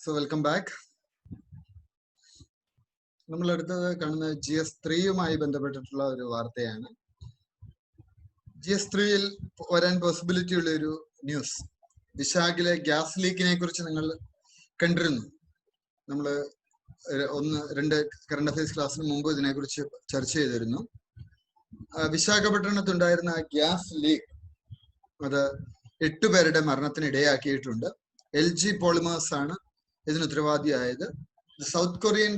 S1: So welcome back. നമ്മൾ അടുത്തത് കാണുന്ന GS3യുമായി ബന്ധപ്പെട്ടിട്ടുള്ള ഒരു വാർത്തയാണ്. GS3യിൽ വരാൻ പോസിബിലിറ്റി ഉള്ള ഒരു ന്യൂസ്, വിശാഖിലെ ഗ്യാസ് ലീക്കിനെ കുറിച്ച് നിങ്ങൾ കണ്ടിരുന്നു. നമ്മൾ 1-2 കറണ്ട് അഫയേഴ്സ് ക്ലാസ്സിന് മുമ്പ് ഇതിനെക്കുറിച്ച് ചർച്ച ചെയ്തിരുന്നു. വിശാഖപട്ടണത്തുണ്ടായിരുന്ന ഗ്യാസ് ലീക്ക് അത് 8 പേരുടെ മരണത്തിന് ഇടയാക്കിയിട്ടുണ്ട്. LG പോളിമേഴ്സ് ആണ് ഇതിന് ഉത്തരവാദിയായത്. South Korean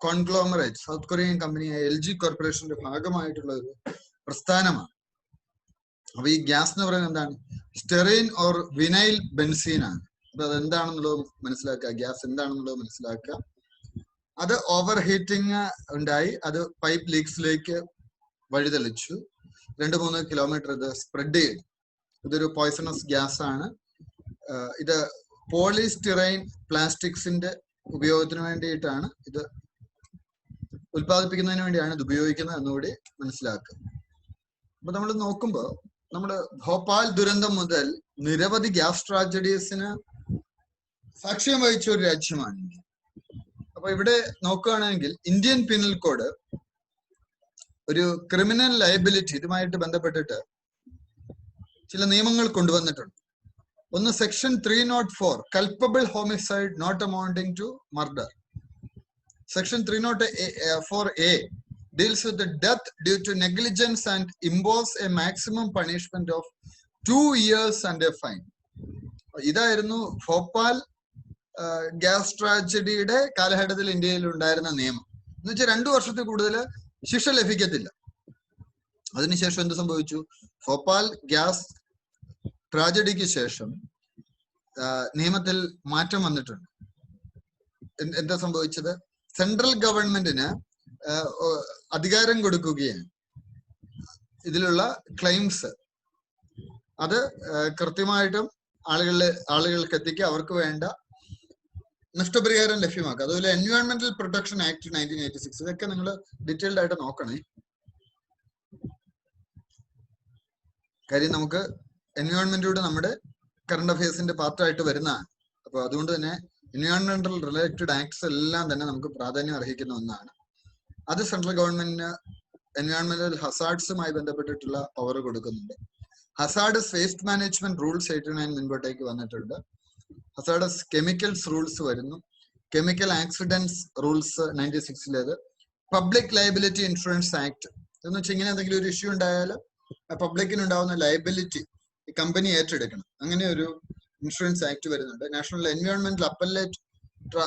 S1: conglomerate, South Korean കമ്പനിയായ LG കോർപ്പറേഷന്റെ ഭാഗമായിട്ടുള്ള ഒരു പ്രസ്ഥാനമാണ്. അപ്പൊ ഈ ഗ്യാസ് എന്ന് പറയുന്നത് എന്താണ്? സ്റ്റെറീൻ ഓർ വിനൈൽ ബെൻസീൻ ആണ്. അപ്പൊ അത് എന്താണെന്നുള്ളത് മനസ്സിലാക്കുക, ഗ്യാസ് എന്താണെന്നുള്ളത് മനസ്സിലാക്കുക. അത് ഓവർ ഹീറ്റിംഗ് ഉണ്ടായി, അത് പൈപ്പ് ലീക്സിലേക്ക് വഴിതെളിച്ചു. 2-3 കിലോമീറ്റർ ഇത് സ്പ്രെഡ് ചെയ്തു. ഇതൊരു പോയ്സണസ് ഗ്യാസ് ആണ്. ഇത് പോളിസ്റ്റിറൈൻ പ്ലാസ്റ്റിക്സിന്റെ ഉപയോഗത്തിന് വേണ്ടിയിട്ടാണ് ഇത് ഉൽപ്പാദിപ്പിക്കുന്നതിന് വേണ്ടിയാണ് ഇത് ഉപയോഗിക്കുന്നത് എന്നുകൂടി മനസ്സിലാക്കുക. അപ്പൊ നമ്മൾ നോക്കുമ്പോൾ നമ്മുടെ ഭോപ്പാൽ ദുരന്തം മുതൽ നിരവധി ഗ്യാസ് ട്രാജഡീസിന് സാക്ഷ്യം വഹിച്ച ഒരു രാജ്യമാണ് ഇന്ത്യ. അപ്പൊ ഇവിടെ നോക്കുകയാണെങ്കിൽ ഇന്ത്യൻ പീനൽ കോഡ് ഒരു ക്രിമിനൽ ലയബിലിറ്റി ഇതുമായിട്ട് ബന്ധപ്പെട്ടിട്ട് ചില നിയമങ്ങൾ കൊണ്ടുവന്നിട്ടുണ്ട്. ഒന്ന് section 304 culpable homicide not amounting to murder. Section 304A deals with the death due to negligence and impose a maximum punishment of 2 years and a fine. ഇതായിരുന്നു ഭോപ്പാൽ ഗ്യാസ് ട്രാജഡിയുടെ കാലഘട്ടത്തിൽ ഇന്ത്യയിൽ ഉണ്ടായിരുന്ന നിയമം. എന്ന് വെച്ചാൽ 2 വർഷത്തിൽ കൂടുതൽ ശിക്ഷ ലഭിക്കത്തില്ല. അതിനുശേഷം എന്ത് സംഭവിച്ചു? ഭോപ്പാൽ ഗ്യാസ് ട്രാജഡിക്ക് ശേഷം നിയമത്തിൽ മാറ്റം വന്നിട്ടുണ്ട്. എന്താ സംഭവിച്ചത്? സെൻട്രൽ ഗവൺമെന്റിന് അധികാരം കൊടുക്കുകയാണ് ഇതിലുള്ള ക്ലെയിംസ് അത് കൃത്യമായിട്ടും ആളുകൾക്ക് എത്തിക്കുക, അവർക്ക് വേണ്ട നഷ്ടപരിഹാരം ലഭ്യമാക്കുക. അതുപോലെ എൻവയോൺമെന്റൽ പ്രൊട്ടക്ഷൻ ആക്ട് 1986 ഇതൊക്കെ നിങ്ങൾ ഡീറ്റെയിൽഡ് ആയിട്ട് നോക്കണേ. കാര്യം നമുക്ക് എൻവയോൺമെന്റിലൂടെ നമ്മുടെ കറണ്ട് അഫയേഴ്സിന്റെ പാർട്ടായിട്ട് വരുന്നതാണ്. അപ്പൊ അതുകൊണ്ട് തന്നെ എൻവയോൺമെന്റൽ റിലേറ്റഡ് ആക്ട്സ് എല്ലാം തന്നെ നമുക്ക് പ്രാധാന്യം അർഹിക്കുന്ന ഒന്നാണ്. അത് സെൻട്രൽ ഗവൺമെന്റിന് എൻവയോൺമെന്റൽ ഹസാർഡ്സുമായി ബന്ധപ്പെട്ടിട്ടുള്ള പവർ കൊടുക്കുന്നുണ്ട്. ഹസാർഡസ് വേസ്റ്റ് മാനേജ്മെന്റ് റൂൾസ് 89 മുൻപോട്ടേക്ക് വന്നിട്ടുണ്ട്. ഹസാർഡസ് കെമിക്കൽസ് റൂൾസ് വരുന്നു. കെമിക്കൽ ആക്സിഡന്റ്സ് റൂൾസ് 96ലേത്. പബ്ലിക് ലയബിലിറ്റി ഇൻഷുറൻസ് ആക്ട് എന്ന് വെച്ചാൽ ഇങ്ങനെ എന്തെങ്കിലും ഒരു ഇഷ്യൂ ഉണ്ടായാൽ പബ്ലിക്കിനുണ്ടാവുന്ന ലയബിലിറ്റി കമ്പനി ഏറ്റെടുക്കണം. അങ്ങനെ ഒരു ഇൻഷുറൻസ് ആക്ട് വരുന്നുണ്ട്. നാഷണൽ എൻവയോൺമെന്റൽ അപ്പലേറ്റ്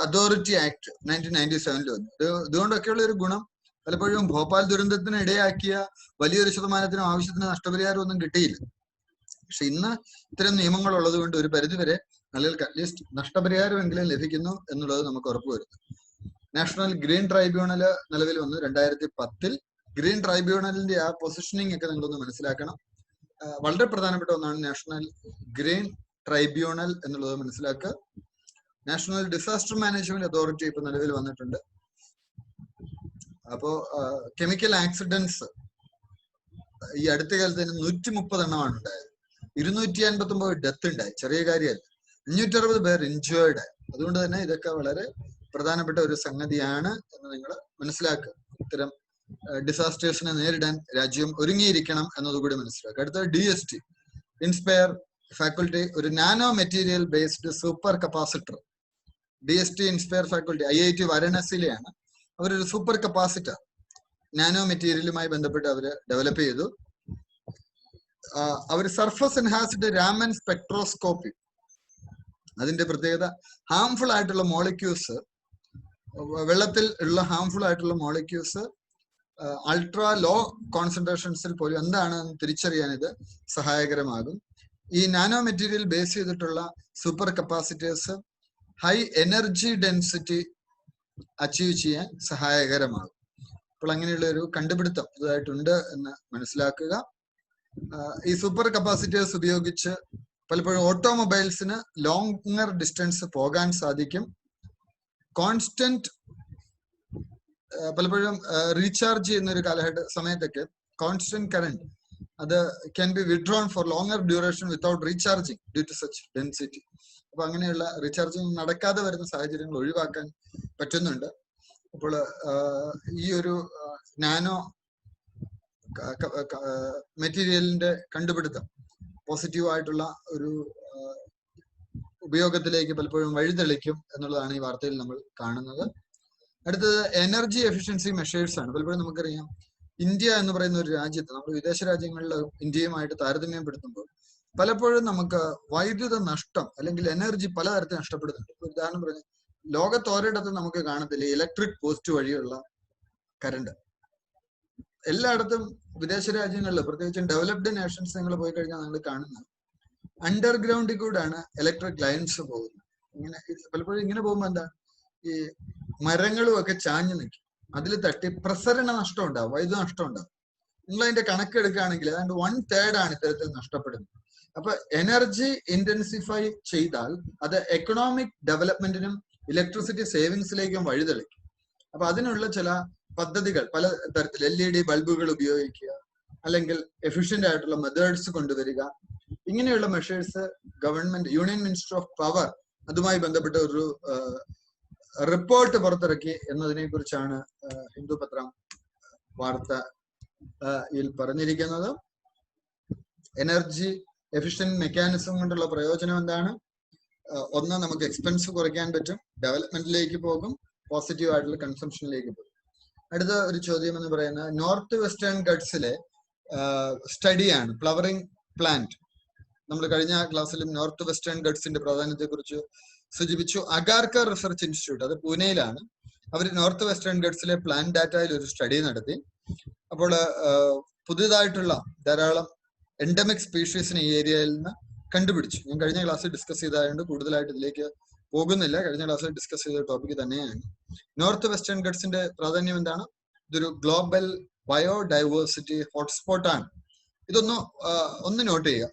S1: അതോറിറ്റി ആക്ട് 1997 വന്നു. ഇതുകൊണ്ടൊക്കെയുള്ള ഒരു ഗുണം പലപ്പോഴും ഭോപ്പാൽ ദുരന്തത്തിന് ഇടയാക്കിയ വലിയൊരു ശതമാനത്തിനും ആവശ്യത്തിന് നഷ്ടപരിഹാരം ഒന്നും കിട്ടിയില്ല. പക്ഷെ ഇന്ന് ഇത്തരം നിയമങ്ങൾ ഉള്ളത് കൊണ്ട് ഒരു പരിധിവരെ ആളുകൾക്ക് അറ്റ്ലീസ്റ്റ് നഷ്ടപരിഹാരമെങ്കിലും ലഭിക്കുന്നു എന്നുള്ളത് നമുക്ക് ഉറപ്പുവരുന്നു. നാഷണൽ ഗ്രീൻ ട്രൈബ്യൂണൽ നിലവിൽ വന്നു 2010. ഗ്രീൻ ട്രൈബ്യൂണലിന്റെ ആ പൊസിഷനിങ് ഒക്കെ നിങ്ങളൊന്ന് മനസ്സിലാക്കണം. വളരെ പ്രധാനപ്പെട്ട ഒന്നാണ് നാഷണൽ ഗ്രീൻ ട്രൈബ്യൂണൽ എന്നുള്ളത് മനസ്സിലാക്കുക. നാഷണൽ ഡിസാസ്റ്റർ മാനേജ്മെന്റ് അതോറിറ്റി ഇപ്പൊ നിലവിൽ വന്നിട്ടുണ്ട്. അപ്പോ കെമിക്കൽ ആക്സിഡന്റ്സ് ഈ അടുത്ത കാലത്ത് 130 എണ്ണമാണ് ഉണ്ടായത്. 259 ഡെത്ത് ഉണ്ടായി. ചെറിയ കാര്യമല്ല. 560 പേർ ഇൻജേർഡ് ആയി. അതുകൊണ്ട് തന്നെ ഇതൊക്കെ വളരെ പ്രധാനപ്പെട്ട ഒരു സംഗതിയാണ് എന്ന് നിങ്ങൾ മനസ്സിലാക്കുക. ഇത്തരം ഡിസാസ്റ്റേഴ്സിനെ നേരിടാൻ രാജ്യം ഒരുങ്ങിയിരിക്കണം എന്നതുകൂടി മനസ്സിലാക്കുക. അടുത്ത DST ഇൻസ്പയർ ഫാക്കൽറ്റി ഒരു nano material based super capacitor. DST inspire faculty IIT വാരണാസിയിലെയാണ്. അവരൊരു സൂപ്പർ കപ്പാസിറ്റർ നാനോ മെറ്റീരിയലുമായി ബന്ധപ്പെട്ട് അവർ ഡെവലപ്പ് ചെയ്തു. അവർ സർഫസ് എൻഹാൻസ്ഡ് രാമൻ സ്പെക്ട്രോസ്കോപ്പി. അതിന്റെ പ്രത്യേകത ഹാംഫുൾ ആയിട്ടുള്ള മോളിക്യൂൾസ്, വെള്ളത്തിൽ ഉള്ള ഹാംഫുൾ ആയിട്ടുള്ള മോളിക്യൂൾസ് അൾട്രാ ലോ കോൺസെൻട്രേഷൻസിൽ പോലും എന്താണെന്ന് തിരിച്ചറിയാൻ ഇത് സഹായകരമാകും. ഈ നാനോ മെറ്റീരിയൽ ബേസ് ചെയ്തിട്ടുള്ള super capacitors high energy density achieve ചെയ്യാൻ സഹായകരമാകും. അപ്പോൾ അങ്ങനെയുള്ള ഒരു കണ്ടുപിടുത്തം ഇതായിട്ടുണ്ട് എന്ന് മനസ്സിലാക്കുക. ഈ സൂപ്പർ കപ്പാസിറ്റേഴ്സ് ഉപയോഗിച്ച് പലപ്പോഴും ഓട്ടോമൊബൈൽസിന് ലോങ്ങർ ഡിസ്റ്റൻസ് പോകാൻ സാധിക്കും. കോൺസ്റ്റന്റ് പലപ്പോഴും റീചാർജ് ചെയ്യുന്ന ഒരു സമയത്തൊക്കെ കോൺസ്റ്റന്റ് കറന്റ് അത് can be withdrawn for longer duration without recharging due to such density. അപ്പൊ അങ്ങനെയുള്ള റീചാർജിങ് നടക്കാതെ വരുന്ന സാഹചര്യങ്ങൾ ഒഴിവാക്കാൻ പറ്റുന്നുണ്ട്. അപ്പോൾ ഈ ഒരു നാനോ മെറ്റീരിയലിന്റെ കണ്ടുപിടുത്തം പോസിറ്റീവ് ആയിട്ടുള്ള ഒരു ഉപയോഗത്തിലേക്ക് പലപ്പോഴും വഴിതെളിക്കും എന്നുള്ളതാണ് ഈ വാർത്തയിൽ നമ്മൾ കാണുന്നത്. അടുത്തത് എനർജി എഫിഷ്യൻസി മെഷേഴ്സ് ആണ്. പലപ്പോഴും നമുക്കറിയാം ഇന്ത്യ എന്ന് പറയുന്ന ഒരു രാജ്യത്ത് നമ്മൾ വിദേശ രാജ്യങ്ങളിൽ ഇന്ത്യയുമായിട്ട് താരതമ്യപ്പെടുത്തുമ്പോൾ പലപ്പോഴും നമുക്ക് വൈദ്യുത നഷ്ടം അല്ലെങ്കിൽ എനർജി പലതരത്തിൽ നഷ്ടപ്പെടുന്നുണ്ട്. ഉദാഹരണം പറഞ്ഞു, ലോകത്തോരിടത്തും നമുക്ക് കാണത്തില്ല ഇലക്ട്രിക് പോസ്റ്റ് വഴിയുള്ള കറണ്ട്. എല്ലായിടത്തും വിദേശ രാജ്യങ്ങളിൽ പ്രത്യേകിച്ചും ഡെവലപ്ഡ് നേഷൻസ് നിങ്ങൾ പോയി കഴിഞ്ഞാൽ നിങ്ങൾ കാണുന്നത് അണ്ടർഗ്രൗണ്ടിൽ കൂടാണ് ഇലക്ട്രിക് ലൈൻസ് പോകുന്നത്. ഇങ്ങനെ പലപ്പോഴും ഇങ്ങനെ പോകുമ്പോൾ എന്താ ഈ മരങ്ങളും ഒക്കെ ചാഞ്ഞു നിൽക്കും. അതിൽ തട്ടി പ്രസരണ നഷ്ടം ഉണ്ടാവും, വൈദ്യുത നഷ്ടം ഉണ്ടാവും. നിങ്ങൾ അതിന്റെ കണക്കെടുക്കുകയാണെങ്കിൽ ഏതാണ്ട് 1/3 ആണ് ഇത്തരത്തിൽ നഷ്ടപ്പെടുന്നത്. അപ്പൊ എനർജി ഇന്റൻസിഫൈ ചെയ്താൽ അത് എക്കണോമിക് ഡെവലപ്മെന്റിനും ഇലക്ട്രിസിറ്റി സേവിങ്സിലേക്കും വഴിതെളിക്കും. അപ്പൊ അതിനുള്ള ചില പദ്ധതികൾ പല തരത്തിൽ LED ബൾബുകൾ ഉപയോഗിക്കുക, അല്ലെങ്കിൽ എഫിഷ്യന്റ് ആയിട്ടുള്ള മെത്തേഡ്സ് കൊണ്ടുവരിക, ഇങ്ങനെയുള്ള measures government union minister of power അതുമായി ബന്ധപ്പെട്ട ഒരു റിപ്പോർട്ട് പുറത്തിറക്കി എന്നതിനെ കുറിച്ചാണ് ഹിന്ദു പത്രം വാർത്തയിൽ പറഞ്ഞിരിക്കുന്നത്. എനർജി എഫിഷ്യന്റ് മെക്കാനിസം കൊണ്ടുള്ള പ്രയോജനം എന്താണ്? ഒന്ന്, നമുക്ക് എക്സ്പെൻസ് കുറയ്ക്കാൻ പറ്റും, ഡെവലപ്മെന്റിലേക്ക് പോകും, പോസിറ്റീവ് ആയിട്ടുള്ള കൺസംഷനിലേക്ക് പോകും. അടുത്ത ഒരു ചോദ്യം എന്ന് പറയുന്നത് നോർത്ത് വെസ്റ്റേൺ ഗഡ്സിലെ സ്റ്റഡിയാണ് ഫ്ലവറിംഗ് പ്ലാന്റ്. നമ്മൾ കഴിഞ്ഞ ക്ലാസ്സിലും നോർത്ത് വെസ്റ്റേൺ ഗഡ്സിന്റെ പ്രാധാന്യത്തെ കുറിച്ച് സൂചിപ്പിച്ചു. അഗാർക്കർ റിസർച്ച് ഇൻസ്റ്റിറ്റ്യൂട്ട്, അത് പൂനെയിലാണ്, അവർ നോർത്ത് വെസ്റ്റേൺ ഗഡ്സിലെ പ്ലാന്റ് ഡാറ്റയിൽ ഒരു സ്റ്റഡി നടത്തി. അപ്പോൾ പുതിയതായിട്ടുള്ള ധാരാളം എൻഡമിക് സ്പീഷീസിനെ ഈ ഏരിയയിൽ നിന്ന് കണ്ടുപിടിച്ചു. ഞാൻ കഴിഞ്ഞ ക്ലാസ്സിൽ ഡിസ്കസ് ചെയ്തതായതുകൊണ്ട് കൂടുതലായിട്ട് ഇതിലേക്ക് പോകുന്നില്ല. കഴിഞ്ഞ ക്ലാസ്സിൽ ഡിസ്കസ് ചെയ്ത ടോപ്പിക് തന്നെയാണ്. നോർത്ത് വെസ്റ്റേൺ ഗഡ്സിന്റെ പ്രാധാന്യം എന്താണ്? ഇതൊരു ഗ്ലോബൽ ബയോഡൈവേഴ്സിറ്റി ഹോട്ട്സ്പോട്ടാണ്. ഒന്ന് നോട്ട് ചെയ്യുക.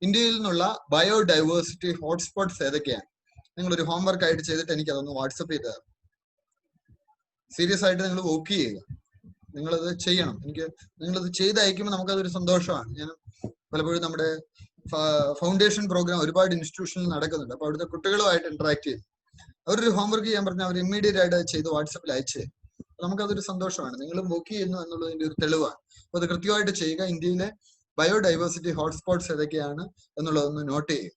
S1: ഇന്ത്യയിൽ നിന്നുള്ള ബയോഡൈവേഴ്സിറ്റി ഹോട്ട്സ്പോട്ട്സ് ഏതൊക്കെയാണ്? നിങ്ങൾ ഒരു ഹോംവർക്ക് ആയിട്ട് ചെയ്തിട്ട് എനിക്ക് അതൊന്ന് വാട്സപ്പ് ചെയ്ത് തരാം. സീരിയസ് ആയിട്ട് നിങ്ങൾ വർക്ക് ചെയ്യുക, നിങ്ങളത് ചെയ്യണം. നിങ്ങളത് ചെയ്ത് അയക്കുമ്പോൾ നമുക്കതൊരു സന്തോഷമാണ്. ഞാൻ പലപ്പോഴും നമ്മുടെ ഫൗണ്ടേഷൻ പ്രോഗ്രാം ഒരുപാട് ഇൻസ്റ്റിറ്റ്യൂഷനിൽ നടക്കുന്നുണ്ട്. അപ്പൊ അവിടുത്തെ കുട്ടികളുമായിട്ട് ഇന്ററാക്ട് ചെയ്ത് അവരൊരു ഹോംവർക്ക് ചെയ്യാൻ പറഞ്ഞാൽ അവർ ഇമ്മീഡിയറ്റ് ആയിട്ട് ചെയ്ത് വാട്സപ്പിൽ അയച്ചു. നമുക്കതൊരു സന്തോഷമാണ്. നിങ്ങളും വർക്ക് ചെയ്യുന്നു എന്നുള്ളതിന്റെ ഒരു തെളിവാണ്. അപ്പൊ അത് കൃത്യമായിട്ട് ചെയ്യുക. ഇന്ത്യയിലെ ബയോഡൈവേഴ്സിറ്റി ഹോട്ട്സ്പോട്ട്സ് ഏതൊക്കെയാണ് എന്നുള്ളതൊന്ന് നോട്ട് ചെയ്യുക.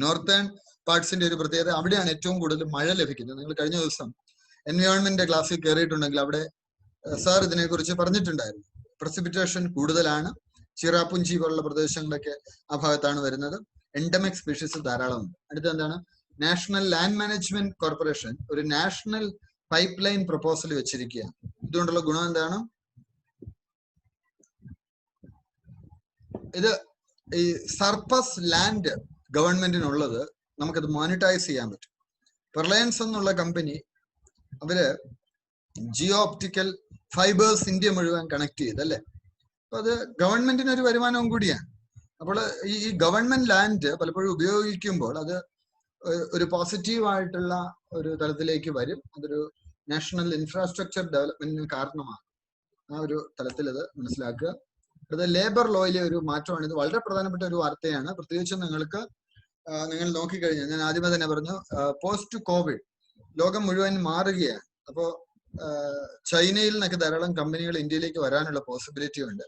S1: നോർത്തേൺ പാർട്സിന്റെ ഒരു പ്രത്യേകത, അവിടെയാണ് ഏറ്റവും കൂടുതൽ മഴ ലഭിക്കുന്നത്. നിങ്ങൾ കഴിഞ്ഞ ദിവസം എൻവയോൺമെന്റ് ക്ലാസ്സിൽ കയറിയിട്ടുണ്ടെങ്കിൽ അവിടെ സാർ ഇതിനെക്കുറിച്ച് പറഞ്ഞിട്ടുണ്ടായിരുന്നു. പ്രസിപ്പിറ്റേഷൻ കൂടുതലാണ്. ചിറാപുഞ്ചി പോലുള്ള പ്രദേശങ്ങളൊക്കെ ആ ഭാഗത്താണ് വരുന്നത്. എൻഡമിക് സ്പീഷീസ് ധാരാളം ഉണ്ട്. അടുത്ത എന്താണ്, നാഷണൽ ലാൻഡ് മാനേജ്മെന്റ് കോർപ്പറേഷൻ ഒരു നാഷണൽ പൈപ്പ് ലൈൻ പ്രപ്പോസൽ വെച്ചിരിക്കുകയാണ്. ഇതുകൊണ്ടുള്ള ഗുണം എന്താണ്? ഇത് ഈ സർപ്ലസ് ലാൻഡ് ഗവൺമെന്റിനുള്ളത് നമുക്കത് മോണിറ്റൈസ് ചെയ്യാൻ പറ്റും. റിലയൻസ് എന്നുള്ള കമ്പനി അവര് ജിയോ ഒപ്റ്റിക്കൽ ഫൈബേഴ്സ് ഇന്ത്യ മുഴുവൻ കണക്ട് ചെയ്തല്ലേ. അപ്പൊ അത് ഗവൺമെന്റിന് ഒരു വരുമാനവും കൂടിയാണ്. അപ്പോൾ ഈ ഗവൺമെന്റ് ലാൻഡ് പലപ്പോഴും ഉപയോഗിക്കുമ്പോൾ അത് ഒരു പോസിറ്റീവ് ആയിട്ടുള്ള ഒരു തലത്തിലേക്ക് വരും. അതൊരു നാഷണൽ ഇൻഫ്രാസ്ട്രക്ചർ ഡെവലപ്മെന്റിന് കാരണമാണ്. ആ ഒരു തലത്തിൽ അത് മനസ്സിലാക്കുക. അത് ലേബർ ലോയിലെ ഒരു മാറ്റമാണ്. ഇത് വളരെ പ്രധാനപ്പെട്ട ഒരു വാർത്തയാണ്. പ്രത്യേകിച്ചും നിങ്ങൾ നോക്കിക്കഴിഞ്ഞാൽ, ഞാൻ ആദ്യമേ തന്നെ പറഞ്ഞു, പോസ്റ്റ് കോവിഡ് ലോകം മുഴുവൻ മാറുകയാണ്. അപ്പോ ചൈനയിൽ നിന്നൊക്കെ ധാരാളം കമ്പനികൾ ഇന്ത്യയിലേക്ക് വരാനുള്ള പോസിബിലിറ്റി ഉണ്ട്.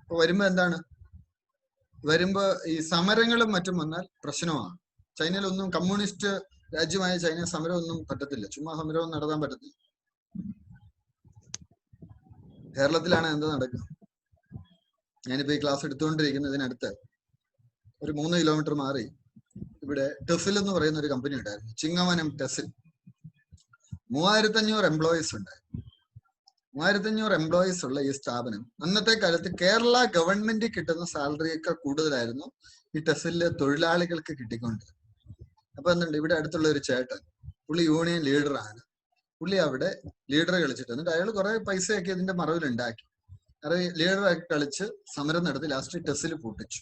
S1: അപ്പൊ വരുമ്പോ ഈ സമരങ്ങളും മറ്റും വന്നാൽ പ്രശ്നമാണ്. ചൈനയിലൊന്നും കമ്മ്യൂണിസ്റ്റ് രാജ്യമായ ചൈന സമരമൊന്നും പറ്റത്തില്ല. ചുമ്മാ സമരമൊന്നും നടത്താൻ പറ്റത്തില്ല. കേരളത്തിലാണ് എന്താ നടക്കുക? ഞാനിപ്പോ ഈ ക്ലാസ് എടുത്തുകൊണ്ടിരിക്കുന്നതിനടുത്ത് ഒരു 3 കിലോമീറ്റർ മാറി ഇവിടെ ടെസിൽ എന്ന് പറയുന്ന ഒരു കമ്പനി ഉണ്ടായിരുന്നു. ചിങ്ങവനം ടെസിൽ 3500 എംപ്ലോയീസ് ഉണ്ടായിരുന്നു. 3500 എംപ്ലോയീസ് ഉള്ള ഈ സ്ഥാപനം അന്നത്തെ കാലത്ത് കേരള ഗവൺമെന്റ് കിട്ടുന്ന സാലറിയൊക്കെ കൂടുതലായിരുന്നു ഈ ടെസിലെ തൊഴിലാളികൾക്ക് കിട്ടിക്കൊണ്ടിരുന്നത്. അപ്പൊ എന്തുണ്ട്, ഇവിടെ അടുത്തുള്ള ഒരു ചേട്ടൻ, പുള്ളി യൂണിയൻ ലീഡറാണ്. പുള്ളി അവിടെ ലീഡർ കളിച്ചിട്ട് എന്നിട്ട് അയാൾ കുറെ പൈസയൊക്കെ ഇതിന്റെ മറവിലുണ്ടാക്കി. ലീഡറാക്കി കളിച്ച് സമരം നടത്തി ലാസ്റ്റ് ടെസിൽ പൂട്ടിച്ചു.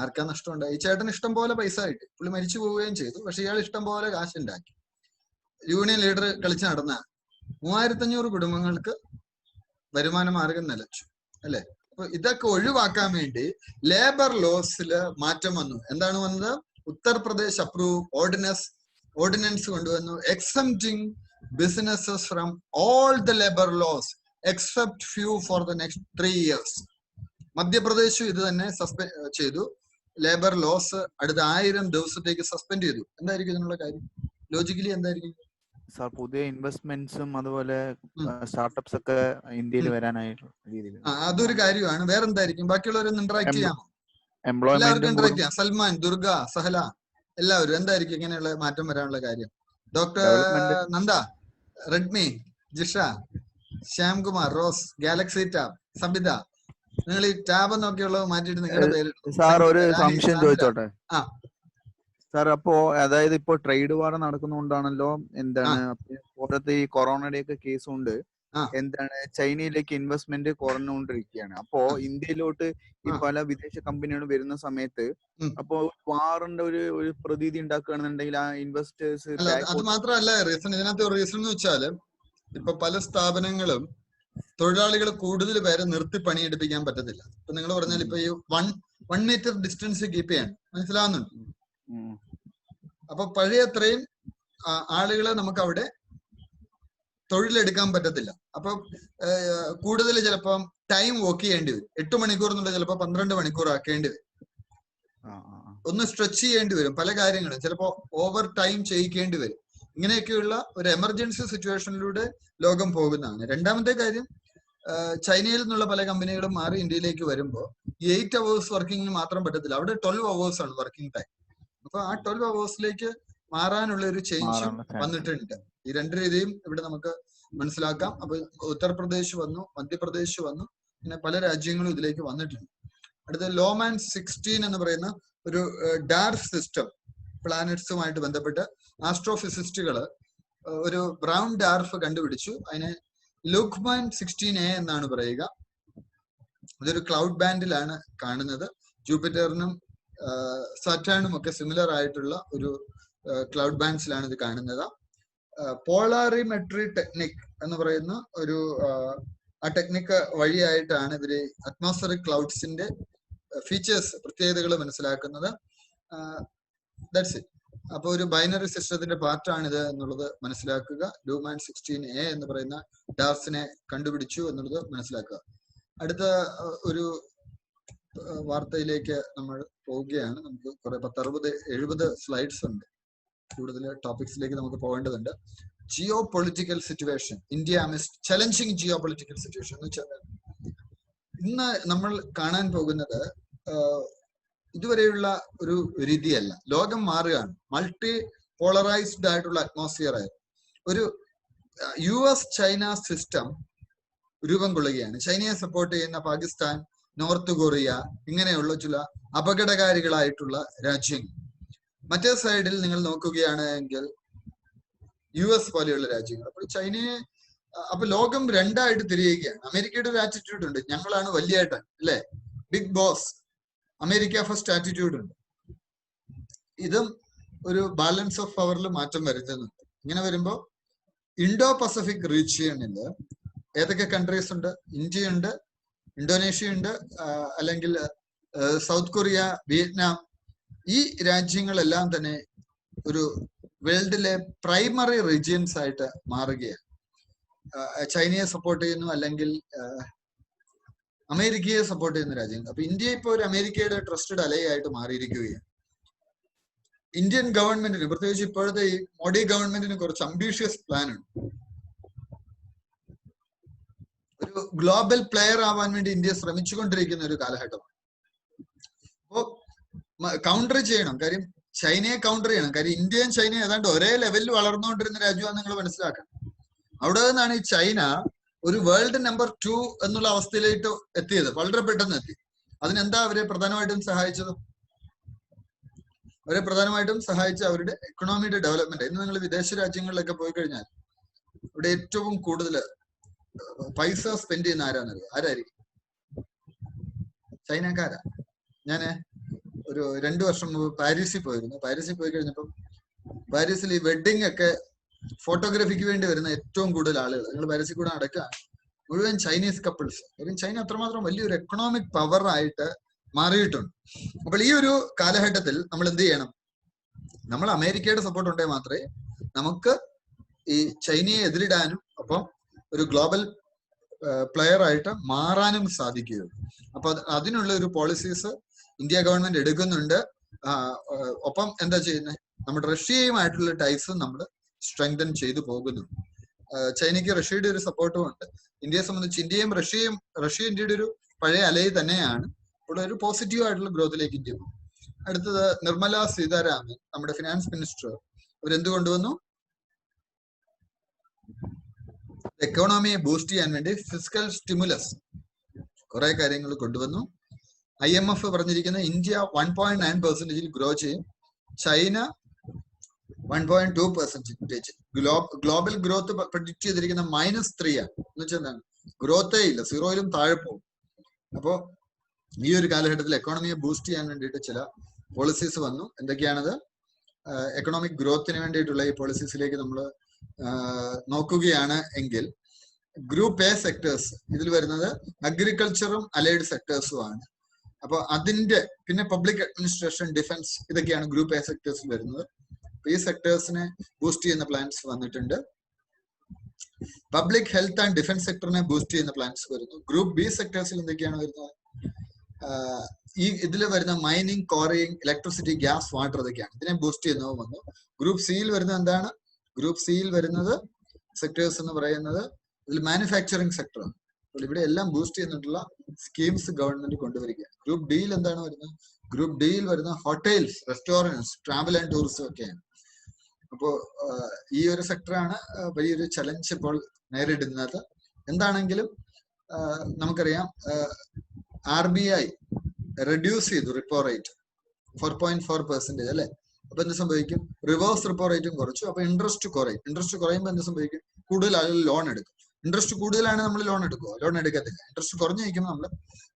S1: ആർക്കാ നഷ്ടം ഉണ്ടായി? ഈ ചേട്ടൻ ഇഷ്ടം പോലെ പൈസ കിട്ടി. പുള്ളി മരിച്ചു പോവുകയും ചെയ്തു. പക്ഷെ ഇയാൾ ഇഷ്ടം പോലെ കാശുണ്ടാക്കി. യൂണിയൻ ലീഡർ കളിച്ച് നടന്ന 3500 കുടുംബങ്ങൾക്ക് വരുമാന മാർഗം നിലച്ചു അല്ലെ. അപ്പൊ ഇതൊക്കെ ഒഴിവാക്കാൻ വേണ്ടി ലേബർ ലോസില് മാറ്റം വന്നു. എന്താണ് വന്നത്? ഉത്തർപ്രദേശ് അപ്രൂവ് ഓർഡിനൻസ് കൊണ്ടുവന്നു. Exempting businesses from all the labour laws except few for the next 3 years. മധ്യപ്രദേശും ഇത് തന്നെ സസ്പെൻഡ് ചെയ്തു. ലേബർ ലോസ് അടുത്ത 1000 ദിവസത്തേക്ക് സസ്പെൻഡ് ചെയ്തു. എന്തായിരിക്കും ഇതിനുള്ള കാര്യം? ലോജിക്കലി എന്തായിരിക്കും
S2: സാർ? പുതിയ ഇൻവെസ്റ്റ്മെന്റ്സും അതുപോലെ സ്റ്റാർട്ടപ്സ് ഒക്കെ ഇന്ത്യയിൽ വരാനായിട്ടുള്ള രീതിയിൽ
S1: അതൊരു കാര്യമാണ്. വേറെന്തായിരിക്കും? ബാക്കിയുള്ളവരൊന്ന് ഇന്ററാക്ട് ചെയ്യാമോ? എല്ലാവർക്കും ഇന്ററാക്ട് ചെയ്യാം. സൽമാൻ, ദുർഗ, സഹല, എല്ലാവരും എന്തായിരിക്കും ഇങ്ങനെയുള്ള മാറ്റം വരാനുള്ള കാര്യം? Doctor Nanda, Redmi, Jisha, Shyamkumar, rose, Galaxy tab, Sabitha, നിങ്ങൾ ഈ ടാബ് എന്നൊക്കെയുള്ളത് മാറ്റിയിട്ട് നിങ്ങളുടെ പേര്.
S2: സാർ ഒരു സംശയം ചോദിച്ചോട്ടെ സാർ? അപ്പോ അതായത് ഇപ്പൊ ട്രേഡ് വാർ നടക്കുന്നതുകൊണ്ടാണല്ലോ എന്താണ് പുറത്ത് ഈ കൊറോണയുടെ ഒക്കെ കേസ് കൊണ്ട് എന്താണ് ചൈനയിലേക്ക് ഇൻവെസ്റ്റ്മെന്റ് കുറഞ്ഞുകൊണ്ടിരിക്കുകയാണ്. അപ്പോ ഇന്ത്യയിലോട്ട് ഈ പല വിദേശ കമ്പനികൾ വരുന്ന സമയത്ത് അപ്പോ വാറിന്റെ ഒരു പ്രതീതി ഉണ്ടാക്കുകയാണെന്നുണ്ടെങ്കിൽ ആ ഇൻവെസ്റ്റേഴ്സ്.
S1: അത് മാത്രമല്ല റീസൺ, ഇതിനകത്ത് റീസൺ എന്ന് വെച്ചാല് ഇപ്പൊ പല സ്ഥാപനങ്ങളും തൊഴിലാളികൾ കൂടുതൽ പേരെ നിർത്തി പണിയെടുപ്പിക്കാൻ പറ്റത്തില്ല. ഇപ്പൊ നിങ്ങൾ പറഞ്ഞാൽ ഇപ്പൊ ഈ 1 മീറ്റർ ഡിസ്റ്റൻസ് കീപ്പ് ചെയ്യാൻ മനസ്സിലാവുന്നുണ്ട്. അപ്പൊ പഴയ അത്രയും ആളുകളെ നമുക്ക് അവിടെ തൊഴിലെടുക്കാൻ പറ്റത്തില്ല. അപ്പൊ കൂടുതൽ ചിലപ്പം ടൈം വർക്ക് ചെയ്യേണ്ടി വരും. 8 മണിക്കൂർ എന്നുള്ള ചിലപ്പോ 12 മണിക്കൂർ ആക്കേണ്ടി വരും. ഒന്ന് സ്ട്രെച്ച് ചെയ്യേണ്ടി വരും. പല കാര്യങ്ങളും ചിലപ്പോ ഓവർ ടൈം ചെയ്യിക്കേണ്ടി വരും. ഇങ്ങനെയൊക്കെയുള്ള ഒരു എമർജൻസി സിറ്റുവേഷനിലൂടെ ലോകം പോകുന്നതാണ്. രണ്ടാമത്തെ കാര്യം, ചൈനയിൽ നിന്നുള്ള പല കമ്പനികളും മാറി ഇന്ത്യയിലേക്ക് വരുമ്പോൾ 8 hours വർക്കിംഗിന് മാത്രം പറ്റത്തില്ല. അവിടെ 12 hours ആണ് വർക്കിംഗ് ടൈം. അപ്പൊ ആ 12 hours മാറാനുള്ള ഒരു ചേഞ്ച് വന്നിട്ടുണ്ട്. ഈ 2 രീതിയും ഇവിടെ നമുക്ക് മനസ്സിലാക്കാം. അപ്പൊ ഉത്തർപ്രദേശ് വന്നു, മധ്യപ്രദേശ് വന്നു, പിന്നെ പല രാജ്യങ്ങളും ഇതിലേക്ക് വന്നിട്ടുണ്ട്. അടുത്ത ലോമാൻ 16 എന്ന് പറയുന്ന ഒരു ഡാർക്ക് സിസ്റ്റം പ്ലാനറ്റ്സുമായിട്ട് ബന്ധപ്പെട്ട് ആസ്ട്രോഫിസിസ്റ്റുകൾ ഒരു ബ്രൗൺ ഡാർഫ് കണ്ടുപിടിച്ചു. അതിനെ ലുക്മാൻ 16A എന്നാണ് പറയുക. ഇതൊരു ക്ലൗഡ് ബാൻഡിലാണ് കാണുന്നത്. ജൂപ്പിറ്ററിനും സാറ്റേണും ഒക്കെ സിമിലർ ആയിട്ടുള്ള ഒരു ക്ലൗഡ് ബാൻഡ്സിലാണ് ഇത് കാണുന്നത്. പോളാറിമെട്രി ടെക്നിക് എന്ന് പറയുന്ന ഒരു ആ ടെക്നിക്ക് വഴിയായിട്ടാണ് ഇവര് അറ്റ്മോസ്ഫിയറിക് ക്ലൗഡ്സിന്റെ ഫീച്ചേഴ്സ്, പ്രത്യേകതകൾ മനസ്സിലാക്കുന്നത്. That's it. അപ്പൊ ഒരു ബൈനറി സിസ്റ്റത്തിന്റെ പാർട്ടാണിത് എന്നുള്ളത് മനസ്സിലാക്കുക. ലൂമാൻ 16A എന്ന് പറയുന്ന ഡാർസിനെ കണ്ടുപിടിച്ചു എന്നുള്ളത് മനസ്സിലാക്കുക. അടുത്ത ഒരു വാർത്തയിലേക്ക് നമ്മൾ പോവുകയാണ്. നമുക്ക് കുറെ 60-70 സ്ലൈഡ്സ് ഉണ്ട്. കൂടുതൽ ടോപ്പിക്സിലേക്ക് നമുക്ക് പോകേണ്ടതുണ്ട്. Geopolitical situation, India amidst challenging geopolitical situation എന്ന് വെച്ചാൽ ഇന്ന് നമ്മൾ കാണാൻ പോകുന്നത് ഇതുവരെയുള്ള ഒരു രീതിയല്ല. ലോകം മാറുകയാണ്. മൾട്ടി പോളറൈസ്ഡ് ആയിട്ടുള്ള അറ്റ്മോസ്ഫിയർ ആയിരുന്നു. ഒരു US ചൈന സിസ്റ്റം രൂപം കൊള്ളുകയാണ്. ചൈനയെ സപ്പോർട്ട് ചെയ്യുന്ന പാകിസ്ഥാൻ, നോർത്ത് കൊറിയ, ഇങ്ങനെയുള്ള ചില അപകടകാരികളായിട്ടുള്ള രാജ്യങ്ങൾ. മറ്റേ സൈഡിൽ നിങ്ങൾ നോക്കുകയാണ് എങ്കിൽ US പോലെയുള്ള രാജ്യങ്ങൾ. അപ്പോൾ ചൈനയെ, അപ്പൊ ലോകം രണ്ടായിട്ട് തിരിയുകയാണ്. അമേരിക്കയുടെ ഒരു ആറ്റിറ്റ്യൂഡ് ഉണ്ട്, ഞങ്ങളാണ് വലിയ ഏട്ടൻ, അല്ലെ, big boss, America first attitude ഉണ്ട്. ഇതും ഒരു ബാലൻസ് ഓഫ് പവറിൽ മാറ്റം വരുത്തുന്നുണ്ട്. ഇങ്ങനെ വരുമ്പോ ഇൻഡോ പസഫിക് റീജിയണിൽ ഏതൊക്കെ കൺട്രീസ് ഉണ്ട്? ഇന്ത്യയുണ്ട്, ഇന്തോനേഷ്യ ഉണ്ട്, അല്ലെങ്കിൽ സൗത്ത് കൊറിയ, വിയറ്റ്നാം. ഈ രാജ്യങ്ങളെല്ലാം തന്നെ ഒരു വേൾഡിലെ പ്രൈമറി റീജിയൻസ് ആയിട്ട് മാറുകയാണ്. ചൈനയെ സപ്പോർട്ട് ചെയ്യുന്നു, അല്ലെങ്കിൽ അമേരിക്കയെ സപ്പോർട്ട് ചെയ്യുന്ന രാജ്യങ്ങൾ. അപ്പൊ ഇന്ത്യ ഇപ്പൊ ഒരു അമേരിക്കയുടെ ട്രസ്റ്റഡ് അലയായിട്ട് മാറിയിരിക്കുകയാണ്. ഇന്ത്യൻ ഗവൺമെന്റിന്, പ്രത്യേകിച്ച് ഇപ്പോഴത്തെ ഈ മോഡി ഗവൺമെന്റിന് കുറച്ച് അംബീഷ്യസ് പ്ലാൻ ഉണ്ട്. ഒരു ഗ്ലോബൽ പ്ലെയർ ആവാൻ വേണ്ടി ഇന്ത്യ ശ്രമിച്ചുകൊണ്ടിരിക്കുന്ന ഒരു കാലഘട്ടമാണ്. അപ്പോ കൗണ്ടർ ചെയ്യണം. കാര്യം ചൈനയെ കൗണ്ടർ ചെയ്യണം. കാര്യം ഇന്ത്യയും ചൈനയും ഏതാണ്ട് ഒരേ ലെവലിൽ വളർന്നുകൊണ്ടിരുന്ന രാജ്യമാണ് നിങ്ങൾ മനസ്സിലാക്കണം. അവിടെ നിന്നാണ് ഈ ചൈന ഒരു വേൾഡ് നമ്പർ 2 എന്നുള്ള അവസ്ഥയിലേക്ക് എത്തിയത്. വളരെ പെട്ടെന്ന് എത്തി. അതിനെന്താ അവരെ പ്രധാനമായിട്ടും സഹായിച്ചത്? അവരെ പ്രധാനമായിട്ടും സഹായിച്ച അവരുടെ എക്കണോമിയുടെ ഡെവലപ്മെന്റ്. ഇന്ന് നിങ്ങൾ വിദേശ രാജ്യങ്ങളിലൊക്കെ പോയി കഴിഞ്ഞാൽ ഇവിടെ ഏറ്റവും കൂടുതൽ പൈസ സ്പെൻഡ് ചെയ്യുന്ന ആരാന്നറിയോ? ആരായിരിക്കും? ചൈനക്കാരാ. ഞാന് ഒരു 2 വർഷം മുമ്പ് പാരീസിൽ പോയിരുന്നു. പാരീസിൽ പോയി കഴിഞ്ഞപ്പം പാരീസിൽ ഈ വെഡിങ് ഒക്കെ ഫോട്ടോഗ്രാഫിക്ക് വേണ്ടി വരുന്ന ഏറ്റവും കൂടുതൽ ആളുകൾ, നിങ്ങൾ പാരീസിൽ കൂടെ നടക്കുക, മുഴുവൻ ചൈനീസ് കപ്പിൾസ്. കാര്യം ചൈന അത്രമാത്രം വലിയൊരു എക്കണോമിക് പവർ ആയിട്ട് മാറിയിട്ടുണ്ട്. അപ്പോൾ ഈ ഒരു കാലഘട്ടത്തിൽ നമ്മൾ എന്ത് ചെയ്യണം? നമ്മൾ അമേരിക്കയുടെ സപ്പോർട്ട് ഉണ്ടെങ്കിൽ മാത്രമേ നമുക്ക് ഈ ചൈനയെ എതിരിടാനും ഒപ്പം ഒരു ഗ്ലോബൽ പ്ലെയർ ആയിട്ട് മാറാനും സാധിക്കുകയുള്ളൂ. അപ്പൊ അതിനുള്ള ഒരു പോളിസീസ് ഇന്ത്യ ഗവൺമെന്റ് എടുക്കുന്നുണ്ട്. ഒപ്പം എന്താ ചെയ്യുന്നത്? നമ്മുടെ റഷ്യയുമായിട്ടുള്ള ടൈസ് നമ്മൾ സ്ട്രെങ്തൻ ചെയ്തു പോകുന്നു. ചൈനയ്ക്ക് റഷ്യയുടെ ഒരു സപ്പോർട്ടും ഉണ്ട്. ഇന്ത്യയെ സംബന്ധിച്ച് റഷ്യ ഇന്ത്യയുടെ ഒരു പഴയ അലൈ തന്നെയാണ്. ഇവിടെ ഒരു പോസിറ്റീവ് ആയിട്ടുള്ള ഗ്രോത്തിലേക്ക് ഇന്ത്യ പോകും. അടുത്തത് നിർമ്മല സീതാരാമൻ, നമ്മുടെ ഫിനാൻസ് മിനിസ്റ്റർ, അവരെന്ത് കൊണ്ടുവന്നു? എക്കോണമിയെ ബൂസ്റ്റ് ചെയ്യാൻ വേണ്ടി ഫിസ്ക്കൽ സ്റ്റിമുലസ് കുറെ കാര്യങ്ങൾ കൊണ്ടുവന്നു. IMF പറഞ്ഞിരിക്കുന്ന ഇന്ത്യ 1.9% ഗ്രോ ചെയ്യും, ചൈന 1.2%. ഗ്ലോബൽ ഗ്രോത്ത് പ്രഡിക്റ്റ് ചെയ്തിരിക്കുന്ന -3 ആണ്. എന്ന് വെച്ചാൽ എന്താണ്? ഗ്രോത്തേ ഇല്ല, 0-ലും താഴെ പോകും. അപ്പോ ഈ ഒരു കാലഘട്ടത്തിൽ എക്കോണമിയെ ബൂസ്റ്റ് ചെയ്യാൻ വേണ്ടിയിട്ട് ചില പോളിസീസ് വന്നു. എന്തൊക്കെയാണത്? എക്കണോമിക് ഗ്രോത്തിന് വേണ്ടിയിട്ടുള്ള ഈ പോളിസീസിലേക്ക് നമ്മൾ നോക്കുകയാണ് എങ്കിൽ ഗ്രൂപ്പ് A സെക്ടേഴ്സ്, ഇതിൽ വരുന്നത് അഗ്രികൾച്ചറും അലൈഡ് സെക്ടേഴ്സും ആണ്. അപ്പൊ അതിന്റെ പിന്നെ പബ്ലിക് അഡ്മിനിസ്ട്രേഷൻ, ഡിഫൻസ്, ഇതൊക്കെയാണ് ഗ്രൂപ്പ് A സെക്ടേഴ്സിൽ വരുന്നത്. ഈ സെക്ടേഴ്സിനെ ബൂസ്റ്റ് ചെയ്യുന്ന പ്ലാൻസ് വന്നിട്ടുണ്ട്. പബ്ലിക് ഹെൽത്ത് ആൻഡ് ഡിഫൻസ് സെക്ടറിനെ ബൂസ്റ്റ് ചെയ്യുന്ന പ്ലാൻസ് വരുന്നു. ഗ്രൂപ്പ് B സെക്ടേഴ്സിൽ എന്തൊക്കെയാണ് വരുന്നത്? ഈ ഇതിൽ വരുന്ന mining, quarrying, electricity, gas, water, ഇതൊക്കെയാണ്. ഇതിനെ ബൂസ്റ്റ് ചെയ്യുന്നതും വന്നു. ഗ്രൂപ്പ് സിയിൽ വരുന്നത് എന്താണ്? ഗ്രൂപ്പ് സിയിൽ വരുന്നത് സെക്ടേഴ്സ് എന്ന് പറയുന്നത് ഇതിൽ മാനുഫാക്ചറിങ് സെക്ടറാണ്. അപ്പോൾ ഇവിടെ എല്ലാം ബൂസ്റ്റ് ചെയ്യുന്നിട്ടുള്ള സ്കീംസ് ഗവൺമെന്റ് കൊണ്ടുവരികയാണ്. ഗ്രൂപ്പ് ഡിയിൽ എന്താണ് വരുന്നത്? ഗ്രൂപ്പ് ഡിയിൽ വരുന്ന hotels, restaurants, travel and tourism ഒക്കെയാണ്. അപ്പോൾ ഈ ഒരു സെക്ടറാണ് വലിയൊരു ചലഞ്ച് ഇപ്പോൾ നേരിടുന്നത്. എന്താണെങ്കിലും നമുക്കറിയാം RBI റെഡ്യൂസ് ചെയ്തു റിപ്പോ റേറ്റ് 4.4%, അല്ലെ? അപ്പൊ എന്ത് സംഭവിക്കും? റിവേഴ്സ് റിപ്പോ റേറ്റും കുറച്ചു. അപ്പൊ ഇൻട്രസ്റ്റ് കുറയും. ഇൻട്രസ്റ്റ് കുറയുമ്പോൾ എന്ത് സംഭവിക്കും? കൂടുതൽ ആളുകൾ ലോൺ എടുക്കും. ഇൻട്രസ്റ്റ് കൂടുതലാണ് നമ്മൾ ലോൺ എടുക്കുമോ? ലോൺ എടുക്കത്തില്ല. ഇൻട്രസ്റ്റ് കുറഞ്ഞു നിൽക്കുമ്പോൾ നമ്മൾ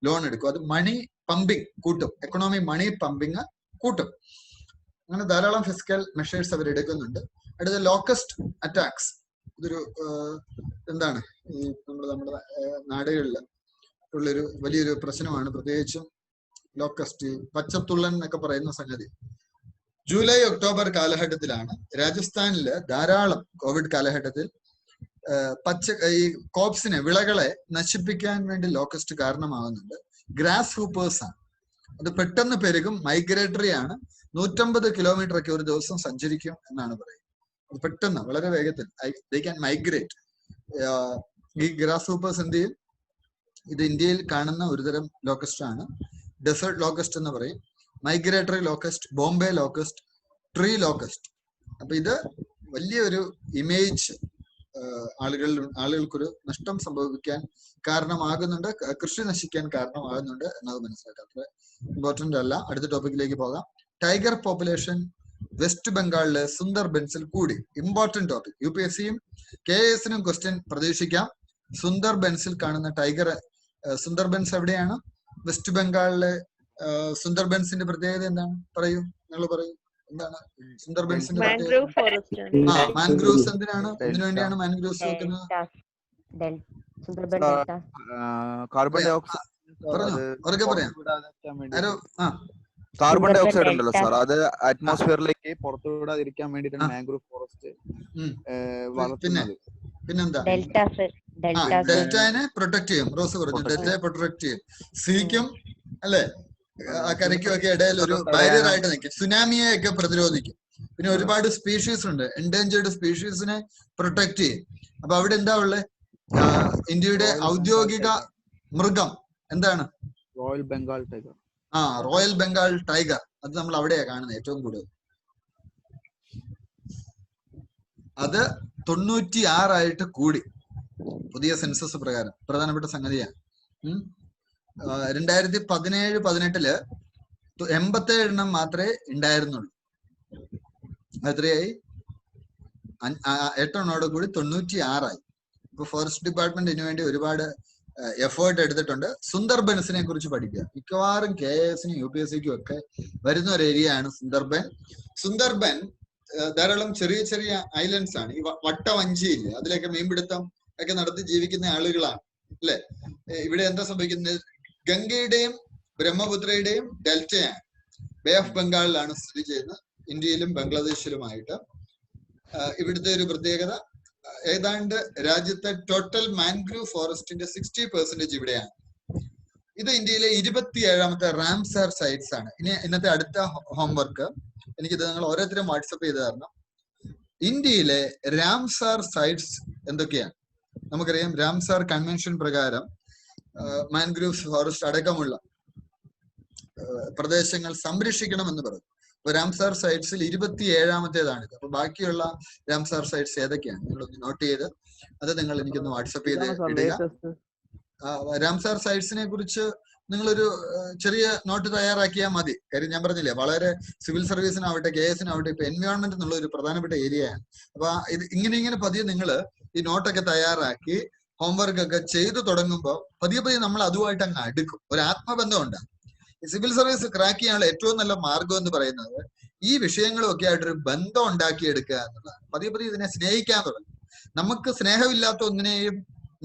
S1: ലോൺ എടുക്കും. അത് മണി പമ്പിങ് കൂട്ടും, എക്കണോമി മണി പമ്പിങ് കൂട്ടും. അങ്ങനെ ധാരാളം ഫിസിക്കൽ മെഷേഴ്സ് അവർ എടുക്കുന്നുണ്ട്. അടുത്ത ലോക്കസ്റ്റ് അറ്റാക്സ്. ഇതൊരു എന്താണ് ഈ നമ്മുടെ നാടുകളിൽ ഉള്ളൊരു വലിയൊരു പ്രശ്നമാണ്, പ്രത്യേകിച്ചും ലോക്കസ്റ്റ്, പച്ചത്തുള്ളൻ എന്നൊക്കെ പറയുന്ന സംഗതി. ജൂലൈ ഒക്ടോബർ കാലഘട്ടത്തിലാണ് രാജസ്ഥാനില് ധാരാളം കോവിഡ് കാലഘട്ടത്തിൽ ഈ കോപ്സിനെ, വിളകളെ നശിപ്പിക്കാൻ വേണ്ടി ലോക്കസ്റ്റ് കാരണമാകുന്നുണ്ട്. ഗ്രാസ് ഹൂപ്പേഴ്സ് ആണ്. അത് പെട്ടെന്ന് പെരുകും, മൈഗ്രേറ്ററി ആണ്. 150 കിലോമീറ്റർ ഒക്കെ ഒരു ദിവസം സഞ്ചരിക്കും എന്നാണ് പറയുന്നത്. അത് പെട്ടെന്ന് വളരെ വേഗത്തിൽ ദേ ക്യാൻ മൈഗ്രേറ്റ്. ഈ ഗ്രാസ് ഹൂപ്പേഴ്സ് എന്ത് ചെയ്യും? ഇത് ഇന്ത്യയിൽ കാണുന്ന ഒരുതരം ലോക്കസ്റ്റ് ആണ്. ഡെസേർട്ട് ലോക്കസ്റ്റ് എന്ന് പറയും, migratory locust, Bombay locust, tree locust. അപ്പൊ ഇത് വലിയൊരു ഇമേജ് ആളുകൾക്കൊരു നഷ്ടം സംഭവിക്കാൻ കാരണമാകുന്നുണ്ട്, കൃഷി നശിക്കാൻ കാരണമാകുന്നുണ്ട് എന്നത് മനസ്സിലാക്കാം. അത്ര ഇമ്പോർട്ടന്റ് അല്ല. അടുത്ത ടോപ്പിക്കിലേക്ക് പോകാം. ടൈഗർ പോപ്പുലേഷൻ വെസ്റ്റ് ബംഗാളിലെ സുന്ദർബൻസിൽ കൂടി. Important topic. UPSCയും KASനും ക്വസ്റ്റ്യൻ പ്രതീക്ഷിക്കാം. സുന്ദർബൻസിൽ കാണുന്ന ടൈഗർ. സുന്ദർബൻസ് എവിടെയാണ്? വെസ്റ്റ് ബംഗാളിലെ സുന്ദർബൻസിന്റെ പ്രത്യേകത എന്താണ്? പറയൂ, നിങ്ങൾ പറയൂ. എന്താണ് സുന്ദർബൻസിന്റെ പ്രത്യേകത? മാൻഗ്രൂവ്സ് എന്തിനാണ്, എന്തിനു വേണ്ടിയാണ് മാൻഗ്രൂവ്സ് വെക്കുന്നത്?
S2: Carbon dioxide.
S1: പറഞ്ഞോ, ഉറക്കെ പറയാം.
S2: കാർബൺ ഡൈ ഓക്സൈഡ് ഉണ്ടല്ലോ സാർ, അത് അറ്റ്മോസ്ഫിയറിലേക്ക് പുറത്തുവിടാതിരിക്കാൻ വേണ്ടിയിട്ടാണ് മാംഗ്രൂവ് ഫോറസ്റ്റ് വളർത്തുന്നത്.
S1: പിന്നെന്താ? ഡെൽറ്റയെ പ്രൊട്ടക്ട് ചെയ്യും. റോസ് പറഞ്ഞു, ഡെൽറ്റയെ പ്രൊട്ടക്ട് ചെയ്യും. സീക്കും അല്ലെ, ആ കരയ്ക്കും ഒക്കെ ഇടയിൽ ഒരു ബാരിയർ ആയിട്ട് നിൽക്കും. സുനാമിയെ ഒക്കെ പ്രതിരോധിക്കും. പിന്നെ ഒരുപാട് സ്പീഷീസ് ഉണ്ട്, എൻഡേഞ്ചേർഡ് സ്പീഷീസിനെ പ്രൊട്ടക്ട് ചെയ്യും. അപ്പൊ അവിടെ എന്താ ഉള്ളത്? ഇന്ത്യയുടെ ഔദ്യോഗിക മൃഗം എന്താണ്?
S2: Royal Bengal tiger.
S1: Royal Bengal tiger. അത് നമ്മൾ അവിടെയാ കാണുന്നത് ഏറ്റവും കൂടുതൽ. അത് 96 കൂടി പുതിയ സെൻസസ് പ്രകാരം. പ്രധാനപ്പെട്ട സംഗതിയാണ്. 2017-18 87 മാത്രമേ ഉണ്ടായിരുന്നുള്ളൂ. എത്രയായി? 8 കൂടി 96. ഇപ്പൊ ഫോറസ്റ്റ് ഡിപ്പാർട്ട്മെന്റ് ഇതിനു വേണ്ടി ഒരുപാട് എഫേർട്ട് എടുത്തിട്ടുണ്ട്. സുന്ദർബൻസിനെ കുറിച്ച് പഠിക്കുക. മിക്കവാറും KASനും UPSCക്കും ഒക്കെ വരുന്ന ഒരു ഏരിയ ആണ് സുന്ദർബൻ. സുന്ദർബൻ ധാരാളം ചെറിയ ചെറിയ ഐലൻഡ്സ് ആണ്. ഈ വട്ടവഞ്ചിയില്ലേ, അതിലൊക്കെ മീൻപിടുത്തം ഒക്കെ നടത്തി ജീവിക്കുന്ന ആളുകളാണ് അല്ലെ. ഇവിടെ എന്താ സംഭവിക്കുന്നത്? ഗംഗയുടെയും ബ്രഹ്മപുത്രയുടെയും ഡെൽറ്റയാണ്. ബേ ഓഫ് ബംഗാളിലാണ് സ്ഥിതി ചെയ്യുന്നത്, ഇന്ത്യയിലും ബംഗ്ലാദേശിലുമായിട്ട്. ഇവിടുത്തെ ഒരു പ്രത്യേകത, ഏതാണ്ട് രാജ്യത്തെ ടോട്ടൽ മാൻഗ്രൂവ് ഫോറസ്റ്റിന്റെ 60% ഇവിടെയാണ്. ഇത് ഇന്ത്യയിലെ 27ാമത്തെ റാംസാർ സൈറ്റ്സ് ആണ്. ഇനി ഇന്നത്തെ അടുത്ത ഹോംവർക്ക്, എനിക്കിത് നിങ്ങൾ ഓരോരുത്തരും വാട്സപ്പ് ചെയ്ത് തരണം. ഇന്ത്യയിലെ റാംസാർ സൈറ്റ്സ് എന്തൊക്കെയാണ്? നമുക്കറിയാം, റാംസാർ കൺവെൻഷൻ പ്രകാരം മാൻഗ്രൂവ് ഫോറസ്റ്റ് അടക്കമുള്ള പ്രദേശങ്ങൾ സംരക്ഷിക്കണമെന്ന് പറഞ്ഞു. അപ്പൊ റാംസാർ സൈറ്റ്സിൽ 27ാമത്തേതാണിത്. അപ്പൊ ബാക്കിയുള്ള റാംസാർ സൈറ്റ്സ് ഏതൊക്കെയാണ് നിങ്ങളൊന്ന് നോട്ട് ചെയ്ത് അത് നിങ്ങൾ എനിക്കൊന്ന് വാട്സപ്പ് ചെയ്ത് ഇടുക. റാംസാർ സൈറ്റ്സിനെ കുറിച്ച് നിങ്ങളൊരു ചെറിയ നോട്ട് തയ്യാറാക്കിയാൽ മതി. കാര്യം ഞാൻ പറഞ്ഞില്ലേ, വളരെ സിവിൽ സർവീസിനാവട്ടെ KASനാവട്ടെ ഇപ്പൊ എൻവയോൺമെന്റ് എന്നുള്ള ഒരു പ്രധാനപ്പെട്ട ഏരിയയാണ്. അപ്പൊ ഇത് ഇങ്ങനെ പതിയെ നിങ്ങൾ ഈ നോട്ടൊക്കെ തയ്യാറാക്കി ഹോംവർക്ക് ഒക്കെ ചെയ്തു തുടങ്ങുമ്പോൾ പതിയെ നമ്മൾ അതുമായിട്ട് അങ്ങ് അടുക്കും. ഒരു ആത്മബന്ധം ഉണ്ടാകും. സിവിൽ സർവീസ് ക്രാക്ക് ചെയ്യാനുള്ള ഏറ്റവും നല്ല മാർഗം എന്ന് പറയുന്നത് ഈ വിഷയങ്ങളും ഒക്കെ ആയിട്ടൊരു ബന്ധം ഉണ്ടാക്കിയെടുക്കുക എന്നുള്ളതാണ്. പതിയെ ഇതിനെ സ്നേഹിക്കാൻ തുടങ്ങും. നമുക്ക് സ്നേഹമില്ലാത്ത ഒന്നിനെയും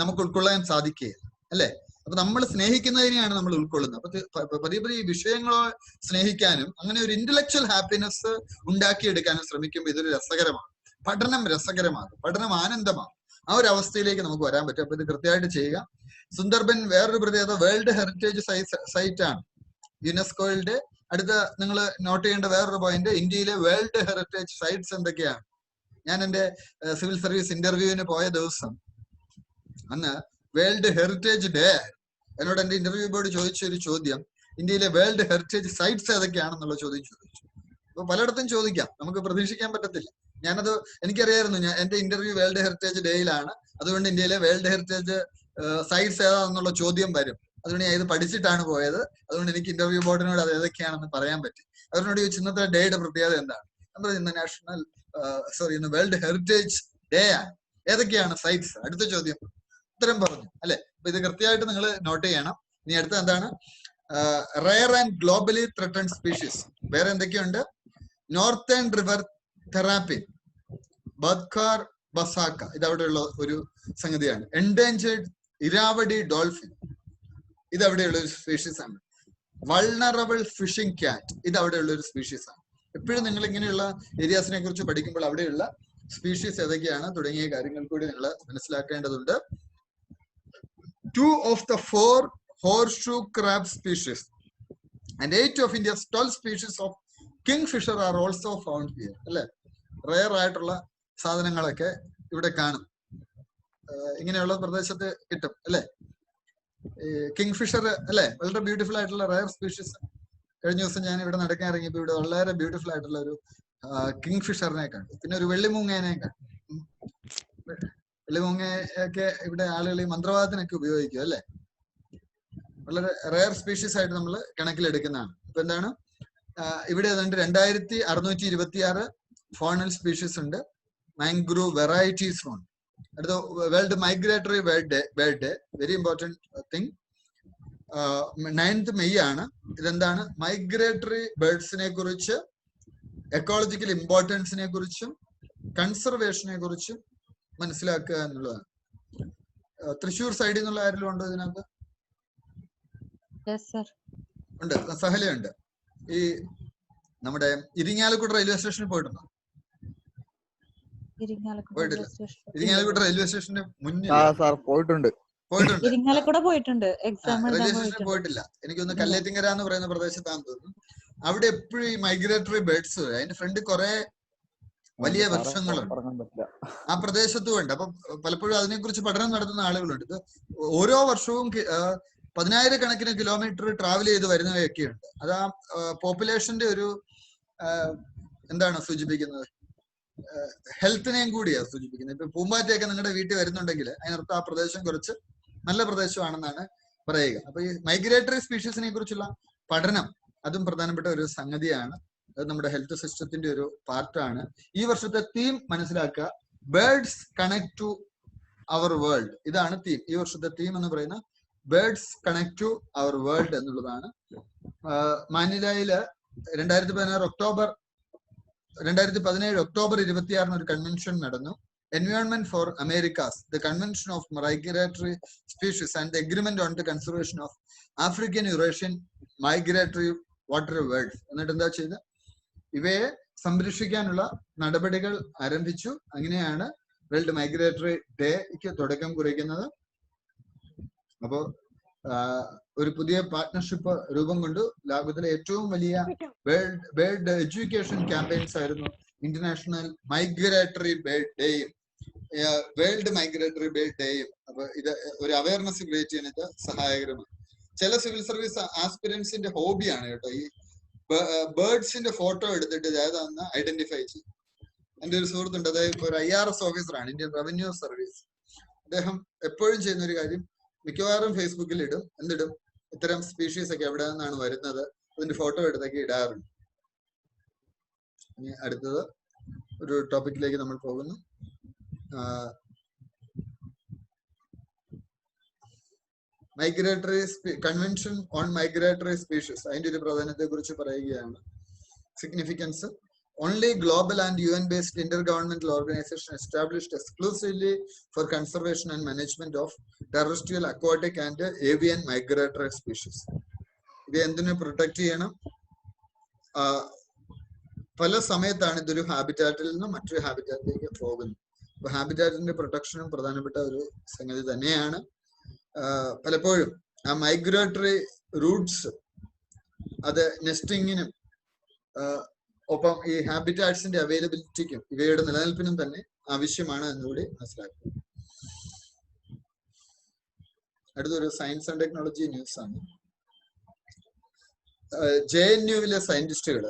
S1: നമുക്ക് ഉൾക്കൊള്ളാൻ സാധിക്കുകയില്ല അല്ലെ. അപ്പൊ നമ്മൾ സ്നേഹിക്കുന്നതിനെയാണ് നമ്മൾ ഉൾക്കൊള്ളുന്നത്. അപ്പൊ പതിയെ ഈ വിഷയങ്ങളെ സ്നേഹിക്കാനും അങ്ങനെ ഒരു ഇന്റലക്ച്വൽ ഹാപ്പിനെസ് ഉണ്ടാക്കിയെടുക്കാനും ശ്രമിക്കുമ്പോൾ ഇതൊരു രസകരമാണ്. പഠനം രസകരമാകും, പഠനം ആനന്ദമാകും. ആ ഒരു അവസ്ഥയിലേക്ക് നമുക്ക് വരാൻ പറ്റും. അപ്പൊ ഇത് കൃത്യമായിട്ട് ചെയ്യുക. സുന്ദർബൻ വേറൊരു പ്രത്യേകത, വേൾഡ് ഹെറിറ്റേജ് സൈറ്റ് ആണ്. യുനെസ്കോയുടെ അടുത്ത നിങ്ങൾ നോട്ട് ചെയ്യേണ്ട വേറൊരു പോയിന്റ്, ഇന്ത്യയിലെ വേൾഡ് ഹെറിറ്റേജ് സൈറ്റ്സ് എന്തൊക്കെയാണ്? ഞാൻ എന്റെ സിവിൽ സർവീസ് ഇന്റർവ്യൂവിന് പോയ ദിവസം അന്ന് വേൾഡ് ഹെറിറ്റേജ് ഡേ എന്നോട് എന്റെ ഇന്റർവ്യൂ ബോർഡ് ചോദിച്ച ഒരു ചോദ്യം, ഇന്ത്യയിലെ വേൾഡ് ഹെറിറ്റേജ് സൈറ്റ്സ് ഏതൊക്കെയാണെന്നുള്ള ചോദ്യം ചോദിച്ചു. അപ്പൊ പലയിടത്തും ചോദിക്കാം, നമുക്ക് പ്രതീക്ഷിക്കാൻ പറ്റത്തില്ല. ഞാനത് എനിക്കറിയായിരുന്നു. എന്റെ ഇന്റർവ്യൂ വേൾഡ് ഹെറിറ്റേജ് ഡേയിലാണ്, അതുകൊണ്ട് ഇന്ത്യയിലെ വേൾഡ് ഹെറിറ്റേജ് സൈറ്റ്സ് ഏതാണെന്നുള്ള ചോദ്യം വരും. അതുകൊണ്ട് ഞാൻ ഇത് പഠിച്ചിട്ടാണ് പോയത്. അതുകൊണ്ട് എനിക്ക് ഇന്റർവ്യൂ ബോർഡിനോട് അത് ഏതൊക്കെയാണെന്ന് പറയാൻ പറ്റി. അവരോട് ചോദിച്ചു ഇന്നത്തെ ഡേയുടെ പ്രത്യേകത എന്താണ്? നമ്മൾ ഇന്ന് വേൾഡ് ഹെറിറ്റേജ് ഡേ ആണ്, ഏതൊക്കെയാണ് സൈറ്റ്സ്? അടുത്ത ചോദ്യം ഉത്തരം പറഞ്ഞു അല്ലെ. അപ്പൊ ഇത് കൃത്യമായിട്ട് നിങ്ങൾ നോട്ട് ചെയ്യണം. ഇനി അടുത്ത എന്താണ്? Rare and globally threatened species. വേറെ എന്തൊക്കെയുണ്ട്? നോർത്തേൺ റിവർ തെറാപ്പിൻ, ബദ്കാർ ബസാക്ക, ഇത് അവിടെയുള്ള ഒരു സംഗതിയാണ്. എൻഡേഞ്ചേർഡ് ഇരാവടി ഡോൾഫിൻ, ഇത് അവിടെയുള്ള ഒരു സ്പീഷീസ് ആണ്. വൾണറബിൾ ഫിഷിംഗ് ക്യാറ്റ്, ഇത് അവിടെയുള്ള ഒരു സ്പീഷീസ് ആണ്. എപ്പോഴും നിങ്ങൾ ഇങ്ങനെയുള്ള ഏരിയാസിനെ കുറിച്ച് പഠിക്കുമ്പോൾ അവിടെയുള്ള സ്പീഷീസ് ഏതൊക്കെയാണ് തുടങ്ങിയ കാര്യങ്ങൾ കൂടി നിങ്ങൾ മനസ്സിലാക്കേണ്ടതുണ്ട്. 2 of the 4 horseshoe crab species and 8 of India's 12 species of kingfisher are also found here. അല്ലെ, റയർ ആയിട്ടുള്ള സാധനങ്ങളൊക്കെ ഇവിടെ കാണും, ഇങ്ങനെയുള്ള പ്രദേശത്ത് കിട്ടും അല്ലെ. കിങ്ഫിഷർ അല്ലെ, വളരെ ബ്യൂട്ടിഫുൾ ആയിട്ടുള്ള റയർ സ്പീഷീസ്. കഴിഞ്ഞ ദിവസം ഞാൻ ഇവിടെ നടക്കാൻ ഇറങ്ങിയപ്പോൾ ഇവിടെ വളരെ ബ്യൂട്ടിഫുൾ ആയിട്ടുള്ള ഒരു കിങ്ഫിഷറിനെ കണ്ടു. പിന്നെ ഒരു വെള്ളിമൂങ്ങേനെ കണ്ടു. വെള്ളിമൂങ്ങയൊക്കെ ഇവിടെ ആളുകൾ ഈ മന്ത്രവാദത്തിനൊക്കെ ഉപയോഗിക്കും അല്ലെ. വളരെ റയർ സ്പീഷീസ് ആയിട്ട് നമ്മൾ കണക്കിലെടുക്കുന്നതാണ്. ഇപ്പൊ എന്താണ് ഇവിടെ ഏതാണ്ട് 2626 ഫോണൽ സ്പീഷീസ് ഉണ്ട്. Mangrove varieties found. അടുത്ത world migratory bird day, very important thing. 9th May ആണ്. ഇതെന്താണ്, മൈഗ്രേറ്ററി ബേർഡ്സിനെ കുറിച്ച്, എക്കോളജിക്കൽ ഇമ്പോർട്ടൻസിനെ കുറിച്ചും കൺസർവേഷനെ കുറിച്ചും മനസ്സിലാക്കുക എന്നുള്ളതാണ്. തൃശ്ശൂർ സൈഡിൽ നിന്നുള്ള ആരെങ്കിലും ഉണ്ടോ ഇതിനകത്ത്? ഉണ്ട്, സഹലയുണ്ട്. ഈ നമ്മുടെ ഇരിങ്ങാലക്കുട റെയിൽവേ സ്റ്റേഷനിൽ പോയിട്ടുണ്ടോ? പോയിട്ടില്ല. ഇരിങ്ങാലക്കുട റെയിൽവേ സ്റ്റേഷന്റെ മുന്നിൽ
S2: പോയിട്ടുണ്ട്.
S1: റെയിൽവേ സ്റ്റേഷനിൽ പോയിട്ടില്ല. എനിക്കൊന്ന് കല്ലേറ്റിങ്കര എന്ന് പറയുന്ന പ്രദേശത്താന്ന് തോന്നുന്നു. അവിടെ എപ്പോഴും ഈ മൈഗ്രേറ്ററി ബേർഡ്സ്, അതിന്റെ ഫ്രണ്ട് കുറെ വലിയ വൃക്ഷങ്ങളുണ്ട്, ആ പ്രദേശത്തും ഉണ്ട്. അപ്പൊ പലപ്പോഴും അതിനെക്കുറിച്ച് പഠനം നടത്തുന്ന ആളുകളുണ്ട്. ഇത് ഓരോ വർഷവും 10,000 കണക്കിന് കിലോമീറ്റർ ട്രാവൽ ചെയ്ത് വരുന്നവയൊക്കെയുണ്ട്. അത് ആ പോപ്പുലേഷന്റെ ഒരു എന്താണ് സൂചിപ്പിക്കുന്നത്, ഹെൽത്തിനെയും കൂടിയാണ് സൂചിപ്പിക്കുന്നത്. ഇപ്പൊ പൂമ്പാറ്റയൊക്കെ നിങ്ങളുടെ വീട്ടിൽ വരുന്നുണ്ടെങ്കിൽ അതിനർത്ഥം ആ പ്രദേശം കുറച്ച് നല്ല പ്രദേശമാണെന്നാണ് പറയുക. അപ്പൊ ഈ മൈഗ്രേറ്ററി സ്പീഷീസിനെ കുറിച്ചുള്ള പഠനം അതും പ്രധാനപ്പെട്ട ഒരു സംഗതിയാണ്. അത് നമ്മുടെ ഹെൽത്ത് സിസ്റ്റത്തിന്റെ ഒരു പാർട്ടാണ്. ഈ വർഷത്തെ തീം മനസ്സിലാക്കുക, birds connect to our world. ഇതാണ് തീം. ഈ വർഷത്തെ തീം എന്ന് പറയുന്ന birds connect to our world എന്നുള്ളതാണ്. മാനിലയില് 2017 ഒക്ടോബർ 26 ഒരു കൺവെൻഷൻ നടന്നു. Environment for Americas, the convention of migratory species and the agreement on the conservation of African Eurasian migratory water birds. എന്നിട്ട് എന്താ ചെയ്ത് ഇവയെ സംരക്ഷിക്കാനുള്ള നടപടികൾ ആരംഭിച്ചു. അങ്ങനെയാണ് വേൾഡ് മൈഗ്രേറ്ററി ഡേക്ക് തുടക്കം കുറിക്കുന്നത്. അപ്പോ ഒരു പുതിയ പാർട്ട്ണർഷിപ്പ് രൂപം കൊണ്ടു. ലോകത്തിലെ ഏറ്റവും വലിയ ബേർഡ് എഡ്യൂക്കേഷൻ ക്യാമ്പയിൻസ് ആയിരുന്നു ഇന്റർനാഷണൽ മൈഗ്രേറ്ററി ബേർഡ് ഡേയും വേൾഡ് മൈഗ്രേറ്ററി ബേർഡ് ഡേയും. അപ്പൊ ഇത് ഒരു അവയർനെസ് ക്രിയേറ്റ് ചെയ്യാൻ ഇത് സഹായകരമാണ്. ചില സിവിൽ സർവീസ് ആസ്പിരൻസിന്റെ ഹോബിയാണ് കേട്ടോ ഈ ബേർഡ്സിന്റെ ഫോട്ടോ എടുത്തിട്ട് ഏതാണെന്ന് ഐഡന്റിഫൈ ചെയ്യും. എന്റെ ഒരു സുഹൃത്തുണ്ട്, അതായത് ഒരു IRS ഓഫീസറാണ്, ഇന്ത്യൻ റവന്യൂ സർവീസ്. അദ്ദേഹം എപ്പോഴും ചെയ്യുന്ന ഒരു കാര്യം, മിക്കവാറും ഫേസ്ബുക്കിൽ ഇടും. എന്തിടും, ഇത്തരം സ്പീഷീസ് ഒക്കെ എവിടെ നിന്നാണ് വരുന്നത് അതിന്റെ ഫോട്ടോ എടുത്തൊക്കെ ഇടാറുണ്ട്. ഇനി അടുത്തത് ഒരു ടോപ്പിക്കിലേക്ക് നമ്മൾ പോകുന്നു. Migratory convention on migratory species, അതിന്റെ ഒരു പ്രാധാന്യത്തെ കുറിച്ച് പറയുകയാണ്. Significance: only global and UN-based intergovernmental organization established exclusively for conservation and management of terrestrial, aquatic and avian migratory species. ഇത് എന്തിനു പ്രൊട്ടക്ട് ചെയ്യണം? പല സമയത്താണ് ഇതൊരു ഹാബിറ്റാറ്റിൽ നിന്ന് മറ്റൊരു ഹാബിറ്റാറ്റിലേക്ക് പോകുന്നത്. അപ്പൊ ഹാബിറ്റാറ്റിന്റെ പ്രൊട്ടക്ഷനും പ്രധാനപ്പെട്ട ഒരു സംഗതി തന്നെയാണ്. പലപ്പോഴും ആ മൈഗ്രേറ്ററി റൂട്ട്സ് അത് നെസ്റ്റിങ്ങിനും ഒപ്പം ഈ ഹാബിറ്റാറ്റ്സിന്റെ അവൈലബിലിറ്റിക്കും ഇവയുടെ നിലനിൽപ്പിനും തന്നെ ആവശ്യമാണ് എന്നുകൂടി മനസ്സിലാക്കുക. അടുത്തൊരു സയൻസ് ആൻഡ് ടെക്നോളജി ന്യൂസ് ആണ്. JNUവിലെ സയന്റിസ്റ്റുകൾ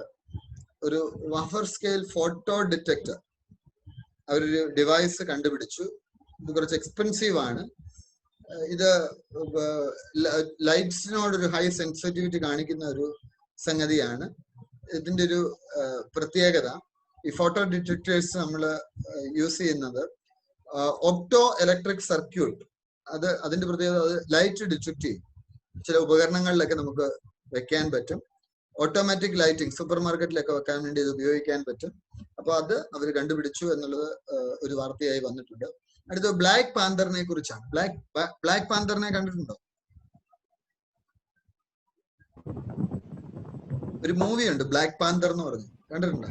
S1: ഒരു വഫർ സ്കെയിൽ ഫോട്ടോ ഡിറ്റക്ടർ, അവരൊരു ഡിവൈസ് കണ്ടുപിടിച്ചു. ഇത് കുറച്ച് എക്സ്പെൻസീവ് ആണ്. ഇത് ലൈറ്റ്സിനോടൊരു ഹൈ സെൻസിറ്റിവിറ്റി കാണിക്കുന്ന ഒരു സംഗതിയാണ്. ഇതിന്റെ ഒരു പ്രത്യേകത, ഈ ഫോട്ടോ ഡിറ്റക്ടേഴ്സ് നമ്മൾ യൂസ് ചെയ്യുന്നത് ഒപ്റ്റോ ഇലക്ട്രിക് സർക്യൂട്ട്, അതിന്റെ പ്രത്യേകത അത് ലൈറ്റ് ഡിറ്റക്ട് ചെയ്യും. ചില ഉപകരണങ്ങളിലൊക്കെ നമുക്ക് വെക്കാൻ പറ്റും. ഓട്ടോമാറ്റിക് ലൈറ്റിംഗ് സൂപ്പർ മാർക്കറ്റിലൊക്കെ വെക്കാൻ വേണ്ടി ഇത് ഉപയോഗിക്കാൻ പറ്റും. അപ്പൊ അത് അവർ കണ്ടുപിടിച്ചു എന്നുള്ളത് ഒരു വാർത്തയായി വന്നിട്ടുണ്ട്. അടുത്ത ബ്ലാക്ക് പാന്തറിനെ കുറിച്ചാണ്. ബ്ലാക്ക് പാന്തറിനെ കണ്ടിട്ടുണ്ടോ? ഒരു മൂവി ഉണ്ട് ബ്ലാക്ക് പാന്തർ എന്ന് പറഞ്ഞു, കണ്ടിട്ടുണ്ടോ?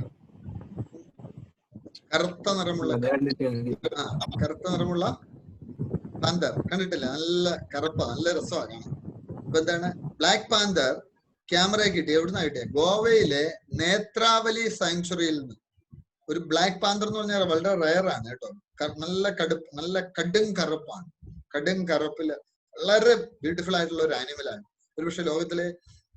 S1: കറുത്ത നിറമുള്ള പാന്തർ കണ്ടിട്ടില്ല? നല്ല കറുപ്പ, നല്ല രസമാണ് കാണാൻ. അപ്പൊ എന്താണ് ബ്ലാക്ക് പാന്തർ ക്യാമറ കിട്ടി. എവിടുന്നാ കിട്ടിയ? ഗോവയിലെ നേത്രാവലി സാങ്ച്വറിയിൽ നിന്ന്. ഒരു ബ്ലാക്ക് പാന്തർ എന്ന് പറഞ്ഞാൽ വളരെ റയർ ആണ് കേട്ടോ. നല്ല കടും കറുപ്പാണ്. കടും കറുപ്പില് വളരെ ബ്യൂട്ടിഫുൾ ആയിട്ടുള്ള ഒരു ആനിമലാണ്. ഒരുപക്ഷെ ലോകത്തിലെ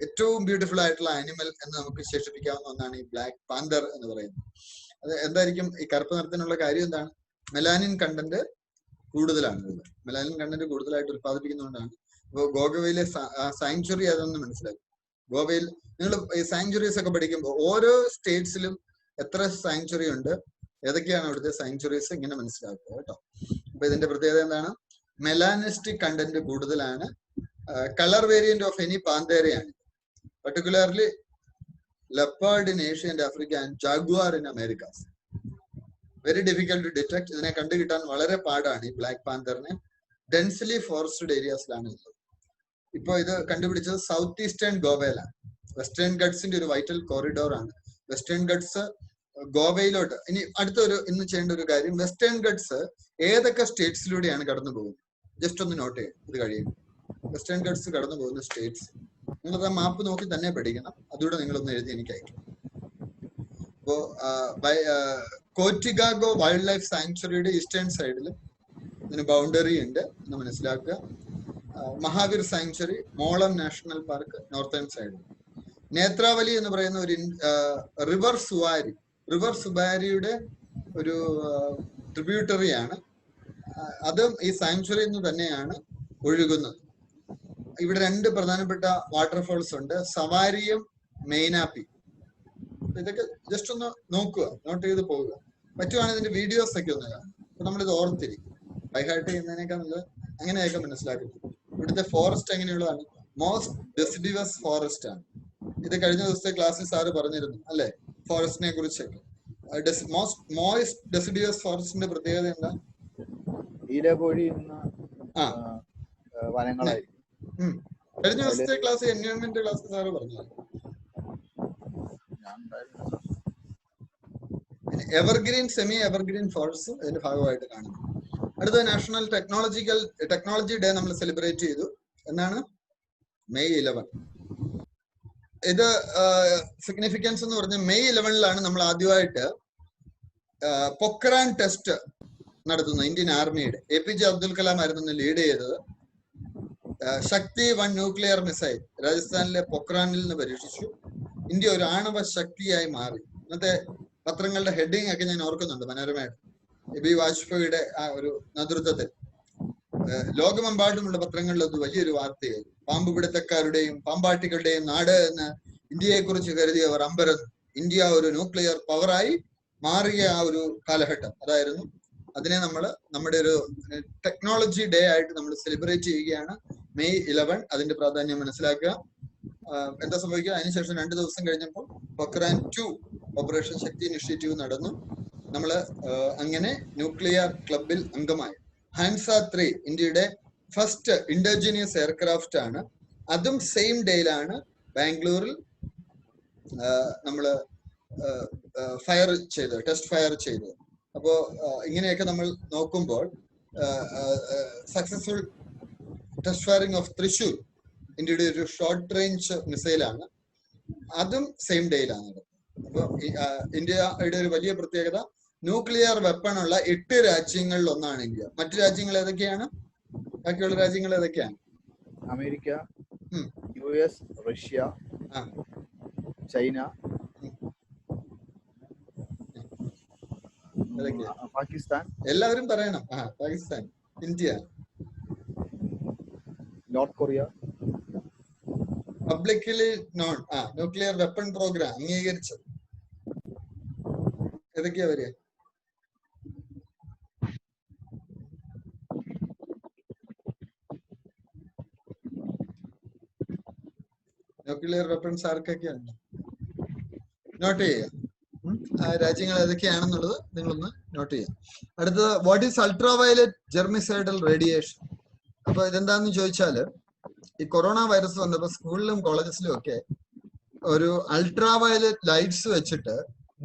S1: ഏറ്റവും ബ്യൂട്ടിഫുൾ ആയിട്ടുള്ള ആനിമൽ എന്ന് നമുക്ക് വിശേഷിപ്പിക്കാവുന്ന ഒന്നാണ് ഈ ബ്ലാക്ക് പാന്തർ എന്ന് പറയുന്നത്. അത് എന്തായിരിക്കും ഈ കറുപ്പ് നിറത്തിനുള്ള കാര്യം എന്താണ്? മെലാനിൻ കണ്ടന്റ് കൂടുതലാണ്. മെലാനിൻ കണ്ടന്റ് കൂടുതലായിട്ട് ഉത്പാദിപ്പിക്കുന്നതുകൊണ്ടാണ്. അപ്പോൾ ഗോവയിലെ സാങ്ച്വറി അതൊന്ന് മനസ്സിലാക്കും. ഗോവയിൽ നിങ്ങൾ ഈ സാങ്ച്വറീസ് ഒക്കെ പഠിക്കുമ്പോൾ ഓരോ സ്റ്റേറ്റ്സിലും എത്ര സാങ്ച്വറി ഉണ്ട്, ഏതൊക്കെയാണ് അവിടുത്തെ സാങ്ച്വറീസ്, ഇങ്ങനെ മനസ്സിലാക്കുക കേട്ടോ. അപ്പൊ ഇതിന്റെ പ്രത്യേകത എന്താണ്? മെലാനിസ്റ്റിക് കണ്ടന്റ് കൂടുതലാണ്. കളർ വേരിയന്റ് ഓഫ് എനി പാന്തേരയാണ്. particularly leopard in Asia and Africa and jaguar in Americas. Very difficult to detect. ഇതിനെ കണ്ടു കിട്ടാൻ വളരെ പാടാണ് ഈ ബ്ലാക്ക് പാന്തറിനെ. ഡെൻസ്ലി ഫോറസ്റ്റഡ് ഏരിയാസിലാണ് ഉള്ളത്. ഇപ്പൊ ഇത് കണ്ടുപിടിച്ചത് സൗത്ത് ഈസ്റ്റേൺ ഗോവയിലാണ്. വെസ്റ്റേൺ ഗട്ട്സിന്റെ ഒരു വൈറ്റൽ കോറിഡോർ ആണ്. വെസ്റ്റേൺ ഗട്ട്സ് ഗോവയിലോട്ട്. ഇനി ഇന്ന് ചെയ്യേണ്ട ഒരു കാര്യം, വെസ്റ്റേൺ ഗട്ട്സ് ഏതൊക്കെ സ്റ്റേറ്റ്സിലൂടെയാണ് കടന്നു പോകുന്നത് ജസ്റ്റ് ഒന്ന് നോട്ട് ചെയ്യും. ഇത് കഴിയും വെസ്റ്റേൺ ഗട്ട്സ് കടന്നു പോകുന്ന സ്റ്റേറ്റ്സ് നിങ്ങളത് ആ മാപ്പ് നോക്കി തന്നെ പഠിക്കണം. അതുകൂടെ നിങ്ങളൊന്ന് എഴുതി എനിക്ക് അയക്കും. അപ്പോ കോറ്റിഗാഗോ വൈൽഡ് ലൈഫ് സാങ്ച്വറിയുടെ ഈസ്റ്റേൺ സൈഡിൽ ഇതിന് ബൗണ്ടറി ഉണ്ട് എന്ന് മനസ്സിലാക്കുക. Mahavir sanctuary, Mollem national park northern സൈഡിൽ. നേത്രാവലി എന്ന് പറയുന്ന ഒരു റിവർ സുബാരിയുടെ ഒരു ട്രിബ്യൂട്ടറിയാണ്. അതും ഈ സാങ്ച്വറിയിൽ നിന്ന് തന്നെയാണ് ഒഴുകുന്നത്. ഇവിടെ രണ്ട് പ്രധാനപ്പെട്ട വാട്ടർഫോൾസ് ഉണ്ട്, സവാരിയും മെയിനാപ്പി. ഇതൊക്കെ ജസ്റ്റ് ഒന്ന് നോക്കുക, നോട്ട് ചെയ്ത് പോവുക. പറ്റുവാണെങ്കിൽ ഇതിന്റെ വീഡിയോസ് ഒക്കെ ഒന്ന് കാണാം. അപ്പൊ നമ്മളിത് ഓർത്തിരിക്കും. ബൈഹാർട്ട് ചെയ്യുന്നതിനേക്കാൾ നമ്മൾ അങ്ങനെയൊക്കെ മനസ്സിലാക്കുന്നു. ഇവിടുത്തെ ഫോറസ്റ്റ് എങ്ങനെയുള്ളതാണ്? മോസ്റ്റ് ഡെസിഡുവസ് ഫോറസ്റ്റ് ആണ്. ഇത് കഴിഞ്ഞ ദിവസത്തെ ക്ലാസ്സിൽ സാറ് പറഞ്ഞിരുന്നു അല്ലെ, ഫോറസ്റ്റിനെ കുറിച്ചൊക്കെ. മോസ്റ്റ് ഡെസിഡുവസ് ഫോറസ്റ്റിന്റെ പ്രത്യേകത എന്താ?
S2: വനങ്ങളായിരിക്കും.
S1: കഴിഞ്ഞ ദിവസത്തെ ക്ലാസ് എൻവയോൺമെന്റ് ക്ലാസ് സാറ് പറഞ്ഞു. എവർഗ്രീൻ, സെമി എവർഗ്രീൻ ഫോറസ്റ്റ് അതിന്റെ ഭാഗമായിട്ട് കാണുന്നു. അടുത്ത നാഷണൽ ടെക്നോളജി ഡേ നമ്മൾ സെലിബ്രേറ്റ് ചെയ്തു. എന്നാണ്? മെയ് 11. ഇത് സിഗ്നിഫിക്കൻസ് എന്ന് പറഞ്ഞ മെയ് 11 നമ്മൾ ആദ്യമായിട്ട് പൊക്രാൻ ടെസ്റ്റ് നടത്തുന്നത്. ഇന്ത്യൻ ആർമിയുടെ APJ അബ്ദുൽ കലാം ആയിരുന്നു ലീഡ് ചെയ്തത്. ശക്തി 1 ന്യൂക്ലിയർ മിസൈൽ രാജസ്ഥാനിലെ പൊക്രാനിൽ നിന്ന് പരീക്ഷിച്ചു. ഇന്ത്യ ഒരു ആണവ ശക്തിയായി മാറി. ഇന്നത്തെ പത്രങ്ങളുടെ ഹെഡിങ് ഒക്കെ ഞാൻ ഓർക്കുന്നുണ്ട്. മനോരമയുടെ എബി വാജ്പേയിയുടെ ആ ഒരു നേതൃത്വത്തിൽ ലോകമെമ്പാടുമുള്ള പത്രങ്ങളിൽ അത് വലിയൊരു വാർത്തയായി. പാമ്പുപിടുത്തക്കാരുടെയും പാമ്പാട്ടികളുടെയും നാട് എന്ന് ഇന്ത്യയെ കുറിച്ച് കരുതിയവർ അമ്പരന്നു. ഇന്ത്യ ഒരു ന്യൂക്ലിയർ പവറായി മാറിയ ആ ഒരു കാലഘട്ടം അതായിരുന്നു. അതിനെ നമ്മൾ നമ്മുടെ ഒരു ടെക്നോളജി ഡേ ആയിട്ട് നമ്മൾ സെലിബ്രേറ്റ് ചെയ്യുകയാണ്. മെയ് 11. അതിന്റെ പ്രാധാന്യം മനസ്സിലാക്കുക. എന്താ സംഭവിക്കുക? അതിനുശേഷം 2 ദിവസം കഴിഞ്ഞപ്പോൾ പൊക്രാൻ 2 ഓപ്പറേഷൻ ശക്തി ഇനിഷ്യേറ്റീവ് നടന്നു. നമ്മൾ അങ്ങനെ ന്യൂക്ലിയർ ക്ലബിൽ അംഗമായി. ഹാൻസ 3 ഇന്ത്യയുടെ ഫസ്റ്റ് ഇൻഡിജിനിയസ് എയർക്രാഫ്റ്റ് ആണ്. അതും സെയിം ഡേയിലാണ് ബാംഗ്ലൂരിൽ നമ്മൾ ഫയർ ചെയ്തത്, ടെസ്റ്റ് ഫയർ ചെയ്തത്. അപ്പോ ഇങ്ങനെയൊക്കെ നമ്മൾ നോക്കുമ്പോൾ successful test firing of Thrissur ഇന്ത്യയുടെ ഒരു ഷോർട്ട് റേഞ്ച് മിസൈലാണ്. അതും സെയിം ഡേയിലാണ്. അപ്പൊ ഇന്ത്യയുടെ ഒരു വലിയ പ്രത്യേകത, ന്യൂക്ലിയർ വെപ്പൺ ഉള്ള 8 രാജ്യങ്ങളിൽ ഒന്നാണ് ഇന്ത്യ. മറ്റു രാജ്യങ്ങൾ ഏതൊക്കെയാണ്? ബാക്കിയുള്ള രാജ്യങ്ങൾ ഏതൊക്കെയാണ്?
S2: America, US, Russia, China, Pakistan.
S1: എല്ലാവരും പറയണം. Pakistan, India,
S2: North Korea.
S1: Publicly non nuclear weapon program അംഗീകരിച്ചത് ഏതൊക്കെയാ വരിക? Nuclear weapons ആർക്കൊക്കെയുണ്ട്? നോട്ട് ചെയ്യുക. രാജ്യങ്ങൾ ഏതൊക്കെയാണെന്നുള്ളത് നിങ്ങളൊന്ന് നോട്ട് ചെയ്യാം. അടുത്തത്, what is ultraviolet germicidal radiation? അപ്പൊ ഇതെന്താന്ന് ചോദിച്ചാല്, ഈ കൊറോണ വൈറസ് വന്നപ്പോ സ്കൂളിലും കോളേജസിലും ഒക്കെ ഒരു അൾട്രാവയലറ്റ് ലൈറ്റ്സ് വെച്ചിട്ട്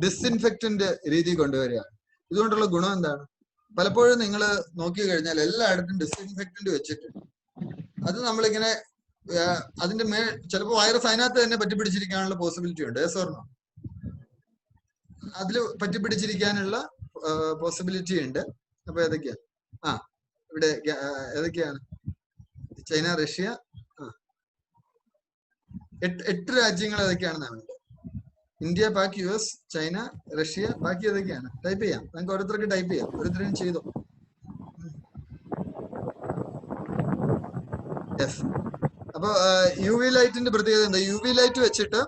S1: ഡിസ്ഇൻഫെക്റ്റന്റ് രീതി കൊണ്ടുവരികയാണ്. ഇതുകൊണ്ടുള്ള ഗുണം എന്താണ്? പലപ്പോഴും നിങ്ങൾ നോക്കി കഴിഞ്ഞാൽ എല്ലായിടത്തും ഡിസ്ഇൻഫെക്റ്റന്റ് വെച്ചിട്ട് അത് നമ്മളിങ്ങനെ അതിന്റെ ചിലപ്പോൾ വൈറസ് അതിനകത്ത് തന്നെ പറ്റിപ്പിടിച്ചിരിക്കാനുള്ള പോസിബിലിറ്റി ഉണ്ട്. സോർണോ അതിൽ പറ്റിപ്പിടിച്ചിരിക്കാനുള്ള പോസിബിലിറ്റി ഉണ്ട്. അപ്പൊ ഏതൊക്കെയാ? ഇവിടെ ഏതൊക്കെയാണ്? ചൈന, റഷ്യ, 8 രാജ്യങ്ങൾ ഏതൊക്കെയാണെന്നാണ്? India, Pak, US, China, Russia, ബാക്കി ഏതൊക്കെയാണ്? ടൈപ്പ് ചെയ്യാം, നമുക്ക് ഓരോരുത്തർക്ക് ടൈപ്പ് ചെയ്യാം. ഓരോരുത്തരും ചെയ്തോ. യെസ്. അപ്പൊ UV ലൈറ്റിന്റെ പ്രത്യേകത എന്താ? UV ലൈറ്റ് വെച്ചിട്ട്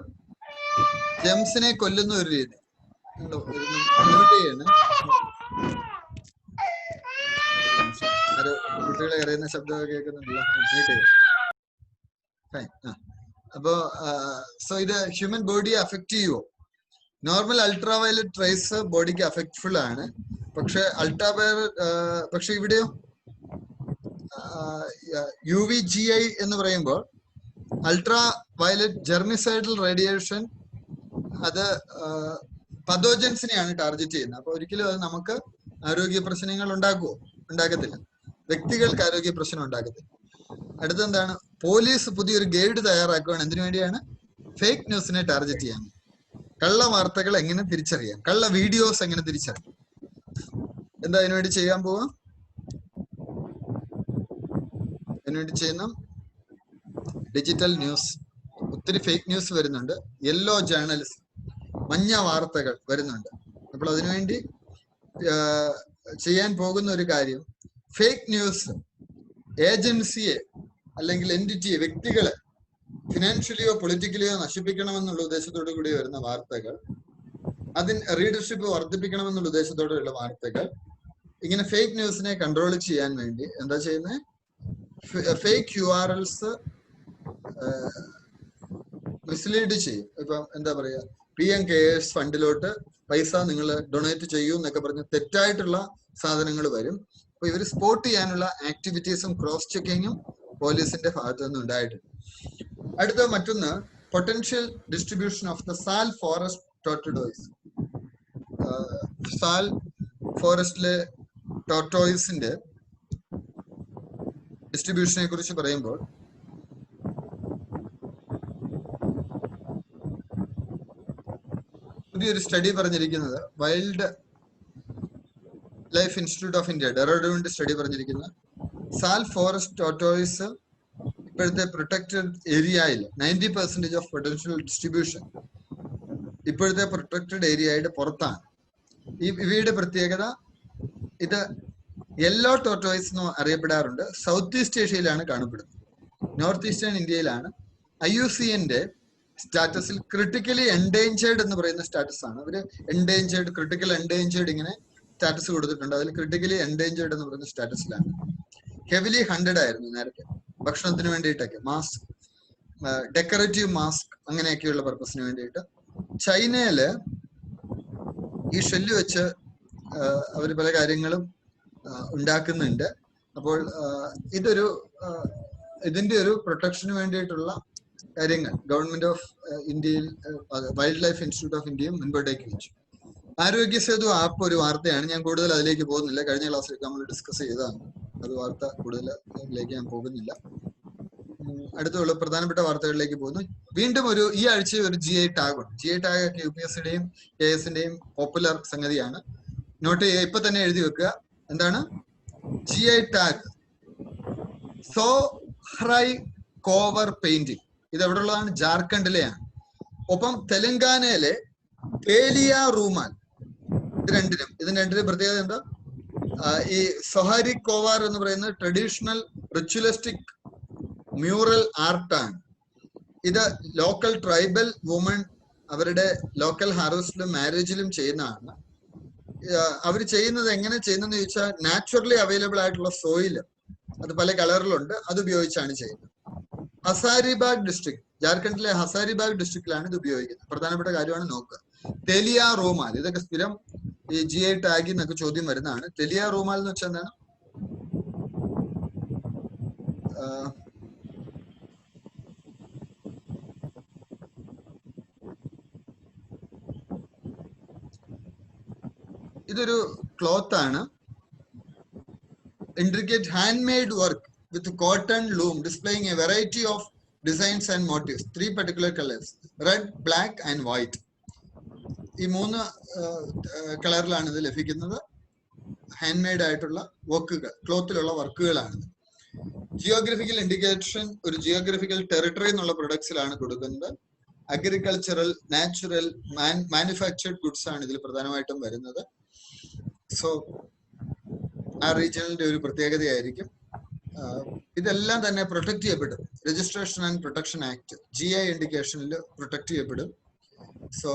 S1: ജെംസിനെ കൊല്ലുന്ന ഒരു രീതി. കുട്ടികളെ അറിയുന്ന ശബ്ദമൊക്കെ കേൾക്കുന്നുണ്ടല്ലോ. അപ്പോ സോ ഇത് ഹ്യൂമൻ ബോഡിയെ അഫക്ട് ചെയ്യുമോ? നോർമൽ അൾട്രാവയലറ്റ് റേസ് ബോഡിക്ക് അഫക്ട്ഫുൾ ആണ്. പക്ഷെ പക്ഷെ ഇവിടെയോ UVGI എന്ന് പറയുമ്പോൾ അൾട്രാ വയലറ്റ് ജെർമിസൈഡൽ റേഡിയേഷൻ, അത് പതോജൻസിനെയാണ് ടാർഗറ്റ് ചെയ്യുന്നത്. അപ്പൊ ഒരിക്കലും അത് നമുക്ക് ആരോഗ്യ പ്രശ്നങ്ങൾ ഉണ്ടാക്കുമോ? ഉണ്ടാക്കത്തില്ല. വ്യക്തികൾക്ക് ആരോഗ്യ പ്രശ്നം ഉണ്ടാക്കത്തില്ല. അടുത്തെന്താണ്? പോലീസ് പുതിയൊരു ഗൈഡ് തയ്യാറാക്കുകയാണ്. എന്തിനു വേണ്ടിയാണ്? ഫേക്ക് ന്യൂസിനെ ടാർഗറ്റ് ചെയ്യാൻ. കള്ള വാർത്തകൾ എങ്ങനെ തിരിച്ചറിയാം, കള്ള വീഡിയോസ് എങ്ങനെ തിരിച്ചറിയാം. എന്താ അതിനുവേണ്ടി ചെയ്യാൻ പോവാ? അതിനുവേണ്ടി ചെയ്യുന്ന ഡിജിറ്റൽ ന്യൂസ്. ഒത്തിരി ഫേക്ക് ന്യൂസ് വരുന്നുണ്ട്. യെല്ലോ ജേർണലിസം, മഞ്ഞ വാർത്തകൾ വരുന്നുണ്ട്. അപ്പോൾ അതിനുവേണ്ടി ചെയ്യാൻ പോകുന്ന ഒരു കാര്യം, ഫേക്ക് ന്യൂസ് ഏജൻസിയെ അല്ലെങ്കിൽ എൻറ്റിറ്റിയെ, വ്യക്തികളെ ഫിനാൻഷ്യലിയോ പൊളിറ്റിക്കലിയോ നശിപ്പിക്കണമെന്നുള്ള ഉദ്ദേശത്തോടു കൂടി വരുന്ന വാർത്തകൾ, അതിന് റീഡർഷിപ്പ് വർദ്ധിപ്പിക്കണമെന്നുള്ള ഉദ്ദേശത്തോടെയുള്ള വാർത്തകൾ, ഇങ്ങനെ ഫേക്ക് ന്യൂസിനെ കൺട്രോൾ ചെയ്യാൻ വേണ്ടി എന്താ ചെയ്യുന്നത്? ഫേക്ക് URLs മിസ്ലീഡ് ചെയ്യും. ഇപ്പം എന്താ പറയാ, PM CARES ഫണ്ടിലോട്ട് പൈസ നിങ്ങൾ ഡൊണേറ്റ് ചെയ്യൂ എന്നൊക്കെ പറഞ്ഞ് തെറ്റായിട്ടുള്ള സാധനങ്ങൾ വരും. അപ്പൊ ഇവർ സ്പോട്ട് ചെയ്യാനുള്ള ആക്ടിവിറ്റീസും ക്രോസ് ചെക്കിങ്ങും പോലീസിന്റെ ഭാഗത്തു നിന്ന് ഉണ്ടായിട്ടുണ്ട്. അടുത്ത മറ്റൊന്ന്, potential distribution of the sal forest tortoise. Sal ഫോറസ്റ്റിലെ ടോർട്ടോയ്സിന്റെ ഡിസ്ട്രിബ്യൂഷനെ കുറിച്ച് പറയുമ്പോൾ പുതിയൊരു സ്റ്റഡി പറഞ്ഞിരിക്കുന്നത്, wildlife institute of India, ഡെറാഡൂണിന്റെ സ്റ്റഡി പറഞ്ഞിരിക്കുന്നത്, സാൽ ഫോറസ്റ്റ് ടോർട്ടോയ്സ് ഇപ്പോഴത്തെ പ്രൊട്ടക്റ്റഡ് ഏരിയയിൽ 90% ഓഫ് പൊട്ടൻഷ്യൽ ഡിസ്ട്രിബ്യൂഷൻ ഇപ്പോഴത്തെ പ്രൊട്ടക്റ്റഡ് ഏരിയയുടെ പുറത്താണ്. ഇവയുടെ പ്രത്യേകത, ഇത് യെല്ലോ ടോർട്ടോയ്സ് എന്ന് അറിയപ്പെടാറുണ്ട്. സൗത്ത് ഈസ്റ്റ് ഏഷ്യയിലാണ് കാണപ്പെടുന്നത്. നോർത്ത് ഈസ്റ്റേൺ ഇന്ത്യയിലാണ്. IUCNന്റെ സ്റ്റാറ്റസിൽ ക്രിട്ടിക്കലി എൻഡേഞ്ചേർഡ് എന്ന് പറയുന്ന സ്റ്റാറ്റസ് ആണ്. അവര് എൻഡേഞ്ചേർഡ്, ക്രിട്ടിക്കൽ എൻഡേഞ്ചേർഡ് ഇങ്ങനെ സ്റ്റാറ്റസ് കൊടുത്തിട്ടുണ്ട്. അതിൽ ക്രിട്ടിക്കലി എൻഡേഞ്ചേർഡ് എന്ന് പറയുന്ന സ്റ്റാറ്റസിലാണ്. ഹെവിലി ഹണ്ടഡ് ആയിരുന്നു നേരത്തെ, ഭക്ഷണത്തിന് വേണ്ടിയിട്ടൊക്കെ, മാസ്ക്, ഡെക്കറേറ്റീവ് മാസ്ക്, അങ്ങനെയൊക്കെയുള്ള പർപ്പസിന് വേണ്ടിയിട്ട്. ചൈനയില് ഈ ഷെല്ല് വെച്ച് അവർ പല കാര്യങ്ങളും ഉണ്ടാക്കുന്നുണ്ട്. അപ്പോൾ ഇതിന്റെ ഒരു പ്രൊട്ടക്ഷന് വേണ്ടിയിട്ടുള്ള കാര്യങ്ങൾ ഗവൺമെന്റ് ഓഫ് ഇന്ത്യയിൽ, വൈൽഡ് ലൈഫ് ഇൻസ്റ്റിറ്റ്യൂട്ട് ഓഫ് ഇന്ത്യയും മുൻപോട്ടേക്ക് വെച്ചു. ആരോഗ്യ സേതു ആപ്പ് ഒരു വാർത്തയാണ്. ഞാൻ കൂടുതൽ അതിലേക്ക് പോകുന്നില്ല. കഴിഞ്ഞ ക്ലാസ്സിലേക്ക് നമ്മൾ ഡിസ്കസ് ചെയ്തതാണ്. അത് വാർത്ത കൂടുതൽ അതിലേക്ക് ഞാൻ പോകുന്നില്ല. അടുത്തുള്ള പ്രധാനപ്പെട്ട വാർത്തകളിലേക്ക് പോകുന്നു. വീണ്ടും ഈ ആഴ്ച ഒരു GI ടാഗ് ഉണ്ട്. GI ടാഗ് ഒക്കെ UPSCയുടെയും KSന്റെയും പോപ്പുലർ സംഗതിയാണ്. നോട്ട് ചെയ്യുക, ഇപ്പൊ തന്നെ എഴുതി വെക്കുക. എന്താണ് GI ടാഗ്? സോഹ്രൈ കോവർ പെയിന്റിംഗ്. ഇത് എവിടെ ഉള്ളതാണ്? ജാർഖണ്ഡിലെയാണ്. ഒപ്പം തെലങ്കാനയിലെ പേലിയ റൂമാൽ. ഇതിന് രണ്ടിനും പ്രത്യേകത എന്താ? ഈ സൊഹാരി കോവാർ എന്ന് പറയുന്നത് ട്രഡീഷണൽ റിച്വലിസ്റ്റിക് മ്യൂറൽ ആർട്ടാണ്. ഇത് ലോക്കൽ ട്രൈബൽ വുമൺ അവരുടെ ലോക്കൽ ഹാർവസ്റ്റിലും മാരേജിലും ചെയ്യുന്നതാണ്. അവർ ചെയ്യുന്നത് എങ്ങനെ ചെയ്യുന്നതെന്ന് ചോദിച്ചാൽ, നാച്ചുറലി അവൈലബിൾ ആയിട്ടുള്ള സോയിൽ, അത് പല കളറിലുണ്ട്, അത് ഉപയോഗിച്ചാണ് ചെയ്യുന്നത്. ഹസാരിബാഗ് ഡിസ്ട്രിക്ട്, ജാർഖണ്ഡിലെ ഹസാരിബാഗ് ഡിസ്ട്രിക്റ്റിലാണ് ഇത് ഉപയോഗിക്കുന്നത്. പ്രധാനപ്പെട്ട കാര്യമാണ് നോക്കുക. തെലിയ റൂമാൽ, ഇതൊക്കെ സ്ഥിരം ഈ GI ടാഗിൽ നിന്നൊക്കെ ചോദ്യം വരുന്നതാണ്. തെലിയ റൂമാൽ എന്ന് വെച്ചാൽ എന്താണ്? ഇതൊരു ക്ലോത്ത് ആണ്. Intricate handmade work with cotton loom displaying a variety of designs and motifs. 3 particular colors: red, black and white. ഈ 3 കളറിലാണ് ഇത് ലഭിക്കുന്നത്. ഹാൻഡ് മെയ്ഡ് ആയിട്ടുള്ള വർക്കുകൾ, ക്ലോത്തിലുള്ള വർക്കുകളാണ്. ജിയോഗ്രഫിക്കൽ ഇൻഡിക്കേഷൻ ഒരു ജിയോഗ്രഫിക്കൽ ടെറിട്ടറി എന്നുള്ള പ്രൊഡക്ട്സിലാണ് കൊടുക്കുന്നത്. അഗ്രികൾച്ചറൽ, നാച്ചുറൽ, മാനുഫാക്ചർഡ് ഗുഡ്സ് ആണ് ഇതിൽ പ്രധാനമായിട്ടും വരുന്നത്. സോ ആ റീജിയണിന്റെ ഒരു പ്രത്യേകതയായിരിക്കും. ഇതെല്ലാം തന്നെ പ്രൊട്ടക്ട് ചെയ്യപ്പെടും. Registration and protection act GI ഇൻഡിക്കേഷനിൽ പ്രൊട്ടക്ട് ചെയ്യപ്പെടും. സോ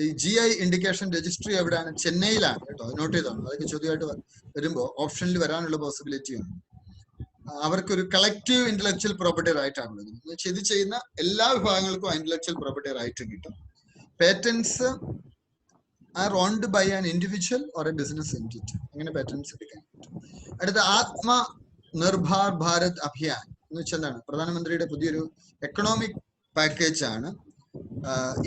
S1: ഈ GI ഇൻഡിക്കേഷൻ രജിസ്ട്രി എവിടെയാണ്? ചെന്നൈയിലാണ് കേട്ടോ. നോട്ട് ചെയ്തോളൂ. അതൊക്കെ ചോദ്യമായിട്ട് വരുമ്പോൾ ഓപ്ഷനിൽ വരാനുള്ള പോസിബിലിറ്റി ഉണ്ട്. അവർക്കൊരു കളക്റ്റീവ് ഇന്റലക്ച്വൽ പ്രോപ്പർട്ടി റൈറ്റ് ആണുള്ളത്. ഇത് ചെയ്യുന്ന എല്ലാ വിഭാഗങ്ങൾക്കും ഇന്റലക്ച്വൽ പ്രോപ്പർട്ടി റൈറ്റ് കിട്ടും. Patents are owned by an individual or a business entity. അങ്ങനെ പേറ്റൻസ് എടുക്കാൻ പറ്റും. അടുത്ത ആത്മ നിർഭർ ഭാരത് അഭിയാൻ എന്ന് വെച്ചാൽ പ്രധാനമന്ത്രിയുടെ പുതിയൊരു എക്കണോമിക് പാക്കേജ് ആണ്.